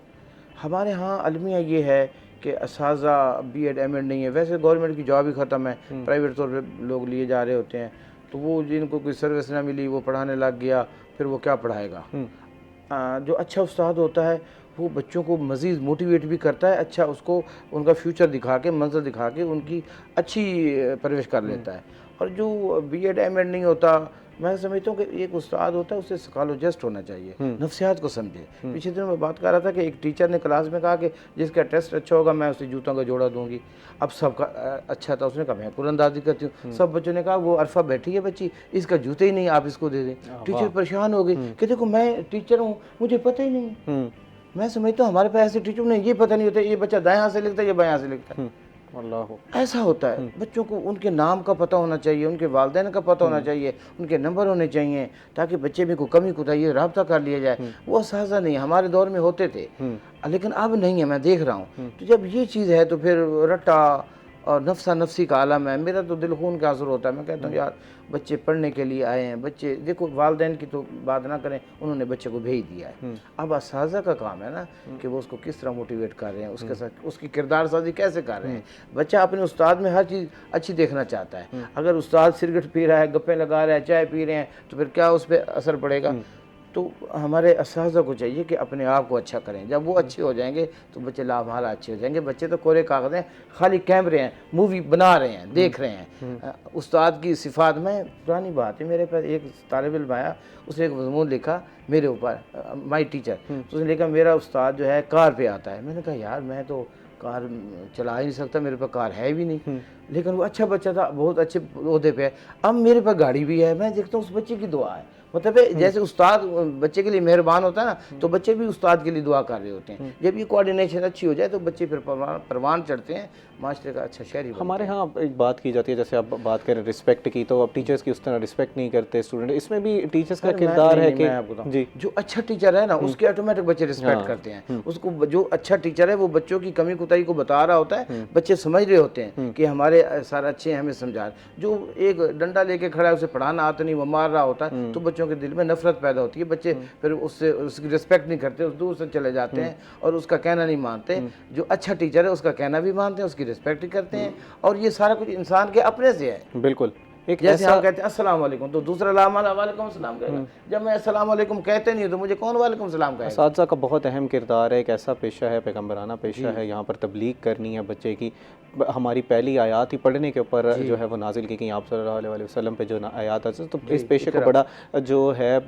हमारे यहाँ अलमिया ये है कि असातिज़ा B.Ed M.Ed नहीं है। वैसे गवर्नमेंट की जॉब ही ख़त्म है, प्राइवेट तौर पे लोग लिए जा रहे होते हैं। तो वो जिनको कोई सर्विस ना मिली वो पढ़ाने लग गया, फिर वो क्या पढ़ाएगा। जो अच्छा उस्ताद होता है वो बच्चों को मज़ीद मोटिवेट भी करता है, अच्छा उसको उनका फ्यूचर दिखा के, मंज़िल दिखा के उनकी अच्छी परवरिश कर लेता है। और जो B.Ed M.Ed नहीं होता, मैं समझता हूँ कि एक उस्ताद होता है उसे साइकोलॉजिस्ट होना चाहिए, नफ्सियात को समझे। पिछले दिन मैं बात कर रहा था कि एक टीचर ने क्लास में कहा कि जिसका टेस्ट अच्छा होगा मैं उसे जूतों का जोड़ा दूंगी। अब सबका अच्छा था, उसने कहा मैं कुरअंदाजी करती हूँ। सब बच्चों ने कहा वो अरफा बैठी है बच्ची, इसका जूते ही नहीं, आप इसको दे दें। टीचर परेशान हो गई कि देखो मैं टीचर हूँ, मुझे पता ही नहीं। मैं समझता हूँ हमारे पास ऐसे टीचर नहीं, ये पता नहीं होता ये बच्चा दाएं हाथ से लिखता है या बाएं हाथ से लिखता है। ऐसा होता है। बच्चों को उनके नाम का पता होना चाहिए, उनके वालिदैन का पता होना चाहिए, उनके नंबर होने चाहिए, ताकि बच्चे में कोई कमी कोताही रब्ता कर लिया जाए। वो असातिज़ा नहीं, हमारे दौर में होते थे लेकिन अब नहीं है, मैं देख रहा हूँ। तो जब ये चीज़ है तो फिर रट्टा और नफ्सा नफ्सी का आलम है। मेरा तो दिल खून का असर होता है। मैं कहता हूँ यार बच्चे पढ़ने के लिए आए हैं, बच्चे देखो वालिदैन की तो बात ना करें, उन्होंने बच्चे को भेज दिया है। अब असातिज़ा का काम है ना कि वो उसको किस तरह मोटिवेट कर रहे हैं, उसके साथ उसकी किरदार साजी कैसे कर रहे हैं। बच्चा अपने उस्ताद में हर चीज़ अच्छी देखना चाहता है। अगर उस्ताद सिगरेट पी रहा है, गप्पे लगा रहा है, चाय पी रहे हैं, तो फिर क्या उस पर असर पड़ेगा। तो हमारे असातिज़ा को चाहिए कि अपने आप को अच्छा करें। जब वो अच्छे हो जाएंगे तो बच्चे लाभाला अच्छे हो जाएंगे। बच्चे तो कोरे कागज़ हैं, खाली कैमरे हैं, मूवी बना रहे हैं, देख रहे हैं। उस्ताद की सिफ़ात में पुरानी बात है, मेरे पास एक तालिब इल्म आया, उसने एक मज़मून लिखा मेरे ऊपर, माई टीचर। तो उसने लिखा मेरा उस्ताद जो है कार पे आता है। मैंने कहा यार मैं तो कार चला ही नहीं सकता, मेरे पास कार है भी नहीं। लेकिन वो अच्छा बच्चा था, बहुत अच्छे ओहदे पे है। अब मेरे पास गाड़ी भी है। मैं देखता हूँ उस बच्चे की दुआ है। मतलब जैसे उस्ताद बच्चे के लिए मेहरबान होता है ना, तो बच्चे भी उस्ताद के लिए दुआ कर रहे होते हैं। जब ये कोऑर्डिनेशन अच्छी हो जाए तो बच्चे फिर परवान चढ़ते हैं, माशरे का अच्छा शहरी। हमारे यहाँ एक बात की जाती है, जैसे आप बात करें रिस्पेक्ट की, तो अब टीचर्स की उस तरह रिस्पेक्ट नहीं करते स्टूडेंट। इसमें भी टीचर्स का किरदार है कि जी जो अच्छा टीचर है ना उसके ऑटोमेटिक बच्चे रिस्पेक्ट करते हैं उसको। जो अच्छा टीचर है वो बच्चों की कमी कोताही को बता रहा होता है, बच्चे समझ रहे होते हैं कि हमारे सर अच्छे हैं, हमें समझा रहे। जो एक डंडा लेके खड़ा है, उसे पढ़ाना आता नहीं, वो मार रहा होता है, तो बच्चों के दिल में नफरत पैदा होती है। बच्चे फिर उससे उसकी रिस्पेक्ट नहीं करते, उस दूर से चले जाते हैं और उसका कहना नहीं मानते। जो अच्छा टीचर है उसका कहना भी मानते हैं, उसकी रिस्पेक्ट भी करते हैं। और ये सारा कुछ इंसान के अपने से है। बिल्कुल। एक जैसे हम कहते हैं अस्सलाम वालेकुम, तो दूसरा वालेकुम सलाम कहेगा। जब मैं अस्सलाम वालेकुम कहते नहीं तो मुझे कौन वालेकुम सलाम कहेगा। असातिज़ा का बहुत अहम किरदार है। एक ऐसा पेशा है, पैगम्बराना पेशा है। यहाँ पर तबलीग करनी है बच्चे की। हमारी पहली आयात ही पढ़ने के ऊपर जो है वो नाजिल की गई, आप सल्लल्लाहु अलैहि वसल्लम पे जो आयात है, तो इस पेशे को बड़ा जो है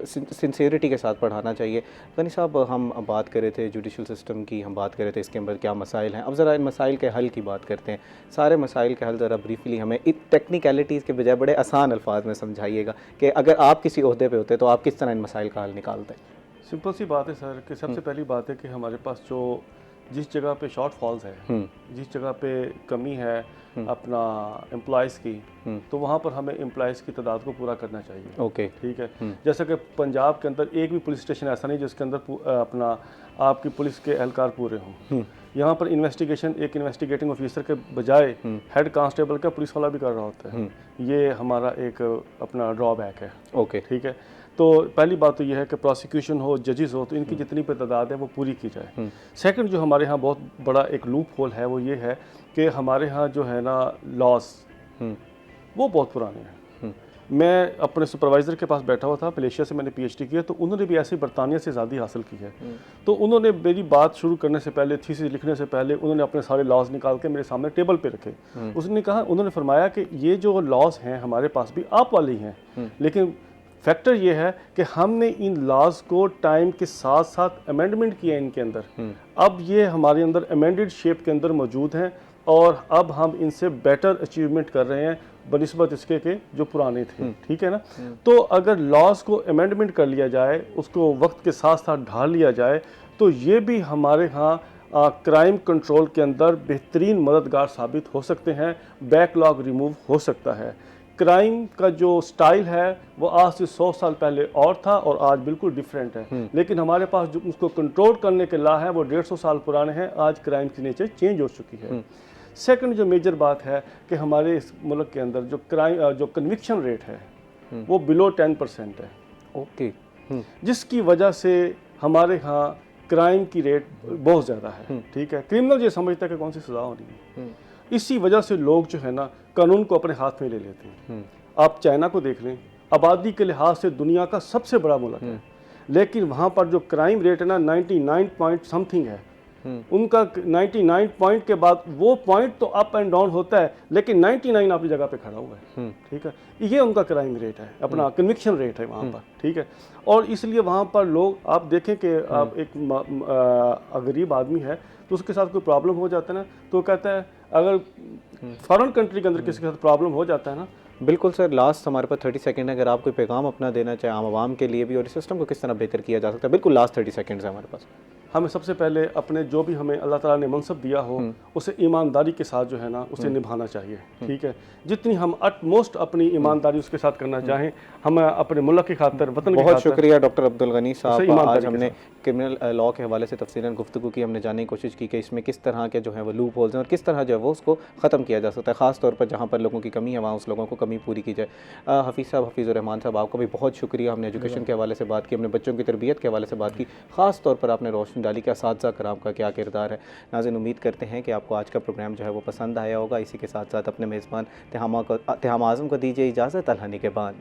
सिंसियरिटी के साथ पढ़ाना चाहिए। गनी साहब, हम बात कर रहे थे जुडिशल सिस्टम की, हम बात कर रहे थे इसके अंदर क्या मसाइल हैं। अब ज़रा इन मसाइल के हल की बात करते हैं। सारे मसाइल के हल ज़रा ब्रीफली हमें टेक्निकलिटीज़ के बजाय बड़े आसान अल्फाज में समझाइएगा कि अगर आप किसी ओहदे पे होते तो आप किस तरह इन मसाइल का हल निकालते हैं। सिंपल सी बात है सर कि सबसे पहली बात है कि हमारे पास जो जिस जगह पे शॉर्ट फॉल्स है, जिस जगह पे कमी है अपना एम्प्लॉयज़ की, तो वहाँ पर हमें एम्प्लॉयज़ की तादाद को पूरा करना चाहिए। ओके, ठीक है। जैसे कि पंजाब के अंदर एक भी पुलिस स्टेशन ऐसा नहीं जिसके अंदर अपना आपकी पुलिस के एहलकार पूरे हों। यहाँ पर इन्वेस्टिगेशन एक इन्वेस्टिगेटिंग ऑफिसर के बजाय हेड कांस्टेबल का पुलिस वाला भी कर रहा होता है। ये हमारा एक अपना ड्रॉबैक है। ओके, ठीक है। तो पहली बात तो यह है कि प्रोसिक्यूशन हो, जजेस हो, तो इनकी जितनी पे तादाद है वो पूरी की जाए। सेकंड, जो हमारे यहाँ बहुत बड़ा एक लूप होल है वो ये है कि हमारे यहाँ जो है ना लॉस वो बहुत पुराने हैं। मैं अपने सुपरवाइज़र के पास बैठा हुआ था, मलेशिया से मैंने PhD किया, तो उन्होंने भी ऐसे बरतानिया से आज़ादी हासिल की है। तो उन्होंने मेरी बात शुरू करने से पहले, थीसिस लिखने से पहले, उन्होंने अपने सारे लॉज निकाल के मेरे सामने टेबल पे रखे। उन्होंने फरमाया कि ये जो लॉज हैं हमारे पास भी आप वाले ही हैं, लेकिन फैक्टर ये है कि हमने इन लॉज को टाइम के साथ साथ अमेंडमेंट किया इनके अंदर। अब ये हमारे अंदर अमेंडेड शेप के अंदर मौजूद हैं और अब हम इनसे बेटर अचीवमेंट कर रहे हैं बनिस्बत इसके के जो पुराने थे। ठीक है ना। तो अगर लॉज को अमेंडमेंट कर लिया जाए, उसको वक्त के साथ साथ ढाल लिया जाए, तो ये भी हमारे यहाँ क्राइम कंट्रोल के अंदर बेहतरीन मददगार साबित हो सकते हैं। बैकलॉग रिमूव हो सकता है। क्राइम का जो स्टाइल है वो आज से 100 साल पहले और था और आज बिल्कुल डिफरेंट है, लेकिन हमारे पास जो उसको कंट्रोल करने के ला है वो 150 साल पुराने हैं। आज क्राइम की नेचर चेंज हो चुकी है। सेकंड जो मेजर बात है कि हमारे इस मुल्क के अंदर जो कन्विक्शन रेट है वो बिलो 10% है। ओके। जिसकी वजह से हमारे यहाँ क्राइम की रेट बहुत ज़्यादा है। ठीक है। क्रिमिनल ये समझता है कि कौन सी सज़ा होनी है। इसी वजह से लोग जो है ना कानून को अपने हाथ में ले लेते हैं। आप चाइना को देख लें, आबादी के लिहाज से दुनिया का सबसे बड़ा मुल्क है, लेकिन वहाँ पर जो क्राइम रेट है ना 99 पॉइंट समथिंग है। उनका 99 पॉइंट के बाद वो पॉइंट तो अप एंड डाउन होता है, लेकिन 99 अपनी जगह पे खड़ा हुआ है। ठीक है। ये उनका क्राइम रेट है, अपना कन्विक्शन रेट है वहाँ पर। ठीक है। और इसलिए वहाँ पर लोग, आप देखें कि आप एक गरीब आदमी है तो उसके साथ कोई प्रॉब्लम हो जाता है ना, तो कहता है, अगर फॉरेन कंट्री के अंदर किसी के साथ प्रॉब्लम हो जाता है ना। बिल्कुल सर, लास्ट हमारे पास 30 सेकंड है, अगर आप कोई पैगाम अपना देना चाहे आम आवाम के लिए भी और इस सिस्टम को किस तरह बेहतर किया जा सकता है, बिल्कुल लास्ट 30 सेकंड्स है हमारे पास। हमें सबसे पहले अपने जो भी हमें अल्लाह ताला ने मनसब दिया हो उसे ईमानदारी के साथ जो है ना उसे निभाना चाहिए। ठीक है। जितनी हम अटमोस्ट अपनी ईमानदारी उसके साथ करना चाहें, हम अपने मुल्क की खातिर, वतन की बहुत खातिर। शुक्रिया डॉक्टर अब्दुल गनी साहब। ईमानदारी आज के हमने साथ। क्रिमिनल लॉ के हवाले से तफसीलन गुफ्तगू की, हमने जानने की कोशिश की कि इसमें किस तरह के जो है वो लूप होल्स हैं और किस तरह जो है वो उसको ख़त्म किया जा सकता है, ख़ास तौर पर जहाँ पर लोगों की कमी है वहाँ उस लोगों को कमी पूरी की जाए। हफीज़ साहब, हफीज़ुर रहमान साहब, आपको भी बहुत शुक्रिया। हमने एजुकेशन के हवाले से बात की, हमने बच्चों की तरबियत के हवाले से बात की, ख़ास तौर पर आपने रोशनी डाली कि असातिज़ा कराम का क्या किरदार है। नाज़रीन, उम्मीद करते हैं कि आपको आज का प्रोग्राम जो है वो पसंद आया होगा। इसी के साथ साथ अपने मेज़बान तिहाम आज़म को दीजिए इजाज़त। अल्लाह निगहबान।